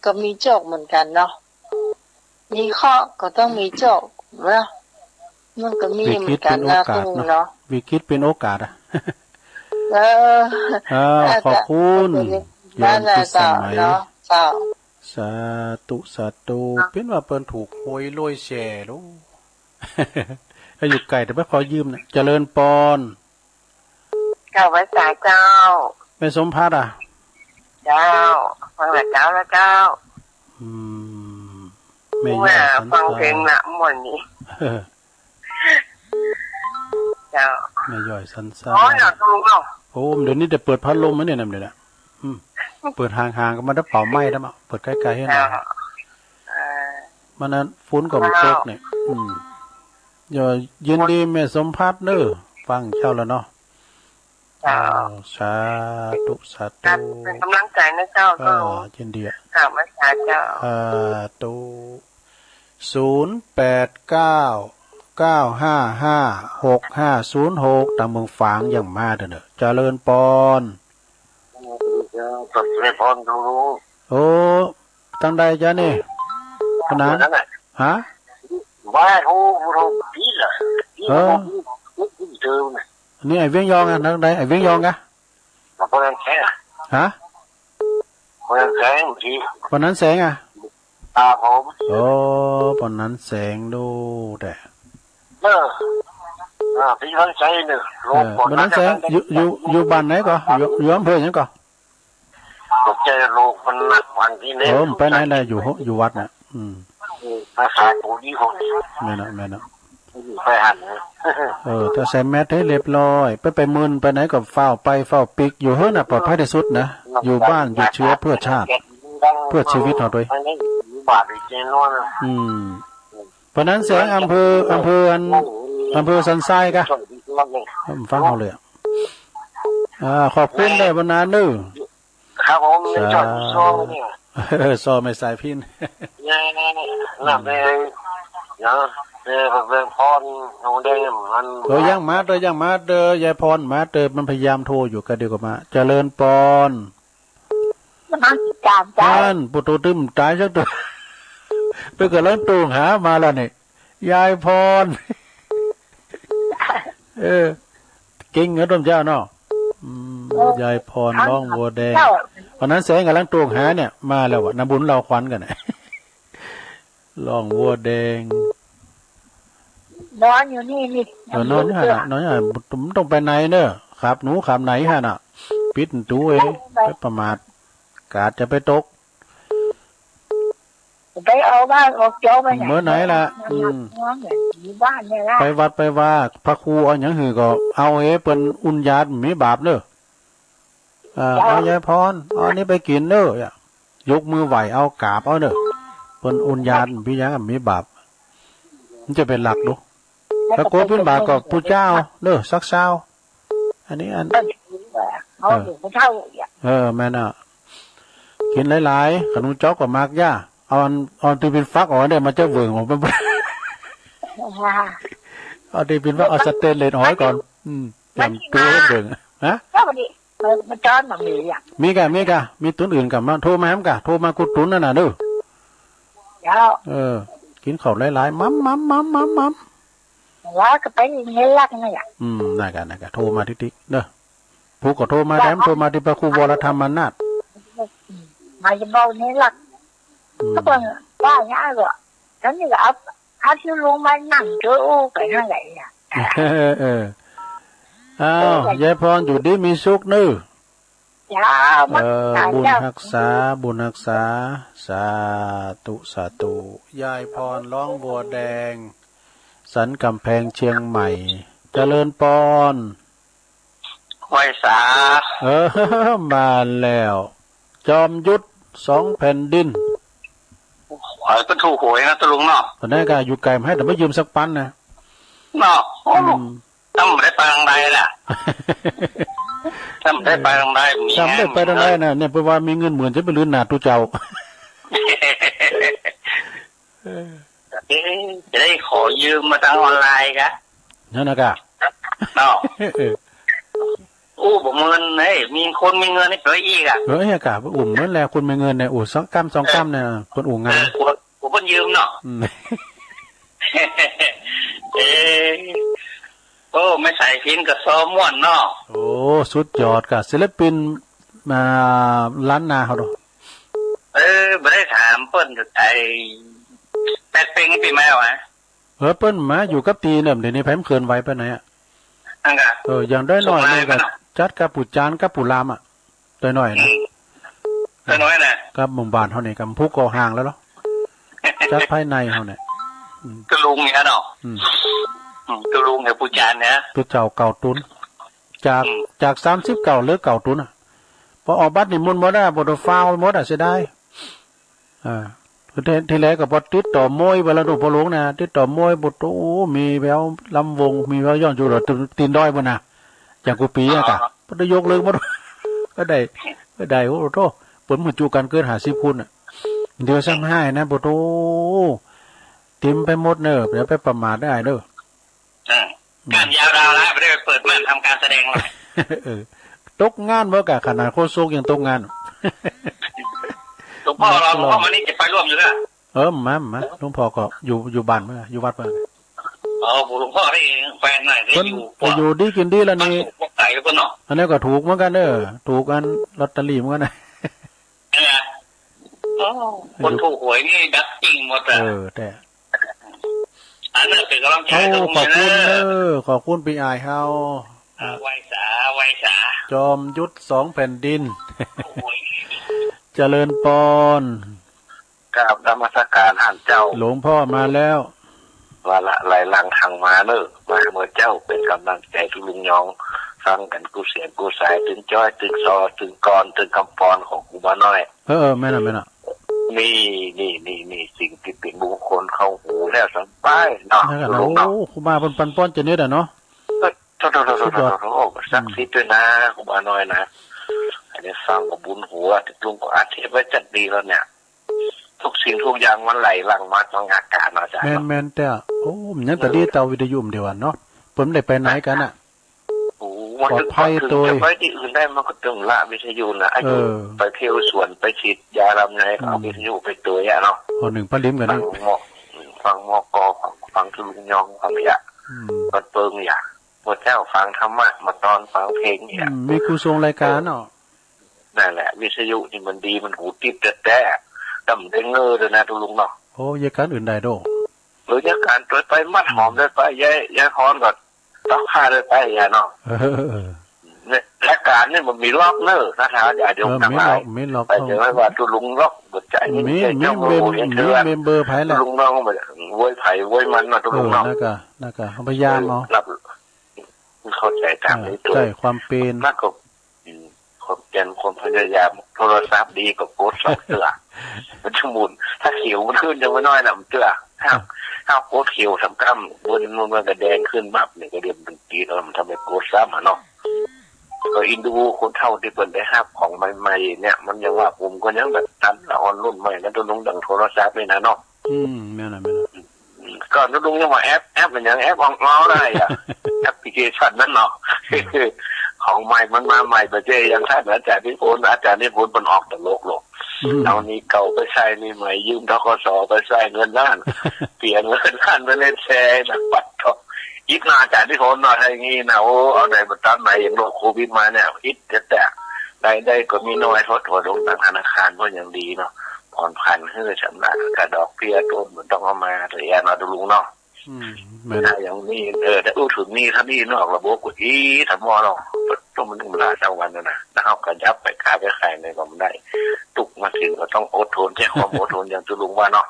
ก็มีโจกเหมือนกันเนาะมีเคราะห์ก็ต้องมีโจกเนาะมันก็มีเหมือนกันนะตุ้งเนาะวิกฤตเป็นโอกาสอ่ะขอบคุณยามที่สมัยเนาะสาธุเป็นว่าเปิ้นถูกหวยรวยแช่ลูกอยู่ไกลแต่ไม่ขอยืมนะเจริญปอน จ้าไว้สายเจ้าแม่สมพัดอ่ะเจ้าฟังแต่เจ้าแล้วเจ้าไม่แม่ฟังเพลงหนักหมดนี้เจ้าไม่ย่อยสั้นๆอ๋ออยากรู้เนาะโอ้เดี๋ยวนี้จะเปิดพัดลมมั้ยเนี่ยนำเดี๋ยวนะเปิดห่างๆก็มาได้เป่าไม้ได้มั้ยเปิดใกล้ๆให้หน่อยมันนั้นฟุ้นกับตกเนี่ยอย่ายินดีแม่สมพัดเด้อฟังเจ้าแล้วเนาะสาธุสาธุเป็นกำลังใจนะเจ้าก็ยินดีอ่ะกราบไหว้เจ้าตุ089955560506ตามเมืองฝางอย่างมาเด้อเนอะเจริญปอนตัดเลยพรรู้โอ้ตั้งใดจ้ะนี่ขนาดฮะว่ารู้พี่ล่ะนี่ไอ้เวียงยองอ่ะตั้งใดไอ้เวียงยองอ่ะปนนั้นแสงฮะปนนั้นแสงทีปนนั้นแสงอ่ะผมโอ้ปนนั้นแสงดูแต่พี่นั้นใช่เนี่ยปนนั้นแสงอยู่บ้านไหนก่ออยู่อำเภอหยังก่อตกใจโลกมันหนักวันที่นี้ไปไหนได้อยู่วัดน่ะภาษาปูดีคนแม่นะไปหันถ้าใส่แมสให้เรียบร้อยไปมึนไปไหนก็เฝ้าปิกอยู่เฮ้อน่ะปลอดภัยที่สุดนะอยู่บ้านหยุดเชื้อเพื่อชาติเพื่อชีวิตเราด้วยเพราะนั้นเสียงอำเภอสันทรายกะฟังเอาเลยขอบคุณได้บรรณาเด้อครับผมไม่จอดโซ่เนี่ยโซ่ไม่ใส่พินน่ะเลยพรน้องแดงมันยังมาเด้อยายพรมาเด้อมันพยายามโทรอยู่ก็เดี๋ยวก็มาเจริญปอนมันจามใจปุตุตึมตายสักตัวไปก็เล่นตูงหามาแล้วนี่ยายพรเก่งเหรอต้มเจ้าเนาะยายพรร้องวัวแดงวันนั้นแสงกับลังตูงหาเนี่ยมาแล้ววะน้ำบุญเราควันกันเนี่ยร้องวัวแดงนอนอยู่นี่นอนฮะนอนต้องไปไหนเนอะครับหนูขับไหนฮะน่ะปิดตู้ไปประมาทกาดจะไปตกไปเอาบ้านออกโจไปไหนเมื่อไหนล่ะบ้านเนี่ยไปวัดไปว่าพระครูเอาอย่างหือก็เอาเป็นอุ่นยาดมีบาปเนอะเอายายพรเอานี้ไปกินเนอะยกมือไหวเอากราบเอาเนอะเป็นอุ่นยาดพี่ยังมีบาปมันจะเป็นหลักดูถ้าโกพื้นบาปก็ผู้เจ้าเนอะสักเช้าอันนี้แม่น่ะกินหลายๆขนมจ๊อกกับมากย่าเอาตีเป็นฟักออกเนี่ยมันจะเวิร์งออกไปเอาตีเป็นฟักเอาสเตนเลสหอยก่อนเตรียมตัวให้เวิร์งฮะมันจอนมันมีกะมีตุนอื่นกับมาโทรมาแฮมกะโทรมากุดตุนนั่นน่ะเด้อกินข้าวหลายๆมัมว่าก็ไปเงี้ยลักนี่น่ากันโทรมาติ๊กๆเด้อผู้ก็โทรมาแถมโทรมาที่พระครูวรธรรมนาถมาจะบอกเงี้ยลักก็เป็นว่าอย่างนี้ก็ฉันนี่ก็เอาที่ลงมานั่งเจอโอ้ไปนั่นแหละอ้าวยายพรอยู่ดีมีสุขเนอะบุญรักษาสาธุยายพรร้องบัวแดงสันกำแพงเชียงใหม่เจริญปอนไว้สามาแล้วจอมยุทธ2 แผ่นดินก็ถูกหวยนะตะลุงเนาะตอนนี้ก็อยู่ไกลให้แต่ไม่ยืมสักปันนะเนาะต้องได้ไปทางใดล่ะทำได้ไปทางใดนะเนี่ยเพราะว่ามีเงินเหมือนจะไปลื่นหนาตุเจ้าจะได้ขอยืมมาทางออนไลน์กะนั่นนะกะเนาะบอกเงินมีคนมีเงินนี่เผยอีกอ่ะกะอุ่มเหมือนแล้วคนมีเงินเนี่ย2 กรัมเนี่ยคนอุ่มงานผมคนยืมเนาะไม่ใส่พินกับซ้อมม่วนเนาะโอ้สุดยอดกะศิลปินมาล้านนาเขาดอกไม่ได้ถามเปิ้ลไอ้แต่เป็งปีแม่วะเปิ้ลมาอยู่กับตีเนี่ยเดี๋ยวนี้แพมเคินไว้ไปไหนอ่ะ นั่นก็อย่างได้หน่อยเลยกับจัดกับปู่จานกับปู่รามอ่ะได้หน่อยนะได้น้อยนะกับหมู่บ้านเฮานี่กับผู้ก่อห่างแล้วเนาะจัดภายในเฮาเนี่ยตัวลุงเนี่ยเนาะตัวลุงเนี่ยปู่จานเนี่ยตัวเจ้าเก่าตุนจาก30เก่าเหลือเก่าตุนอ่ะพอออกบัตรนี่มุนบ่ได้บ่ได้ฟาวหมดอ่ะเสียดายทีแรกก็บ่ติดต่อมวยบ่แล้วดูบ่ลงนะติดต่อมวยบ่โตมีแววลำวงมีแววย้อนอยู่ตีนด้อยบ่น่ะอย่างกูปีอ่ะกะบ่ได้ยกเลิกบ่ก็ได้โอ้โธ่เปิ้นมาจูกันเกิน50คนน่ะเดี๋ยวซ้ำให้นะบ่โตเต็มไปหมดเด้อเดี๋ยวไปประมาทได้เด้อการยาวดาวแล้วไม่ได้ไปเปิดม่านทำการแสดงหรอกตกงานบ่กะขนาดโคโซกยังตกงานหลวงพ่อเราหลวงพ่อมานี่จะไปร่วมอยู่นะมาหลวงพ่อก็อยู่บ้านเมื่ออยู่วัดเมื่อหลวงพ่อได้แฟนหน่อยได้อยู่ดีกินดีแล้วนี่ไก่ก็เนาะอันนี้ก็ถูกเหมือนกันเด้อถูกกันลอตเตอรี่เหมือนกันนะคนถูกหวยนี่ดักจริงหมดแต่อันนั้นเป็นกำลังใจขอบคุณขอบคุณพี่อายเฮาไวสาจอมยุทธ2แผ่นดินเจริญปอนกราบนมัสการท่านเจ้าหลวงพ่อมาแล้วว่าละไหลหลังทางมาเนอะมาเมื่อเจ้าเป็นกำลังใจทุลุงยองฟังกันกูเสียงกูสายถึงจ้อยถึงซอถึงกรถึงคำปอนของกูบ้าน้อยแม่น่ะนี่สิ่งที่เป็นมงคลเข้าหูแล้วสบายเนาะโอ้ครูบาปันป้อนจะเน็ตอ่ะเนาะโทษสักทีด้วยนะกูบ้าน้อยนะอันนี้ฟังกับบุญหัวลุงก็อาเทศไว้จัดดีแล้วเนี่ยทุกสิ่งทุกอย่างมันไหลหลั่งมาทางอากาศอาจารย์แม่นแต่มันยังแต่ดีเตาวิทยุเดียวเนาะผมได้ไปไหนกันอ่ะปลอดภัยตัวไปที่อื่นได้มันก็ต้องละวิทยุนะไปเที่ยวสวนไปฉีดยาลำไยเอาวิทยุไปตัวอ่ะเนาะ1 พลิมกันนะฟังมกฟังทุลุงยองฟังยะมันเปิงอย่างหมดแก้วฟังธรรมะมาตอนฟังเพลงเนี่ยมีครูทรงรายการเนาะนั่นแหละวิทยุนี่มันดีมันหูติดแต่ดำได้เงือเลยนะทุลุงเนาะยาการอื่นได้โดหรือยาการตัวไปมัดหอมได้ไปยายฮอนก่อนต้องฆ่าได้ไปอย่าเนาะเนี่ยรายการนี่มันมีล็อกเนอร์นะครับอย่าเดี๋ยวทำลายไปเจอไม่ว่าทุลุงล็อกบทใจนี่มีเมมเบอร์ไผ่แหละทุลุงน้องมาโวยไผ่โวยมันมาทุลุงน้องน่าก็พยายามเอาเข้าใจตามนี้ตัวใช่ความเป็นมากกว่าความเจนความพยายามโทรศัพท์ดีกว่าโพสต์สองเตือมันชั่วโมงถ้าเขียวมันขึ้นจะไม่น้อยนะมันเตือถ้าโพสต์เขียวสำคัญมันกระแดงขึ้นมากเนี่ยก็เรียนเป็นตีแล้วมันทำให้โพสต์ซ้ำเนาะก็อินดูคนเท่าที่เปิดได้ห้าของใหม่ๆเนี่ยมันยังว่าผมก็ยังแบบตันละออนรุ่นใหม่แล้วต้องลงดังโทรศัพท์เลยนะเนาะไม่นะก็นุ่งยังว่าแอปมันยังแอปออนไลน์ได้อะแอปพลิเคชันนั่นเนาะของใหม่มันมาใหม่ประเจยังท่านอาจารย์นิพนธ์มันออกแต่โลกเอานี้เก่าไปใช้นี่ใหม่ยืมทกสไปใช้เงินล้านเปลี่ยนเงินล้านไปเล่นแชร์แบบปัดก็อีกนาอาจารย์นิพนธ์หน่อยอะไรงี้นะเอาในบัตรตอนไหนอย่างโรคโควิดมาเนี่ยอิดแต่ได้ก็มีน้อยทดถอลงทางธนาคารก็ยังดีเนาะผ่อนผันให้ชำระกระดอกเบี้ยต้นมันต้องเอามาแต่ยานาดูลุงเนาะไม่ได้อย่างนี้แต่ถึงนี่ท่านี่นอกระบบกูทำมอเนาะต้องมันต้องลาเช้าวันนะเอากระยับไปค้าไปขายในก็ไม่ได้ตุกมาถึงก็ต้องอดทนใช้ความอดทนอย่างดูลุงว่าเนาะ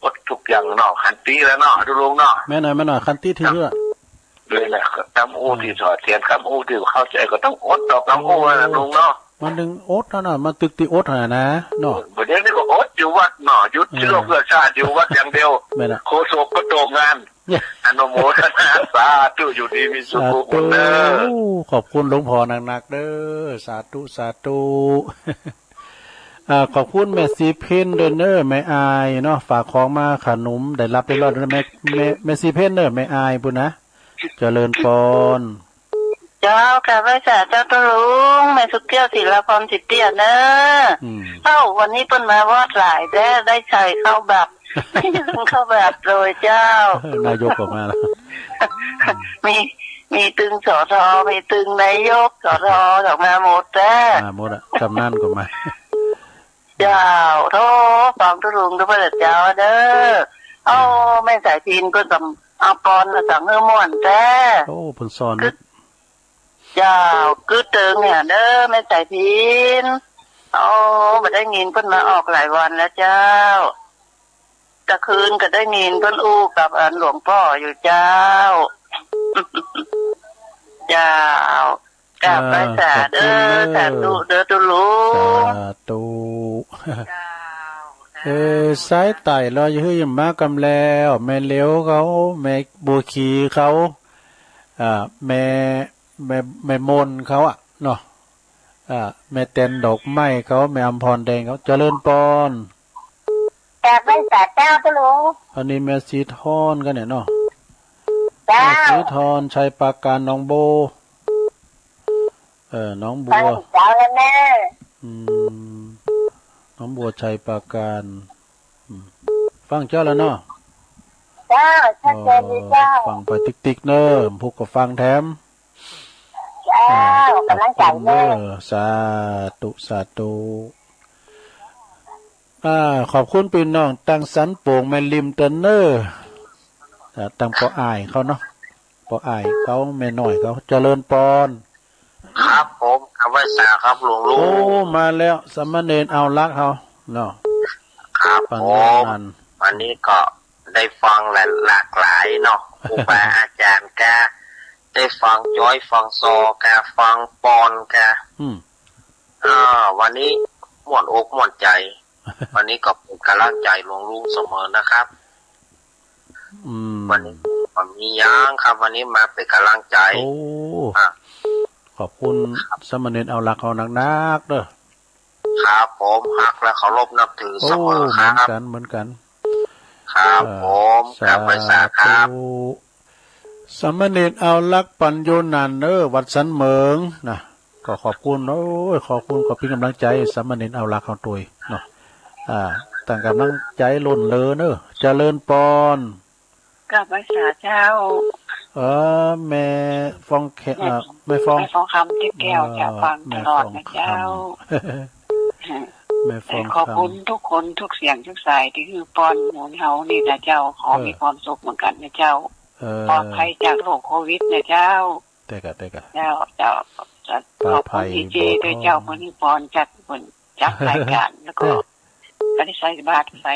อดทุกอย่างเนาะคันตีแล้วเนาะดูลุงเนาะแม่หน่อยคันตีที่เรื่องเลยแหละคำอู้ที่สอดเทียนคำอู้ที่เข้าใจก็ต้องอดต่อคำอู้นะลุงเนาะมันดึงอดแล้วนะมันตึกตีอดหน่อยนะเนาะประเดี๋ยวนี้ก็อดอยู่วัดเนาะยุดที่โลกเพื่อชาติอยู่วัดอย่างเดียวโคศกก็โตงานอนุโมทนาสาธุอยู่ดีมีสุขคุณเด้อขอบคุณหลวงพ่อหนักๆเด้อสาธุขอบคุณแม่ซีเพนเด้อเนอแม่อายเนาะฝากของมาขนมได้รับได้รอดแม่ซีเพนเด้อแม่อายปุ่นนะเจริญพรเจ้าค่ะพระอาจารย์เจ้าตลุงแม่สุเกี้ยวศิลปพรสิทธิ์เตี้ยเนอะวันนี้เปิ้นมาวอดหลายได้ใช้เข้าแบบไม่ถึงเข้าแบบเลยเจ้านายกออกมาแล้วมีตึงสอทอมีตึงนายกสอทอออกมาหมดหมดกำนันก็มาเจ้าโทษฟังตลุงทุกพระเจ้าเด้อแม่สายพินก็ เอาปอนมาสั่งเฮือม่วนแต่ โอ้เพิ่นสอนนะ เจ้าคือเติงเนี่ยเด้อไม่ใส่พินเอามาได้ยินเพิ่นมาออกหลายวันแล้วเจ้าตะคืนก็ได้ยินเพิ่นอู้กับอันหลวงพ่ออยู่เจ้า เจ้ากราบไปสาเด้อสาธุเด้อตุลุง สาธุสายไต่เราจะเฮ้ยมากำแล้วแม่เลี้ยวเขาแม่บัวขีเขาแม่มนเขาอ่ะเนาะแม่เต็นดอกไม้เขาแม่อำพรแดงเขาเจริญปอนกราบไปสาเจ้าตุลุง อันนี้แม่สีทอนกันเนี่ยเนาะ เจ้า แม่สีทอนชัยปราการน้องโบน้องบัว เจ้าแล้วแม่ น้องบัวชัยปราการฟังเจ้าแล้วเนาะ เจ้าชัดเจนดีเจ้า ฟังไปติ๊กๆเนอะพวกก็ฟังแถม เจ้ากำลังใจแม่ สาธุสาธุขอบคุณพี่น้องตั้งสันโป่งแม่ริมเตนเนอร์ตั้งปออายเขาเนาะปออายเขาแม่น้อยเขาเจริญปอนครับผมคำว่าสาครับหลวงลุงโอ้มาแล้วสมณเณรเอาลักเขาเนาะครับผมวันนี้ก็ได้ฟังหลากหลายเนาะครูบาอาจารย์กาได้ฟังจ้อยฟังซอกาฟังปอนกาวันนี้ม่วนอกม่วนใจ วันนี้ก็เป็นกำลังใจหลวงลุงเสมอนะครับวันนี้ผมมียังครับวันนี้มาเป็นกำลังใจโอ้ขอบคุณสมณเณรเอาลักเขานักๆเด้อครับผมฮักและเคารพนับถือเสมอครับเหมือนกันครับผมครับไปสาครับสมณเณรเอาลักปัญโยนันวัดสันเหมิงนะก็ขอบคุณขอบคุณขอบพี่กำลังใจสมณเณรเอาลักเขาตัวเนาะต่างกำลังใจล้นเลอเจริญปอนกับภาษาเจ้าแม่ฟองแม่ฟองคำที่แก้วจะฟังตลอดนะเจ้าแม่ฟองขอบคุณทุกคนทุกเสียงทุกสายที่คือปอนหมุนเฮานี่นะเจ้าขอมีความสุขเหมือนกันนะเจ้าปลอดภัยจากโรคโควิดนะเจ้าแต่กะเจ้าขอบคุณดีเจด้วยเจ้าคนนี้ปอนจัดรายการแล้วก็ได้ใส่บาตรใส่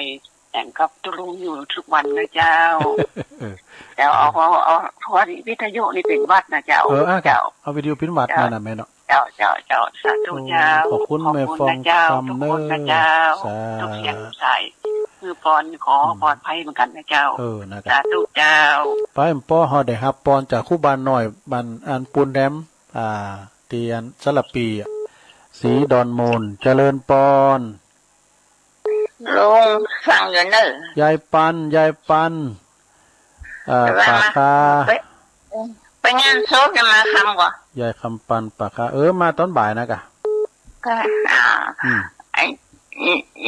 แต่งกับตุลุงอยู่ทุกวันนะเจ้าแต่เอาเพราะวิทยุนี่เป็นวัดนะเจ้าเอาวิทยุเป็นวัดนั่นน่ะแม่เนาะเจ้าสาธุเจ้าขอบคุณแม่ฟองคำเน้อเจ้าทุกเสียงใส่คือปอนขอปลอดภัยเหมือนกันนะเจ้าสาธุเจ้าไปป้อเฮาได้รับปอนจากครูบาน้อยบ้านอันปูนแรมเตียนสลับปีสีดอนโมนเจริญปอนลุงฟังอยู่เนอะยายปันปากคาไปงานโซจะมาคำกว่ายายคำปันปากคามาตอนบ่ายนะกะก็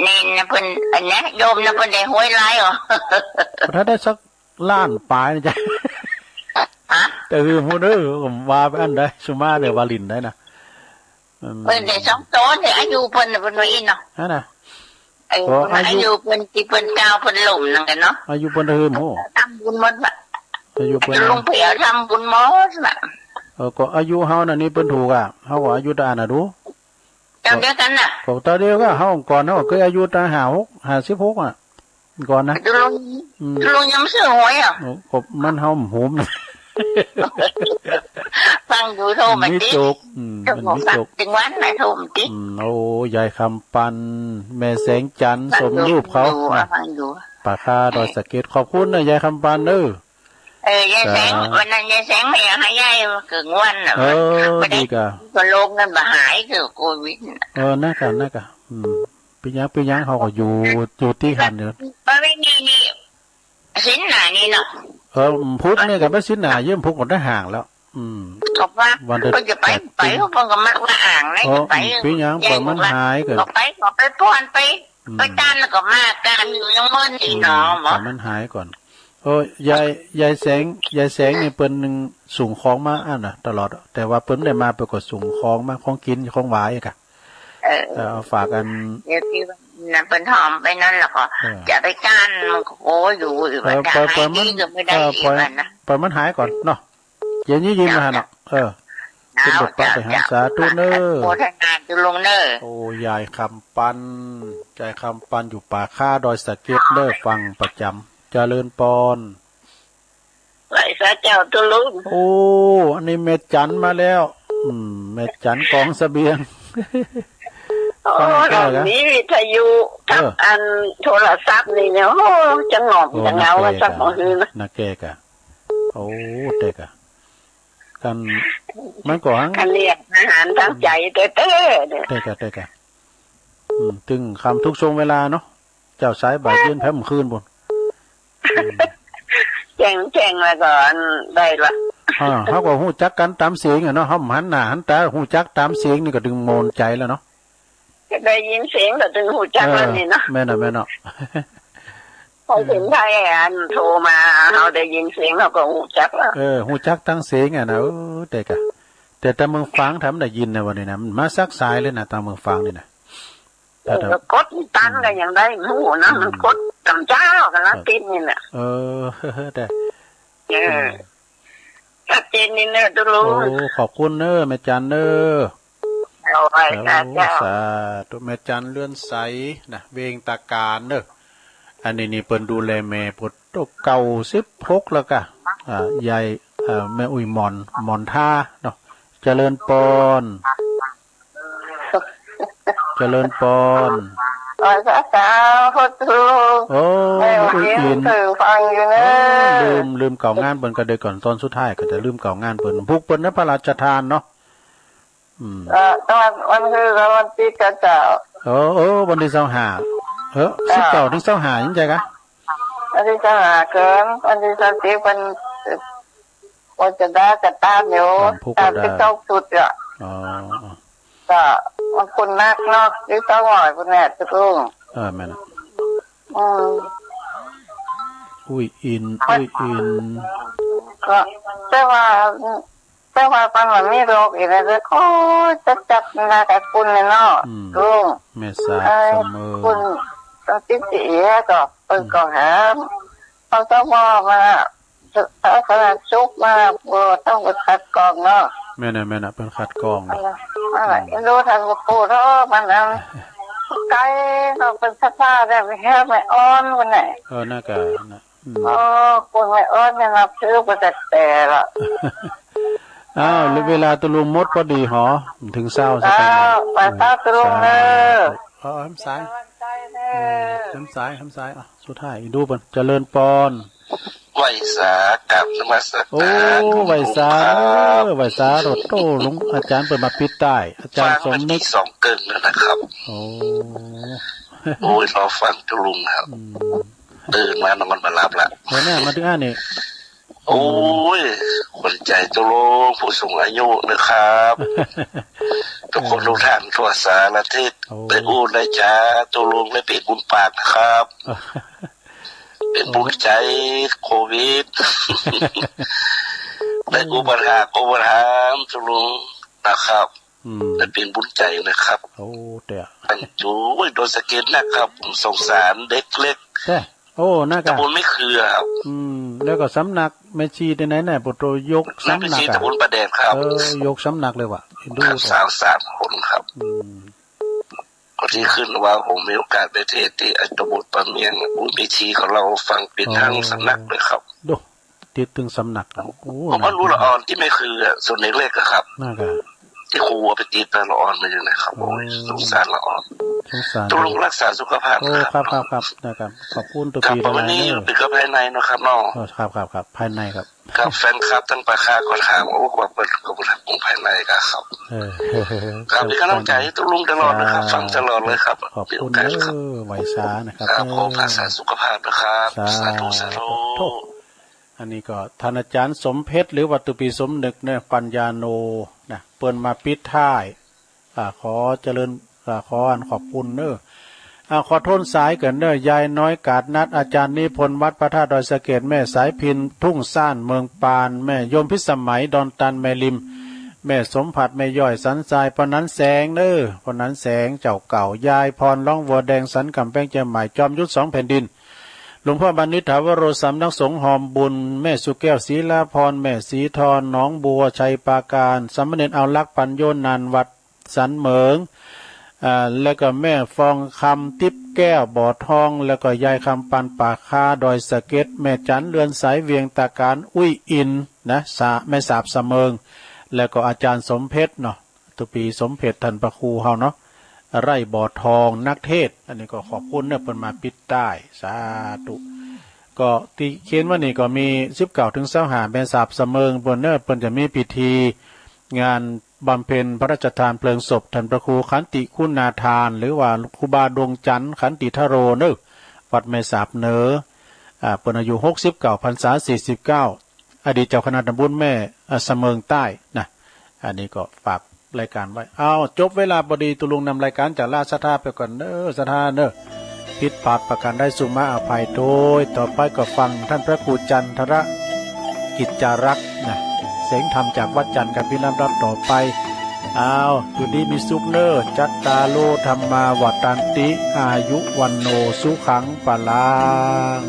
นี่นะเพิ่นอันนี้โยมนะเพิ่นได้ห้วยไรเหรอถ้าได้สักล้านปลายนะจ๊ะแต่คือพูดผมว่าไปอันได้สุมาเดี๋ยววาลินได้นะเพิ่นได้2 โต๊ะเนี่ยอายุเพิ่นว่าอีเนาะนะอายุเพิ่นที่เพิ่นก้าวเพิ่นหล่มนั่นกันเนาะอายุเพิ่นโหทำบุญหมดว่ะอายุเพิ่นลุงเพียทำบุญหมดว่ะก็อายุเฮาน่ะนี่เพิ่นถูกอ่ะเฮาก็อายุตาน่ะดูเจ้าเดียวกันน่ะก็ตาเดียวก็เฮาก่อนเฮาเคยอายุตา56อ่ะก่อนนะลุงยังซื้อหวยอ่ะก็มันเฮาหุมฟังอยู่โทรมาดิมันมีจกถึงวันไหนโทรมาดิโอ้ยายคำปันแม่แสงจันทร์สมรูปเขาปากคาดอยสะเก็ดขอบคุณนะยายคำปันยายแสงวันนั้นยายแสงไม่อยากให้ยายเกิดวันน่ะดีกะก็โรคนั้นมาหายคือโควิดน่ากะปียังเขาก็อยู่ที่ขันเนอะไม่นี่สินหนานี่เนาะพุทธเนี่ยกับไม่สินหนาเยี่ยมพุทธก็ได้ห่างแล้วก็ว่าก็จะไปเขาบอกกับมันว่าอ่างเลยไปปียังปล่อยมันหายเกิดก็ไปป้อนไปจานแล้วก็มาการอยู่ยังมึนอีกเนาะปล่อยมันหายก่อนยายแสงนี่เปิ้นนึงสูงคล้องมาน่ะตลอดแต่ว่าเปิ้นได้มาปรากฏสูงคล้องมาของกินของหวายกะเอาฝากกัน นั่นเป็นหอมไปนั่นแล้วก็จะไปก้านมันโอ้อยู่หรือว่าจะหายดีก็ไม่ได้อีกนะปล่อยมันหายก่อนเนาะเย็นนี้ยิ้มมาเนาะเป็นบทปะไปหาสาธุเนอโมทนาจุลงเนอโอ้ยายคำปันใจคำปันอยู่ป่าข้าดอยสะเก็ดเนอฟังประจำเจริญปอนไหลซะเจ้าตุลุงโอ้อันนี้เม็ดจันมาแล้วเม็ดจันกองเสบียงโอ้เรามีวิทยุกับอันโทรศัพท์นี่เนี่ยโอ้จะงอมจะเงาว่าสักหน่อยนะนักแกกะโอ้เด็กอะกันมันก่อนกันเรียกอาหารตั้งใจเต้เต้เนี่ยเด็กอะถึงคำทุกช่วงเวลาเนาะเจ้าสายบ่ายเย็นแพ้มคืนบนแจ้งแล้วก่อนได้ละเขาก็หูจักกันตามเสียงอ่ะเนาะเขาหันหน้าหันตาหูจักตามเสียงนี่ก็ดึงโมนใจแล้วเนาะได้ยินเสียงแต่ดึงหูจักแล้วนี่เนาะแม่เนาะพอถึงไทยอันโทรมาเราได้ยินเสียงเราก็หูจักแล้วหูจักตั้งเสียงอ่ะนะเด็กอะแต่มึงฟังทำได้ยินนะวันนี้นะมันมาซักสายเลยนะตามมึงฟังนี่นะกดตั้งกันอย่างไรหูนะมันกดจำเจ้ากันแล้วติดนี่แหละแต่ชัดเจนนี่เนอะตุลุงขอบคุณเนอะแม่จันเนอะเอาไว้นะเจ้าตัวแม่จันเลื่อนใสนะเวงตาการเนอะอันนี้เปิ้นดูแลแม่ปวดตัวเก่า16แล้วกะยายแม่อุ้ยหมอนท่าเนาะเจริญปอนสาวพุทธุโอ้ยินฟังอยู่นะลืมเก่างานเปิ้นก็ได้ก่อนตอนสุดท้ายก็จะลืมเก่างานเปิ้นพุกเปิ้นนะพระราชทานเนาะตอนวันคือวันที่เจ้าวันที่2519ถึง25ยังไงกะวันที่25เกินวันที่30เป็นวันจะได้กระตามอยู่ตามที่เขาสุดอ่ะก็มันคุณนักเนาะที่ต้องหน่อยคุณแม่ตุลุงแม่นะอุ้ยอินก็แต่ว่าปันมันไม่โรคอีกแล้วก็จะจับนากับคุณเลยเนาะลุงแม่สาเสมอคุณต้องติดเสียก็ก็หาเขาต้องมาถ้าขนาดซุกมาต้องไปคัดกรองเนาะแม่น่ะเป็นคัดกรองรู้ทันกูเนาะมันไกลเราเป็นสภาพแบบแค่ไม่อ้อนวันไหนน่ากะนะคนไม่อ้อนเนี่ยนับชื่อประแต่ละเวลาตะลุงมดพอดีหรอถึงเศร้าสักทีไปตาตะลุงเนอะทำสายสุดท้ายดูบนเจริญปอนไหวสากับนมัสการไหวสารถโต้ลุงอาจารย์เปิดมาปิดใต้อาจารย์สมนึก2 เกินนะครับโอ้ยรอฟังตะลุงครับตื่นมานอนมาหลับละเนี่ยมาถึงนี่โอ้ยคนใจตะลุงผู้สูงอายุนะครับทุกคนทุกท่านทั่วสารทิศไปอู้ได้จ้าตะลุงไม่ปิดบุญปากนะครับเป็นบุญใจโควิดได้อุปถัมภ์ตะลุงนะครับและเป็นบุญใจนะครับตั้งจูโดนสะเก็ดนะครับผมสงสารเด็กเล็กน่ากะตะบุญไม่คือครับแล้วก็สำนักแม่ชีที่ไหนแน่ปุโตยกสำนักตะบุญประเดชครับยกสำนักเลยว่ะดูสาว3 คนครับก็ที่ขึ้นว่าผมมีโอกาสไปเทศที่อัตบุตรปะเมียงบุญพิธีของเราฟังปิดทางสำนักเลยครับดูติดถึงสำนักผมก็รู้ละอ่อนที่ไม่คือส่วนเล็กๆครับน่ากะที่ครูไปตีตาละอ่อนมาอยู่นะครับโอ้ยสงสารละอ่อนตรงรักษาสุขภาพครับนะครับขอบคุณตัวปีวันนี้เป็นกับภายในนะครับน้องครับภายในครับครับแฟนคลับตั้งปะค่าก็ถามว่าเปิดกับของภายในครับครับมีกำลังใจตลุงตลอดนะครับฟังตลอดเลยครับขอบคุณไหวสานะครับขอรักษาสุขภาพนะครับสาธุอันนี้ก็ท่านอาจารย์สมเพชรหรือวัตถุปีสมนึกเนี่ยปัญญาโนนะเปิ้นมาปิดท้ายขอเจริญขอขอบคุณเนขอโทษสายเกินเนยายน้อยกาดนัดอาจารย์นิพนธ์วัดพระธาตุดอยสะเก็ดแม่สายพินทุ่งซ่านเมืองปานแม่โยมพิสมัยดอนตันแม่ริม แม่สมผัดแม่ย่อยสันทรายปนันแสงเน้อปนันแสงเจ้าเก่ายายพรล่องวัวแดงสันกำแพงเจียมใหม่จอมยุทธ2 แผ่นดินหลวงพ่อบรรณิษฐาวโรสำนักสงฆ์หอมบุญแม่สุแก้วศรีลาพรแม่ศรีธรหนองบัวชัยปราการสามเณรเอาลักษ์ปัญโยนันท์วัดสันเหมิงแล้วก็แม่ฟองคำติ๊บแก้วบ่อทองแล้วก็ยายคำปันปากคาดอยสะเก็ดแม่จันเรือนสายเวียงตาการอุ้ยอินนะแม่สาบเสมิงแล้วก็อาจารย์สมเพชรเนาะตุปีสมเพชรท่านประครูเฮาเนาะไร่บ่อทองนักเทศอันนี้ก็ขอบคุณเนี่ยเพิ่นมาปิดใต้สาธุก็ที่เขียนว่านี่ก็มี19 ถึง 25เป็นสาบเสมิงเพิ่นจะมีพิธีงานบำเพ็ญพระราชทานเพลิงศพท่านพระครูขันติคุณาทานหรือว่าครูบาดวงจันทร์ขันติทโรเนอวัดแม่สาบเหนือเพิ่นอายุ69 พรรษา49อดีตเจ้าคณะตำบลแม่เสมิงใต้นะอันนี้ก็ฝากรายการไว้เอาจบเวลาพอดีตุลุงนำรายการจากราชธาไปก่อนเด้อสถานเด้อผิดพลาดประการได้สุมาอภัยโดยต่อไปก็ฟังท่านพระครูจันทรกิจจารักษ์นะเสียงธรรมจากวัดจันทร์กันพี่ลำดับต่อไปเอาอยู่ดีมีสุขเนอจัตตาโลธรรมาวัตันติอายุวันโนสุขังปะลัง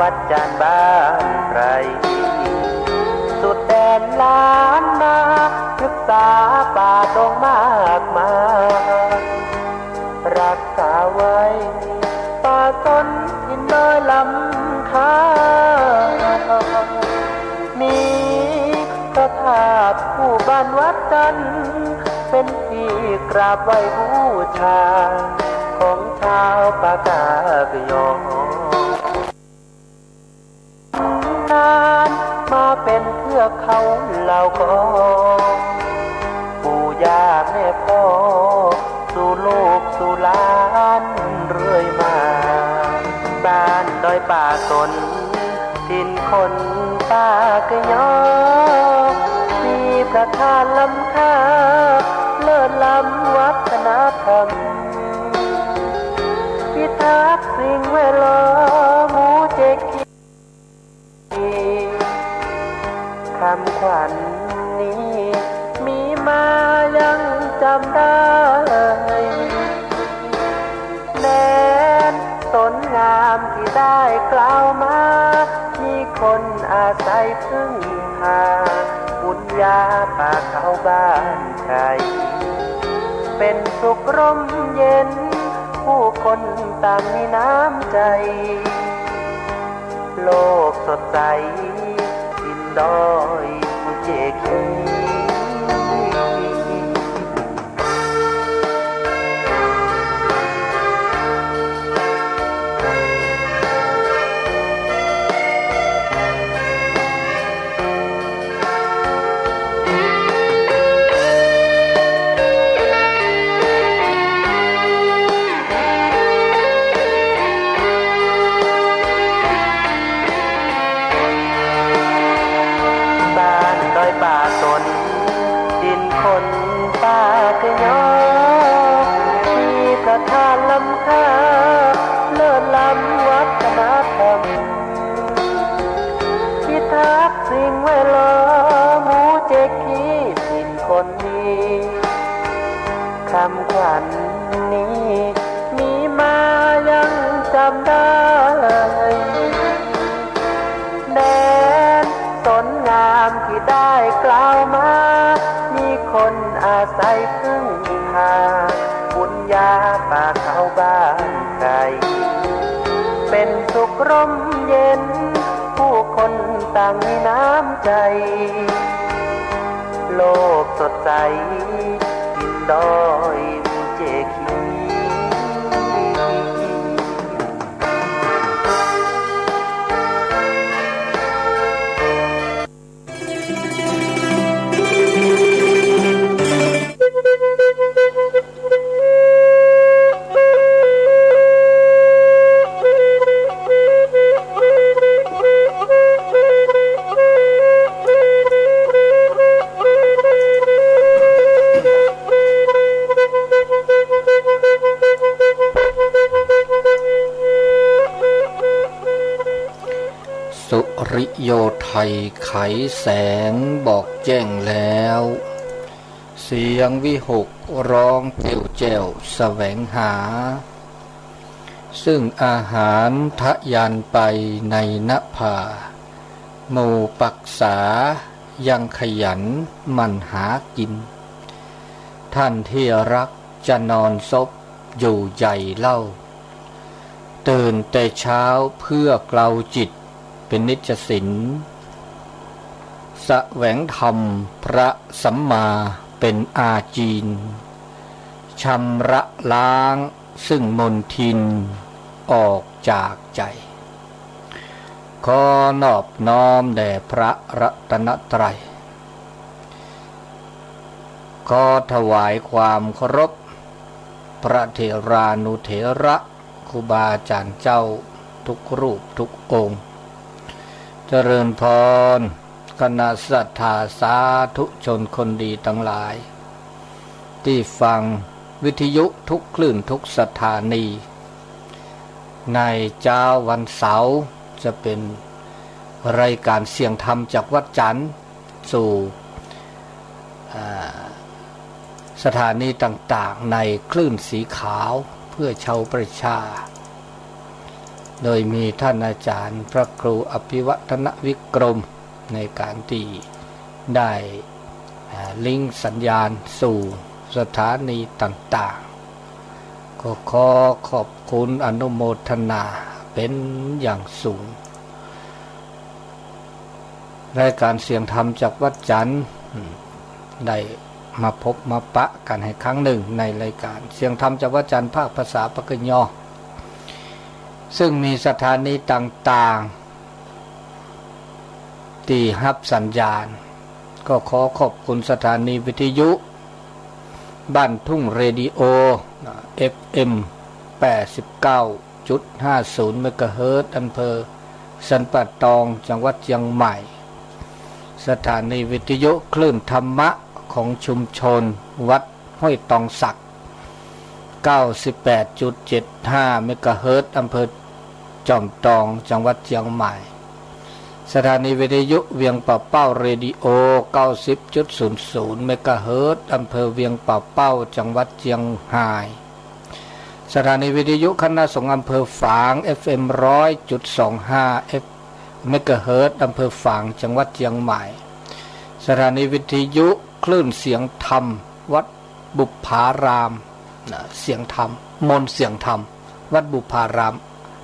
วัดจันทร์บ้านไกรสุดแดนล้านนาศึกษาป่าดงมากมายรักษาไว้ป่าต้นหินน้อยลำคามีพระธาตุคู่บ้านวัดจันทร์เป็นที่กราบไหว้บูชาของชาวปากากยอมาเป็นเทือกเขาเหล่ากอปู่ย่าแม่พ่อสู่ลูกสู่หลานเรื่อยมาบ้านดอยป่าตน ถิ่นคนป่ากะยอมีประธานล้ำค่าเลิศล้ำวัฒนธรรมพิทักษ์สิ่งแวดล้อมหมู่เจกีคำขวัญนี้มีมายังจำได้แม้นต้นงามที่ได้กล่าวมามีคนอาศัยพึ่งพาบุญญาป่าเขาบ้านใครเป็นสุขร่มเย็นผู้คนต่างมีน้ำใจโลกสดใสดินดอยภูเจกีป่าตนดินคนป่ากะยอมีประธานล้ำค่าเลิศล้ำวัฒนธรรมพิทักษ์สิ่งแวดล้อมหมู่เจกีถิ่นคนดีคำขวัญนี้มีมายังจำได้แดนต้นงามที่ได้กล่าวมามีคนอาศัยพึ่งพาบุญญาป่าเขาบ้านใครเป็นสุขร่มเย็นผู้คนต่างมีน้ำใจโลกสดใสดินดอยภูเจกีสุริโยไทยไขแสงบอกแจ้งแล้วเสียงวิหกร้องเปลี่ยวแจ้วแสวงหาซึ่งอาหารทะยานไปในนภาหมู่ปักษายังขยันมันหากินท่านที่รักจะนอนซบอยู่ใหญ่เล่าตื่นแต่เช้าเพื่อเกลาจิตเป็นนิจสินแสวงธรรมพระสัมมาเป็นอาจีนชำระล้างซึ่งมลทินออกจากใจขอนอบน้อมแด่พระรัตนตรัยขอถวายความเคารพพระเถรานุเถระครูบาอาจารย์เจ้าทุกรูปทุกองค์เจริญพรคณะศรัทธาสาธุชนคนดีทั้งหลายที่ฟังวิทยุทุกคลื่นทุกสถานีในเจ้าวันเสาร์จะเป็นรายการเสียงธรรมจากวัดจันทร์สู่สถานีต่างๆในคลื่นสีขาวเพื่อชาวประชาโดยมีท่านอาจารย์พระครูอภิวัฒนวิกรมในการที่ได้ลิงก์สัญญาณสู่สถานีต่างๆก็ขอขอบคุณอนุโมทนาเป็นอย่างสูงรายการเสียงธรรมจากวัดจันทร์ได้มาพบมาปะกันให้ครั้งหนึ่งในรายการเสียงธรรมจากวัดจันทร์ภาคภาษาปากยอซึ่งมีสถานีต่างๆที่รับสัญญาณก็ขอขอบคุณสถานีวิทยุบ้านทุ่งเรดิโอ FM 89.50 เมกะเฮิรตซ์อำเภอ สันป่าตองจังหวัดเชียงใหม่สถานีวิทยุคลื่นธรรมะของชุมชนวัดห้วยตองสัก 98.75 เมกะเฮิรตซ์อำเภอจอมทองจังหวัดเชียงใหม่สถานีวิทยุเวียงป่าเป้าเรดิโอ 90.00 เมกะเฮิรตซ์อำเภอเวียงป่าเป้าจังหวัดเชียงรายสถานีวิทยุคณะสงฆ์อำเภอฝาง FM 100.25 เมกะเฮิรตซ์อำเภอฝางจังหวัดเชียงใหม่สถานีวิทยุคลื่นเสียงธรรมวัดบุพารามเสียงธรรมมนต์เสียงธรรมวัดบุพาราม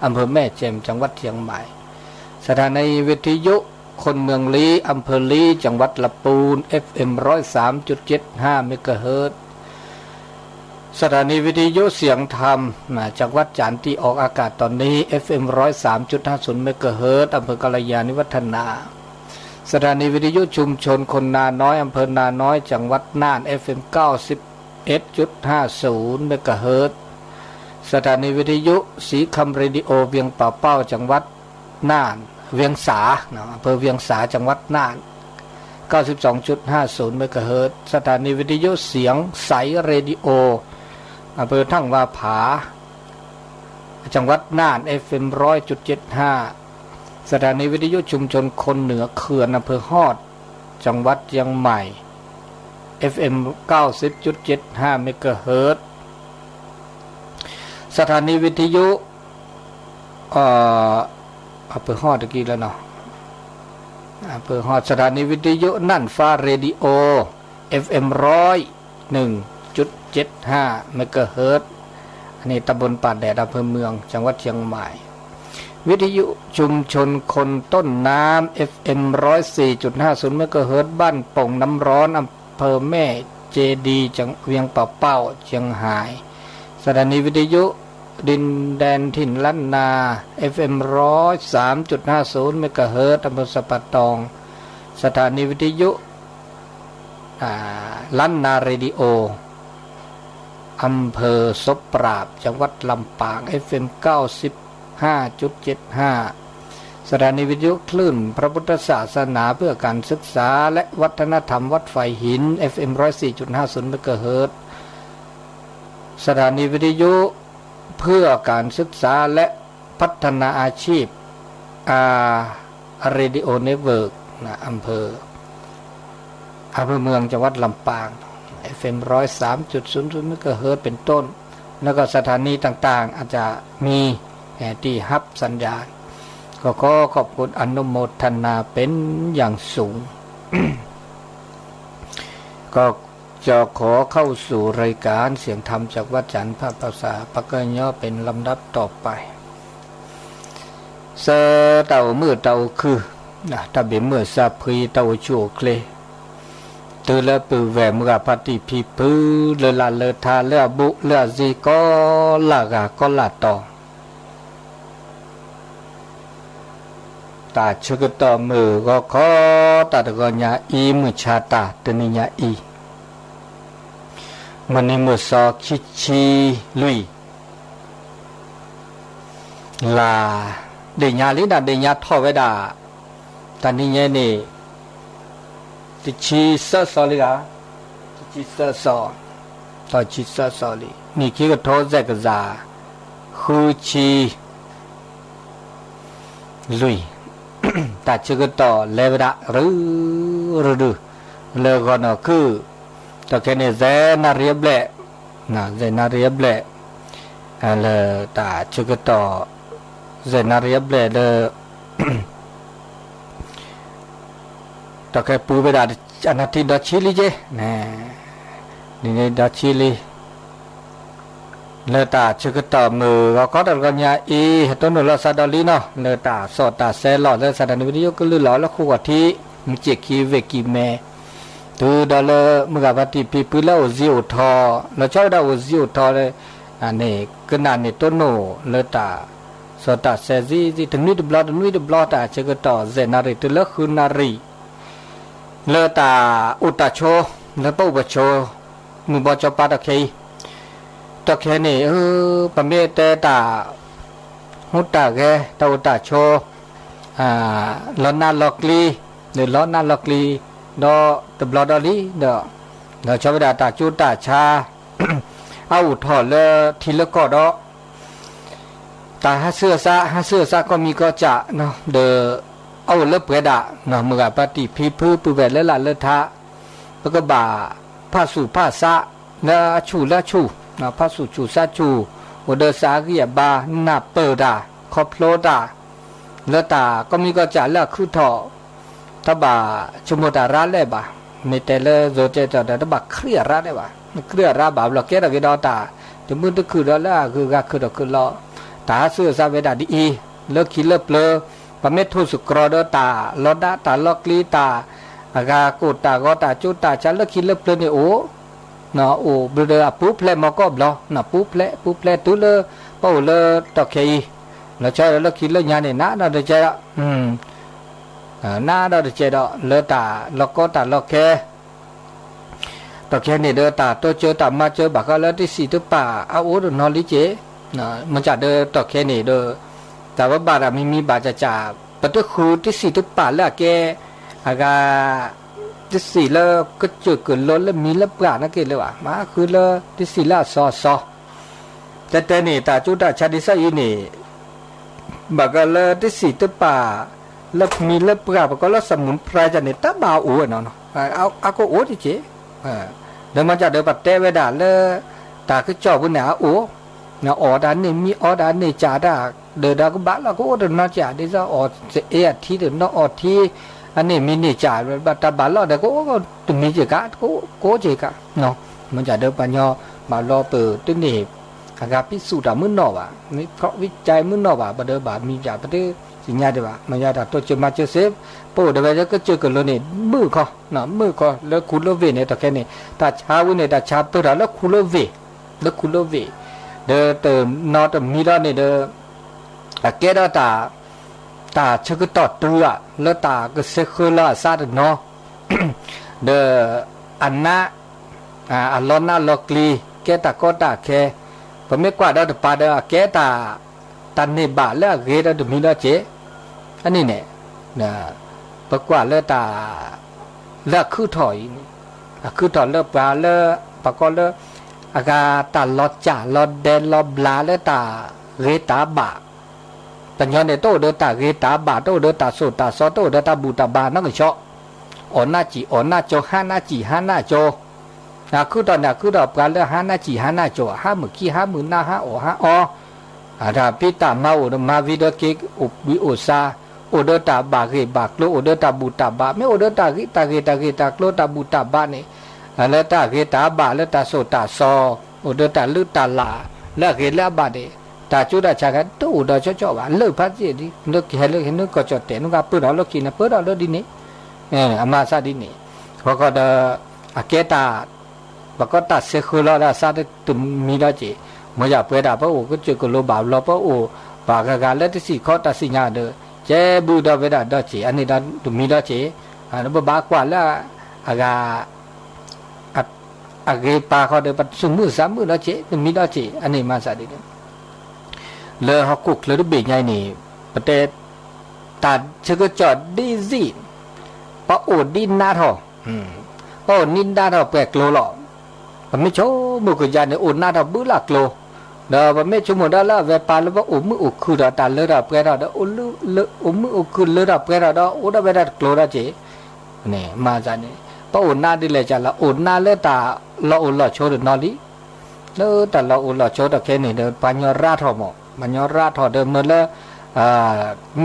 อำเภอแม่แจ่มจังหวัดเชียงใหม่สถานีวิทยุคนเมืองลี้อำเภอลี้จังหวัดลำพูน FM 103.75 เมกะเฮิรตซ์สถานีวิทยุเสียงธรรมจากวัดจันทร์ที่ออกอากาศตอนนี้ FM 103.50 เมกะเฮิรตซ์อำเภอกัลยาณิวัฒนาสถานีวิทยุชุมชนคนนาน้อยอำเภอนาน้อยจังหวัดน่าน FM 91.50 เมกะเฮิรตซ์สถานีวิทยุสีคำเรดิโอเวียงป่าเป้าจังหวัดน่านเวียงสาอำเภอเวียงสาจังหวัดน่าน 92.50 เมกะเฮิรตซ์สถานีวิทยุเสียงใสเรดิโออำเภอทั่งวาผาจังหวัดน่าน FM 100.75 สถานีวิทยุชุมชนคนเหนือเขื่อนอำเภอฮอดจังหวัดเชียงใหม่ FM 90.75 เมกะเฮิรตซ์สถานีวิทยุอำเภอฮอดตะกี้แล้วเนาะอำเภอฮอดสถานีวิทยุนั่นฟ้าเรดิโอ FM 101.75 เมกะเฮิรตซ์อันนี้ตำบลป่าแดดอำเภอเมืองจังหวัดเชียงใหม่วิทยุชุมชนคนต้นน้ำ FM 104.50 เมกะเฮิรตซ์บ้านโป่งน้ำร้อนอำเภอแม่เจดีจังเวียงป่าเป้าเชียงรายสถานีวิทยุดินแดนถิ่นล้านนา FM 103.50 เมกะเฮิรตซ์อำเภอสะปะตองสถานีวิทยุล้านนาเรดิโออำเภอศพปราบจังหวัดลำปาง FM 95.75 สถานีวิทยุคลื่นพระพุทธศาสนาเพื่อการศึกษาและวัฒนธรรมวัดไฟหิน FM 104.50 เมกะเฮิรตซ์สถานีวิทยุเพื่อการศึกษาและพัฒนาอาชีพเรดิโอเน็ตเวิร์กอำเภอเมืองจังหวัดลำปาง FM 103.00 เมกะเฮิรตซ์เป็นต้นแล้วก็สถานีต่างๆอาจจะมีที่ฮับสัญญาณก็ขอขอบคุณอนุโมทนาเป็นอย่างสูง ก็จะขอเข้าสู่รายการเสียงธรรมจากวัดจันทร์พระภาษาปะกะย่อเป็นลำดับต่อไปเสเต่ามือเต่าคือตะเบเมื่อซาพรีเต่าโชเคลตือละปือแหวมกะปฏิพีปือเลลาเลทาเลบุเลซีก็ลากะก็ลาตอตาชกตอมือก็ขอตาตะกญาอีมือชาตาตนิญาอีมันในมือซอคิชีลุยลาเดียญาลิดาเดียญาท่อไว้ดาตอนนี้เนี่ยติชีเสสอลิกาติชีเสสอต่อชีเสสอลินี่คิดก็โทษแจกซาฮูชีลุยตาชกต่อเลวดารือเลก็นคือตะแค่นี้เจนาเรียบเละเจนาเรียบเละเลตาชกต่อเจนาเรียบเละเลตะแค่ปูไปได้อันนั้นที่ดอชิลิเจนี่ดอชิลิเลตาชกต่อมือก็ตะกันยาอีต้นเราซาดอลีเนาะเลตาสอดตาเซลล์เลซาดานิวิทยุก็ลือหล่อแล้วคู่กับที่มิเจคีเวกีเมตัวดอลเมื่อวันที่ปีแล้วซิวทอเราชอบดาวซิวทอเลยอันนี้ก็นานนี่ต้นโนเลตาสอดตาเซซีถึงนิดบลอตาชกต่อเจนาริตัวเลือกคือนารีเลตาอุตโชเลปอุปโชมือบอจปาตะเคตะเคนี่ปะเมเตตาหุตตาแกตาอุตโช ล้อหน้าล็อกลีเดี๋ยวล้อหน้าล็อกลีดอตบลอดอลีเดี๋ยวชาวบ้านตาจูตาชาเอาถอดเลยทีละก็ดอตาเสื้อซาก็มีก็จะเนาะเดอเอาเลิกเปดะเนาะเมื่อปฏิพีพื้นปืนแหวนและหลานเลทะแล้วก็บ่าผ้าสู่ผ้าซะละชูเนาะผ้าสู่ชูซาชูโอเดอสาเกียบาหน้าเปิดาคอพโลดาแล้วตาก็มีก็จะเลิกคือถอถ้าบ่าชมตาร้านเลยบ่าไม่แต่เลยโจเจจอดแต่บ่าเครียดร้านได้บ่าเครียดร้านบ่าเราแก้เราก็ดอตาแต่มือตะคือเราละคือก็คือเราคือเราตาเสื้อซาเวดาดีเลิกคิดเลิกเปลือปะเม็ดทุสุกรอดตาลอดาตาลอกลีตาอากาโกตากอตาจุตาฉันเลิกคิดเลิกเปลือเนี่ยโอ้เนาะโอ้เบลอปุ๊บแผลมก็บล้อเนาะปุ๊บแผลตุ้เลเป้าเลตอกเคยแล้วใช้เลิกคิดเลิกยาเนี่ยน่าเราจะเจาน่าเราจะเจาเลตาลอกก็ตาลอกเคตอกเคเนี่ยเดตาตัวเจอตามาเจอบักก็เลที่สี่ตัวป่าเอาโอ้ดนอลิเจมันจะเดินต่อแค่นี้เดินแต่ว่าบาร์มีบาร์จะประตูครูที่สี่ทุกป่าแล้วแกอากาที่สี่แล้วก็เจอเกิดล้นแล้วมีแล้วปลานักเกลือว่ะมาคือแล้วที่สี่แล้วซอแต่นี่ตาจุดาชาดิสัยนี่บาร์ก็แล้วที่สี่ทุกป่าแล้วมีแล้วปลาบาร์ก็แล้วสมุนไพรจะเนี่ยตาบ่าวอ้วนเนาะเอาก็อ้วนเฉยเดี๋ยวมันจะเดินปัดเตะไว้ด่าแล้วตาคือจ่อบุญหนาอ้วนนะออดานนี่มีออดานนี่จ่าได้เดินได้ก็บ้าแล้วก็เดินน่าจ่าได้ซะออดที่เดินน่าออดที่อันนี้มีนี่จ่าบัตรบ้าแล้วเด็กก็ตึงมีเจกะก็เจกะเนาะมันจะเดินปัญญามาล้อเปิดตึงนี่อาการพิสูจน์มือนอกว่ะนี่เพราะวิจัยมือนอกว่ะบัตรบามีจ่าบัตรสิ่งนี้ได้ว่ะมันจะตัดตัวเจอมาเจอเซฟโป้เดี๋ยวก็เจอกันเลยนี่มือเขาเนาะมือเขาแล้วคุณเลเวเนี่ยแต่แค่นี้ถ้าชาวิเนี่ยถ้าชาเปิดแล้วคุณเลเวเดอเติมนอตมีแล้วนี่เดอแกดตาชกต่อตัวแล้วตาก็เสกละซาดเนาะเดออันน่ะอัลลอน่าลอกลีแกตาก็ตาแค่ผมไม่กว่าดอปาเดอแกตาตันนี่บาแล้วเกดอมีแล้วเจอันนี้เนี่ยนะปกว่าแล้วตาแล้วคือถอยคือถอยแล้วปลาแล้วปะก็แล้วอากาตาลอดจ่าลอดแดนลอดบลาและตาเรตาบะแต่ย้อนในโตเดตาเรตาบะโตเดตาโซตาซอโตเดตาบูตาบานั่งก็ชออ่อนหน้าจีอ่อนหน้าโจห้าหน้าจีห้าหน้าโจคือตอนนี้คือดอกการเลือกห้าหน้าจีห้าหน้าโจห้าหมื่นขี้ห้าหมื่นหน้าห้าอ๋อห้าอ๋อถ้าพิตามาอุดมาวิเดกิกอุบวิโอซาโอเดตาบาเกบากโลโอเดตาบูตาบาไม่โอเดตากิตาเกตาโลตาบูตาบานี่แล้วตาเกตาบาแล้วตาโซตาซอโอเดตาลือตาลาแล้วเกลาบาเดตาจุดาชากันตู้ดอจ่อๆว่าเลิกพัดสิดิเลิกเห็นนึกก็จอดแต่นึกว่าเปิดเอาลูกกินนะเปิดเอาลูกดินี่อามาซาดินี่เขาก็เดอเกตาปก็ตัดเสคุลาซาดตุมีละจิมอยากเปิดอ่ะเพราะโอ้ก็เจอกับโลบาลเพราะโอ้ปากกาเลติสิเขาตัดสิญาเดเจบูดาเวดาดอจิอันนี้ดาตุมีละจิอันนั้นบากว่าแล้วอากาอาเกปาเขาเดปัดสมุสามุละจิตุมีละจิอันนี้มาซาดิเลอฮกุกเลอเบยไงนี่ประเทศตัดเชก็จอดดีสิปะโอดินนาทอปะโอนินดาทอแปลกโลหรอปะไม่โชมุกยานในโอนาทอบุลักโลเดอปะไม่โชมุดาละเวปาลปะโอมืออุคือดาตาเลอดาเปรดาโอลุเลโอมืออุคือเลอดาเปรดาโอดาเวดาโกลดาเจนี่มาจานี่ปะโอนาดิเลจาละโอนาเลตาละโอละโชดนอลีเลอตาละโอละโชดแค่นี่เดอปัญญาราทอมมันยอราทอเดิมเมื่อละ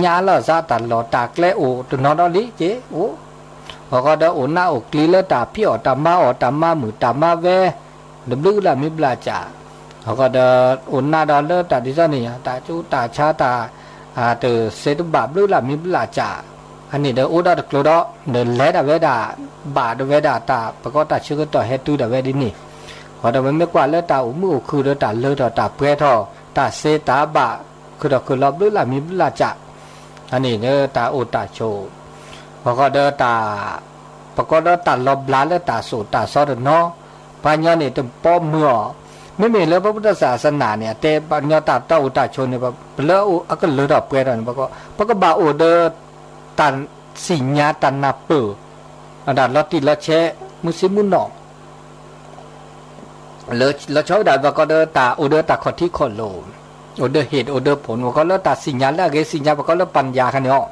ญาละซาตันหลอตากและโอตุนอดอลิเจโอก็เดอโอนาโอกลีละตาพี่อตามามือตามาเวดบลูละมิบลาจาก็เดอโอนาดอลตาดิซานี่ตาจูตาชาตาเตเซตุบาบลูละมิบลาจาอันนี้เดอโอดาตกลดอเดเลดาเวดาบาดเวดาตาปะก็ตาชื่อก็ต่อเฮตูดาเวดินี่ก็เดอมันไม่กว่าละตาอุมือคือเดอตาเลดาตาเปรทอตาเซตาบะคือดอกคือรอบหรือละมีละจะอันนี้เนอตาโอตาโชพอก็เดอตาปก็เดอตาลอบลาและตาโสตาซอดเนาะปัญญาเนี่ยตึงป้อมเมื่อ ไม่มีแล้วพระพุทธศาสนาเนี่ยแต่ปัญญาตาเต้าตาชนเนี่ยแบบแล้วก็เลือดออกเปรย์บอกว่าบาโอเดอตันสิญญาตันนาเปออันนั้นละติละแชมุสิมุนนองแล้วชอบได้บอกก็เดอตาโอเดอตาขอที่ขอโลโอเดอเหตุโอเดอผลบอกก็แล้วตาสิญญาแล้วเกสิญญาบอกก็แล้วปัญญาคันเนาะ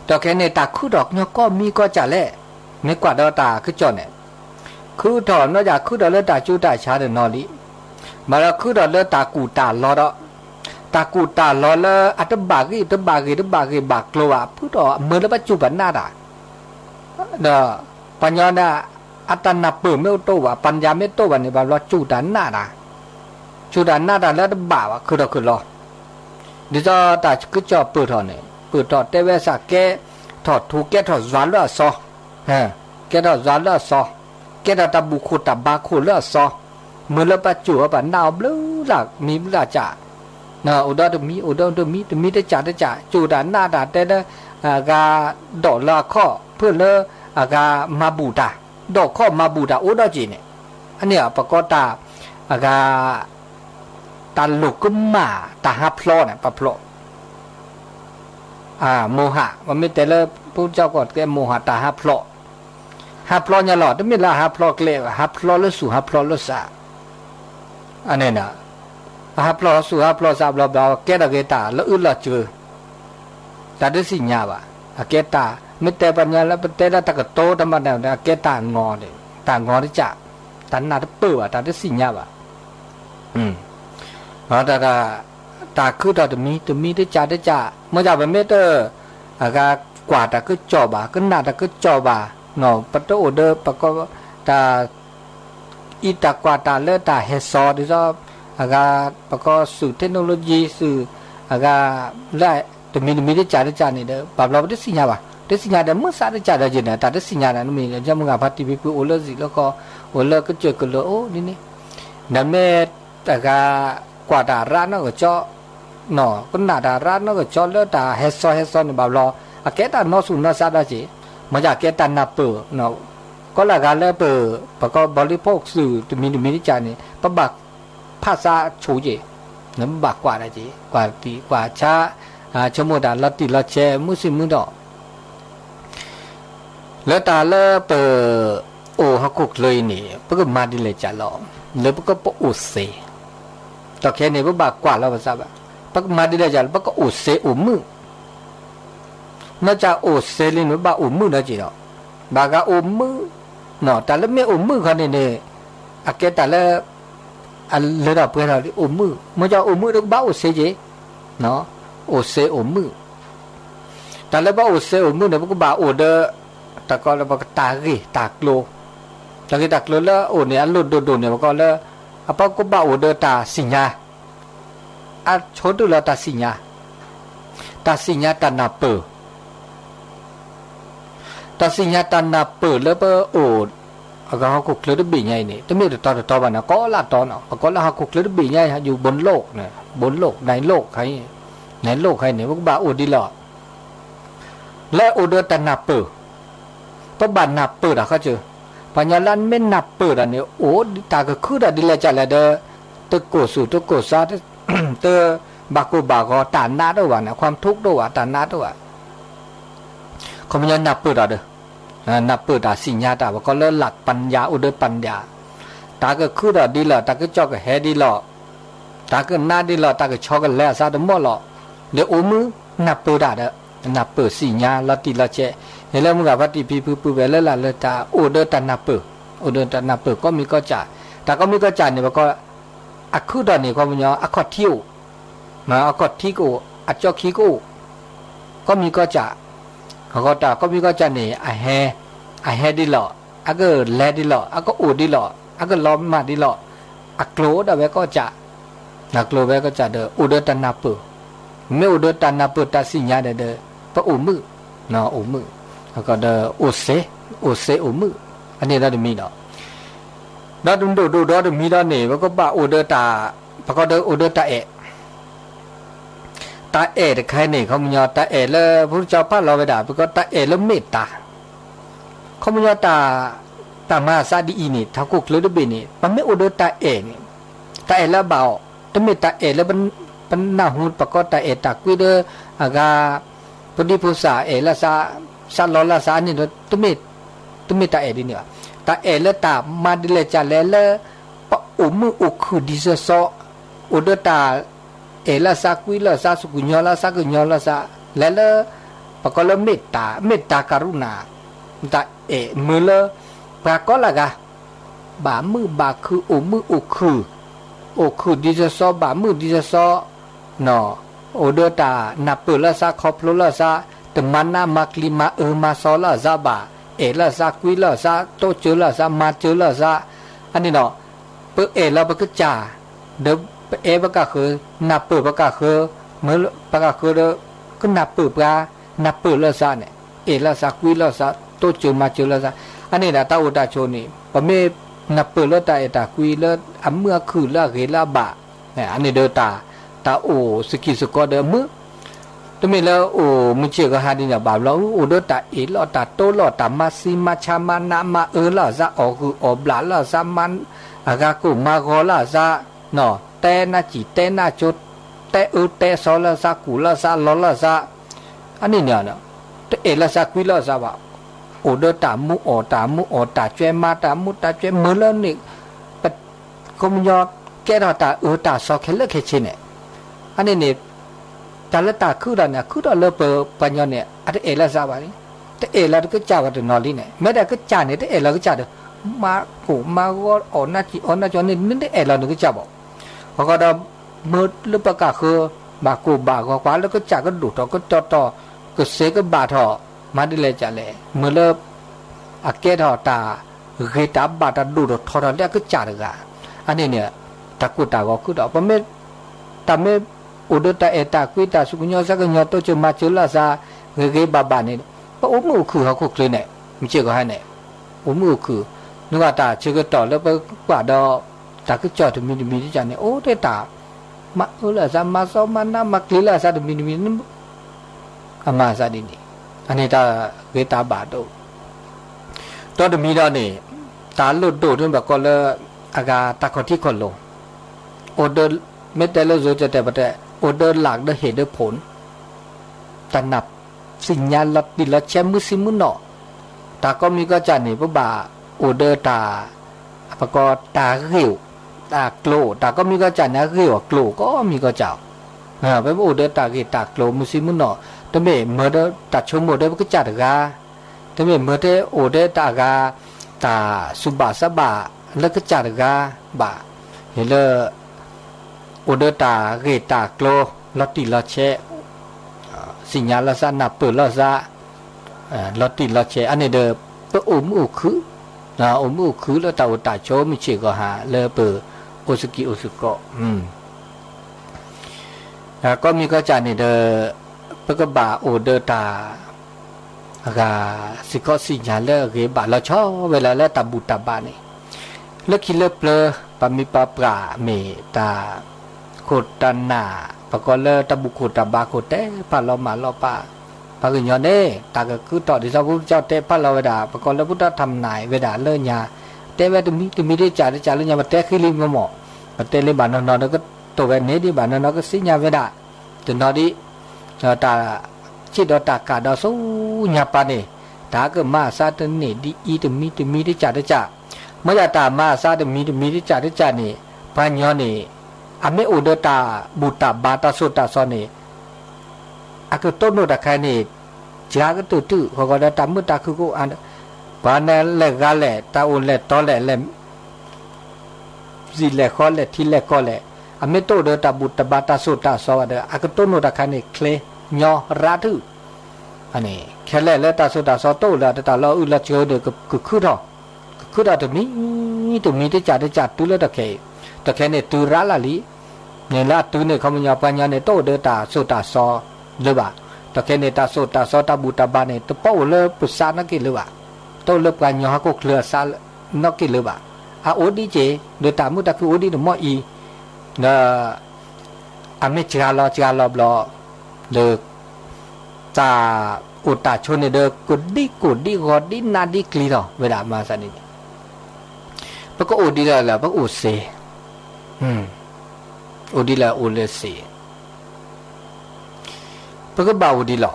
แต่แค่ในตาคู่ดอกเนี่ยก็มีก็จะแล่ไม่กว่าเดอตาคือจอเนี่ยคือถอนนอกจากคือดอเลตาจูตาชาเดนอลีมาแล้วคือดอเลตากูตาลอดตากูตาลอเลอัตบากีบากโลวะพูดต่อเมื่อปัจจุบันหน้าด่าเด้อปัญญาเนี่ยอัตนาเปิดไม่โตวะปัญญาไม่โตวะเนี่ยแบบเราจูดานหน้าด่าแล้วบ่าวะคือเราคือรอเดี๋ยวจะตาคือจอเปิดถอนเนี่ยเปิดถอดเตเวสักแกถอดถูกแกถอดจวนแล้วซอแกถอดจวนแล้วซอแกถอดตาบุคุตาบาคุแล้วซอเมื่อปัจจุบันหนาวเบลหลักมีเวลาจ่านะอุดรมีได้จ่าจูดานหน้าด่าแต่ละกาดอกละข้อเพื่อเลกามาบูตาดอกข้อมาบูตาอุดรจีเนี่ยอันนี้ประกอบตากาตาลุกก็มาตาฮับพลอเนี่ยปะพลอโมหะมันไม่แต่ละผู้เจ้าก่อนแกโมหะตาฮับพลอเนี่ยหลอดไม่ละฮับพลอเกลฮับพลอแล้วสู่ฮับพลอแล้วสะอันนี้นะฮับพลอสู่ฮับพลอสะบลาแกตะเกตาแล้วอึดละเจอตาได้สิญญาว่ะแกตาไม่แต่ปัญญาแล้วแต่ละตะกะโตธรรมดาแกตางอเนี่ยตางอที่จะตันนาเปื้อว่ะตาได้สิญญาว่ะตาคือตามีได้จ่าเมื่อจ่าเป็นเมตเตอร์กากว่าตาคือจ่อบาก็หน้าตาคือจ่อบาเนาะปัตโตเดอร์ปะก็ตาอีตากว่าตาเลตาเฮซอดิซอกาปะก็สื่อเทคโนโลยีสื่อกาและตมีได้จ่านี่เด้อปะเราได้สิญญาว่ะได้สิญญาเด้อเมื่อซาได้จ่าได้จินะตาได้สิญญานั้นมีจะมึงอ่ะพัดทีวีโอเลสิแล้วก็โอเลก็เจอกันเลยโอ้นี่นั่นแม่แต่กว่าดาร้านนั่นก็เจาะเนาะก็หน้าดาร้านนั่นก็เจาะแล้วตาเฮซอนี่บ่าวรอแกตานอสุนอซาได้จิมาจากแกตานาเปอเนาะก็ละกันแล้วเปอปะก็บริโภคสื่อตมีได้จ่านี่ปะบักภาษาชูเจนั้นบักกว่าได้จิกว่าชาชโมดาละติละแชมุสิมุดอแล้วตาเลเปอโอฮักกุกเลยนี่ปะก็มาดิเลยจ่าลอแล้วปะก็ปะอุเสตอแค่นี้ปะบักกว่าแล้วภาษาปะมาดิเลยจ่าปะก็อุเสอุมือนอกจากอุเสลินปะบะอุมือนะจิเนาะบากาอุมือเนาะแต่ละไม่อุมือคันนี่อะแกแต่ละอันเลดอเพื่อนเราอุมือมันจะอุมือต้องบ้าอุเสเจเนาะอุเสอุมือแต่ละบ้าอุเสอุมือเนี่ยมันก็บ้าอุเดอแต่ก็แล้วมันก็ตากโลแล้วอุเนี่ยอันลุดโดนเนี่ยมันก็แล้วอะปะก็บ้าอุเดอตาสิญญาอะโชดุละตาสิญญาตานาเปอตาสิญญาตานาเปอแล้วปะโอก็ฮักกุกเลยบีใหญ่นี่แต่ไม่ได้ต่อบ้านนะก็ละตอนเนาะก็ละฮักกุกเลยบีใหญ่อยู่บนโลกเนี่ยบนโลกในโลกใครเนี่ยพวกบ้าโอดีหลอและโอเดอตนาเปอปะบ้านนาเปอเขาเจอปัญญาลันไม่นาเปอเนี่ยโอ้ตาก็คือได้ดีเลยจ้ะละเด้อตะโกสู่ตะโกซาเตบากูบากอตานาด้วยว่ะนะความทุกข์ด้วยว่ะตานาด้วยว่ะเขาไม่ยอมนาเปอเด้อนับเปิดตาสิญญาตาว่าก็เลิกหลักปัญญาอุดมปัญญาตาก็คือดอดีละตาก็จอกก็แฮดีละตาก็หน้าดีละตาก็ชอกันแล้วซาดมอละเดี๋ยวโอมือนับเปิดตาเด้อนับเปิดสิญญาละติละเจเห็นแล้วมึงกับปฏิพีปื้อเวลละเลยตาอุดมตานับเปิดก็มีก็จ่าแต่ก็มีก็จ่าเนี่ยว่าก็อักคือดอนี่ก็มันยออักขอทิวมาอักขอทิกูอักจอคีกูก็มีก็จ่าเขาก็ตาก็มีก็จะเนี่ยไอแฮดิหล่ออะก็แลดิหล่ออะก็อูดิหล่ออะก็ล้อมมาดิหล่ออะโกรดเอาไว้ก็จะนักโกรไว้ก็จะเด้ออูเดตันนาเปไม่อูเดตันนาเปตาสิญญาเด้อปะอูมือเนาะอูมือแล้วก็เด้ออูเสอูมืออันนี้เราจะมีเนาะเราดูเราจะมีเราเนี่ยว่าก็ปะอูเดตาปะก็เด้ออูเดตาตาแต่ใครเนี่ยเขาไม่ยอมตาแล้วพระเจ้าพระเราไปด่าเพราะก็ตาแล้วเมตตาเขาไม่ยอมตามาซาดีนี่ถ้ากุกเลยด้วยนี่มันไม่อุดตานี่ ตาเอละบ่าวตะเมตาเอละมันน่าหูปะก็ตาเอตากุยเดอากาปฏิพุษาเอละซาลอละซานี่ตะเมตาเอดิเนี่ยตาเอละตามาดิเลจาเลปะอุมืออุคือดิซะซออุดตาเอละซากุยละซาสุกุญญละซากุญญละซาและปะก็ละเมตตาการุณาตาเอมือละปะก็ละกะบามือบาคืออุมืออุคือดิซะซอบามือดิซะซอเนาะโอเดตานับเปละซาคอพลละซาตมันนามักลิมามาซอละซาบาเอละซากุยละซาโตเจละซามาเจละซาอันนี้เนาะเปเอละบกจ่าเดเอบกะคือนับเปบกะคือเมื่อปกะคือก็นับเปปานับเปละซาเนี่ยเอละซากุยละซาโตเจมาเจละซาอันนี้นะตาอุตาโชนี่ปะเมนับเปละตาเอตากุยละอัมเมื่อคือละเกละบะเนี่ยอันนี้เดตาโอสกิสกอเดมือตเมละโอมุเจกะหาดินะบาลอโอเดตาเอลอตาโตลอตามาซิมาชามานามาละซาออคืออบลาละซามันอากากุมากอละซาเนาะแต่นาจิแต่นาจดแต่แต่ซอละซากุละซาลอละซาอันนี้เนี่ยเนาะแต่เอละซากุละซาบะโอเดตามุอตาเจมาตามุตาเจมือละนี่ปะคมยอแกดตาตาซอเคเลเคชิเนี่ยอันนี้เนี่ยตาละตาคือดาเนี่ยคือดาเลเปปัญญาเนี่ยอันเอละซาบะนี่แต่เอละก็จ่ากันนอลีเนี่ยแม้แต่ก็จ่าเนี่ยแต่เอละก็จ่าเด้มากูมาก็ออนาจอนี่นี่เอละนี่ก็จ่าบ่พอก็ดมือลปะกะคือบากูบาก็กว่าแล้วก็จ่าก็ดูต่อก็ต่อก็เสก็บาทอมาดิเลยจ่าเลยมือเลอะเกทอตาเกตาบาตาดูทอแล้วก็จ่าเด้ออันนี้เนี่ยตะกุตาก็คือดอกบ่แม่ตาเมอุดตาเอตากุยตาสุกุญญสักญญโตจมาจุลาซาเกบาบานี่ปะอุมุคือเฮาคุกเลยเนี่ยมิเจก็ให้เนี่ยอุมุคือนึกว่าตาเชก็ต่อแล้วไปกว่าดอตาก็จอดมีที่จันเนี่ยโอ้เตตามาละซามาซอมานามักลิละซาดมีอามาซาดินี่อันนี้ตาเกตาบาโตตอดมีดอนี่ตาลุดโดด้วยแบบก็เลยอากาตะคอที่คนลงโอเดอร์เมตแต่ละโซจะแต่ประแต่โอเดอร์หลักได้เหตุได้ผลตนับสิญญาณลัดดิละแชมุสิมุนเนาะตาก็มีก็จะนี่ปะบ่าโอเดอร์ตาประกอบตาเขียวตาโกลตาก็มีก็จะนะเขียวโกลก็มีก็เจ้าไปโอเดอร์ตาเขียวตาโกลมุสิมุนเนาะแต่เมื่อเมื่อตัดชมโมเดอร์ก็จัดกาแต่เมื่อเดอโอเดอร์ตากาตาสุบาสบาแล้วก็จัดกาบ่าเห็นเลยโอเดอร์ตาเกตาโกลลอติลอเชสิญญาณละซานับเปิดละซาลอติลอเชอันนี้เดอเปอมอุคืออมอุคือแล้วตาโชมิเชก็หาเลเปอโอสกิโอสุโกก็มีก็จานี่เดอเปก็บาโอเดอร์ตากาสิก็สิญญาณเลเกบาละชอเวลาแล้วตาบุตาบานี่แล้วคิดเลเปลปามิปาปราเมตาโคตนาปะก็เลตะบุโคตบาโคเตปะลอมาลอปาปะกญอเนตาก็คือต่อที่พระพุทธเจ้าเตปะลอเวดาปะก็เลพุทธธรรมนายเวดาเลญาเตเวตุมิได้จ่าเลญามาเตคิลิมหมอปะเตเลบานนอก็ตัวเวเนดิบานนอก็สิญาเวดาจนนอดิตาชิดตากาดอสูญาปานี่ตาก็มาซาตเนดิอีตมิได้จ่าเมื่อตามาซาตมีได้จ่านี่ปัญญานี่อเมโอเดตาบุตาบาตาสุตาซอนี่อาก็ต้นโนตะไคนี่จาก็ตุเขาก็ได้ตามมุตาคือกูอันปานแลกาแลตาโอแลตอแลซิแลคอแลที่แลก็แลอเมโตเดตาบุตาบาตาสุตาซอดอาก็ต้นโนตะไคนี่เคลญอราทึอันนี้แค่แลตาสุตาซอโตละตาลออุละเจอเดก็คือดอคือดอตมีได้จ่าตุละตะแค่เนี่ยตูราละลีเนี่ยละตูเนี่ยเขามันยาปัญญาเนี่ยโตเดตาโซตาซอเลยบ่ตะแค่เนี่ยตาโซตาซอตาบุตาบาเนี่ยตะเป้าเลยปุษานักกิเลยบ่โตเลยปัญญาก็เคลือซานักกิเลยบ่โอดีเจเดตามุตะคือโอดีเดมออีนะอเมจาลอบลอเดตาอุตาชนเนี่ยเดกุดดีกอดีนาดีกลีดอเวลามาซะนี่ปะก็โอดีแล้วปะโอเซ อุดิละอุเลสีปะก็บ่าวอุดิละ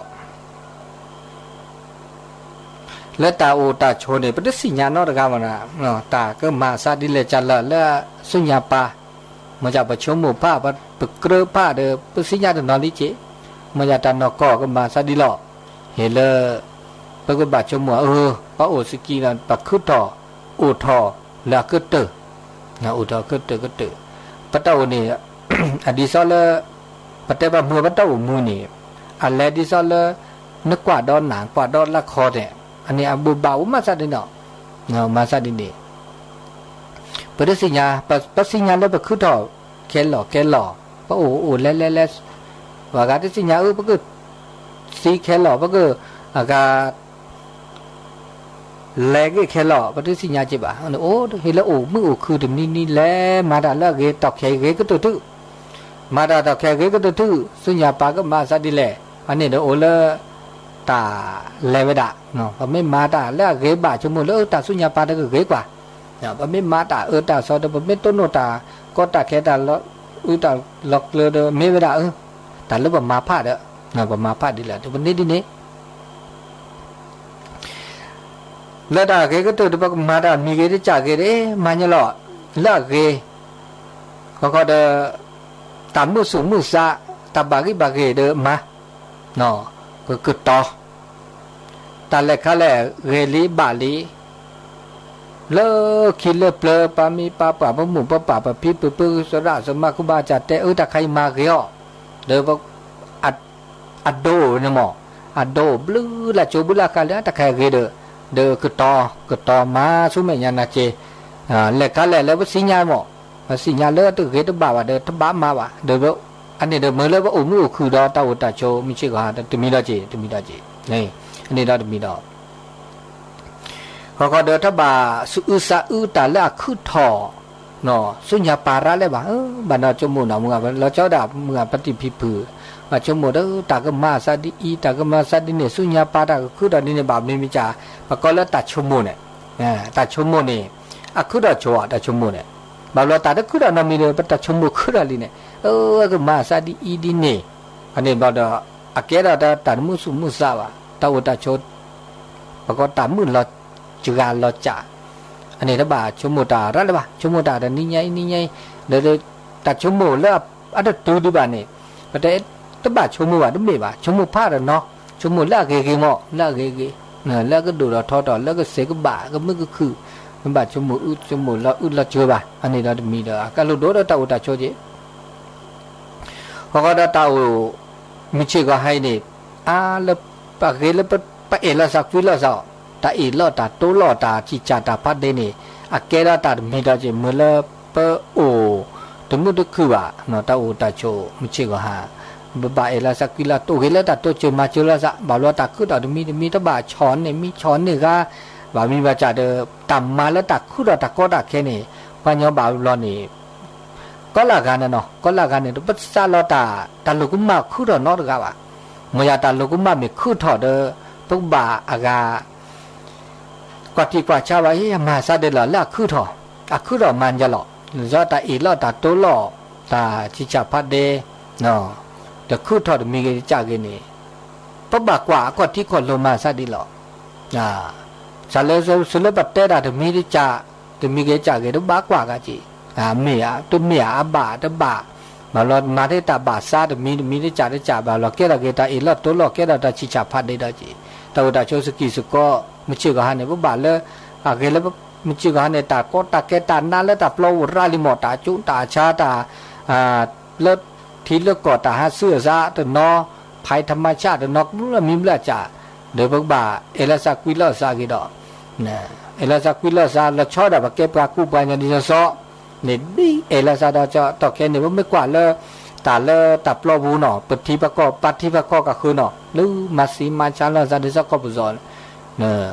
และตาโอตาโชเนี่ยปะสิญาณนอตกามนะเนาะตาก็มาซาดิเลจัลละและสุญญาปามาจากประชุมหมู่ป้าปะเกลือป้าเดปะสิญาณนอนลิเจมาจากตานอกก็มาซาดิละเฮเลปะก็บาชมว่าปะโอสกีนันปะคือต่อโอทอละก็เตนะโอทอก็เตปะตาโอนี่อดีซอลปะเตบะมือปะตาโอมือนี่อันแลดิซอลนึกกว่าดอนหนังกว่าดอนละคอเนี่ยอันนี้อบุบาวมาซาดิเนาะมาซาดินี่ปะสิญญาปะสิญญาแล้วปะคือต่อแค่หล่อปะโอแลว่ากาติสิญญาปะก็สีแค่หล่อปะก็อากาแลกแค่หล่อปะติสิญญาจิบะโอ้เฮละโอมือคือถึงนี่แลมาดาละเกตอกแค่เกก็ตุมาดาตอกแค่เกก็ตุสุญญาปาก็มาซาดิแลอันนี้เด้อโอละตาเลวดาเนาะไม่มาตาแล้วเกบะชมุแล้วตาสุญญาปาตก็เกกว่าเนาะไม่มาตาตาซอดไม่ต้นโนตาก็ตาแค่ตาละตาลอกเลอไม่เวดาตาแล้วบ่มาพาเด้อเนาะบ่มาพาดิแหละวันนี้ดินี่แล้วตาเกก็ตัวบ่มาตามีเกได้จ่าเกเด้มาเนี่ยหรอละเกก็เด้ตามมุสุมุสะตาบากิบาเกเด้อมาเนาะก็ต่อตาเล็กแลเรลีบาลีเลคิเลเปลปามีปาปะหมู่ปะปะพิปึสระสมาคุบาจัตเตตะใครมาเกยเด้อบ่อัดโดนะหมออัดโดบลือละโจบุละกะละตะใครเกเด้อก็ต่อมาสุเมญานาเจเล็กแลแล้วบ่สิญาหมอสิญาเลตะเกตบาเด้อทบามาว่าเด้ออันนี้เด้อเมื่อแล้วว่าโอ้มือคือดอตาโอตาโชมิชิกะตะมีดอเจนี่อันนี้ดอตมีดอเขาเด้อทบาสุอุสะอุตาละคือทอเนาะสุญญาปาระแล้วบ่บัดนจมูกเนาะมึงอ่ะแล้วเจ้าดามึงอ่ะปฏิพิผือว่าจมูกเด้อตาก็มาซาดิอีตาก็มาซาดิเนี่ยสุญญาปาระก็คือดอนี่เนี่ยบาปนี่มิจาปะก็แล้วตัดชมูเนี่ยตัดชมูนี่อะคือดอโชอ่ะตัดชมูเนี่ยบาลตาตะคือดอนามีเนี่ยปะตัดชมูคือดอลีเนี่ยก็มาซาดิอีดิเนี่ยอันนี้บ่ดออะแกดอตามุสุมุสาวะตาโอตาโชปะก็ตามือลอจุกาลอจ่าอันนี้ถ้าบ่าชมโมตาระละบ่าชมโมตานี่ไงเด้อตัดชมโมแล้วอัดตูดิบ่านี่บ่ได้ถ้าบ่าชมโมว่าดเมบ่าชมโมพาเนาะชมโมละเกเมาะละเกเนี่ยแล้วก็ดูเราทอดแล้วก็เสกบ่าก็มึก็คือมันบ่าชมโมชมโมละละจัวบ่าอันนี้เรามีดอกะลุโดดตาโอตาโชจิฮอกดาตาโอมิชิก็ให้นี่ละปะเกละปะเอละสักวิละซอตาอีลอตาโตลอตาจิจาตาพัดเดนี่อะเกราตาเมดาเจมเลเปโอตมุตคือว่าเนาะตาโอตาโชมิชิก็หาบะเอลาสักวิละโตเกละตาโตเจมาเจละซะบาลอตาคือตามีตะบะช้อนนี่มีช้อนนี่ก็บามีบาจาเดตัมมาละตาคือตาก็ตาแค่นี่ปัญญาบาลอนี่ก็ละกันเนาะก็ละกันนี่ปัสสะลอตาลุกุมาคือตาเนาะตะกะว่ามยาตาลุกุมามีคือทอเดปุบาอากากว่าที่กว่าชาวไอ้มาซาเดลละคือทอคือดอมันจะหลอจอตาอีลอตาโตลอตาจิจาพัดเดเนาะเดคือทอมีกจากินี่ปะบากว่าที่คนโลมาซาดิหลอซาเลสเลบัตเตดามีดิจามีกจากิดบากว่ากะจิเมียตุเมียบาตบามาลอมาเดตาบาซาดมีดิจาบาลอเกละเกตาอีลอโตลอเกละตาจิจาพัดเดดาจิตาโอตาโชสกิสก็มิชิกะฮาเนี่ยบ่บาเลอะเกเลมิชิกะฮาเนี่ยตาก็ตาเกตานาเลตาปลวราลิมอตาจุตาชาตาเลทีเลก็ตาหาเสื้อซาตนอภัยธรรมชาตินอกมิมละจาเดบ่บาเอลาซากุิลาซากิดอนะเอลาซากุิลาซาละชอดาบะเกปะกูปะญะดิซอเนี่ยดิเอลาซาดาจะตอแค่เนี่ยบ่ไม่กว่าเลตาเลตาปลวูเนาะปฏิปะก็ปฏิปะก็ก็คือเนาะหรือมาสีมาชาลาซาดิซะก็บ่ซอเนอะ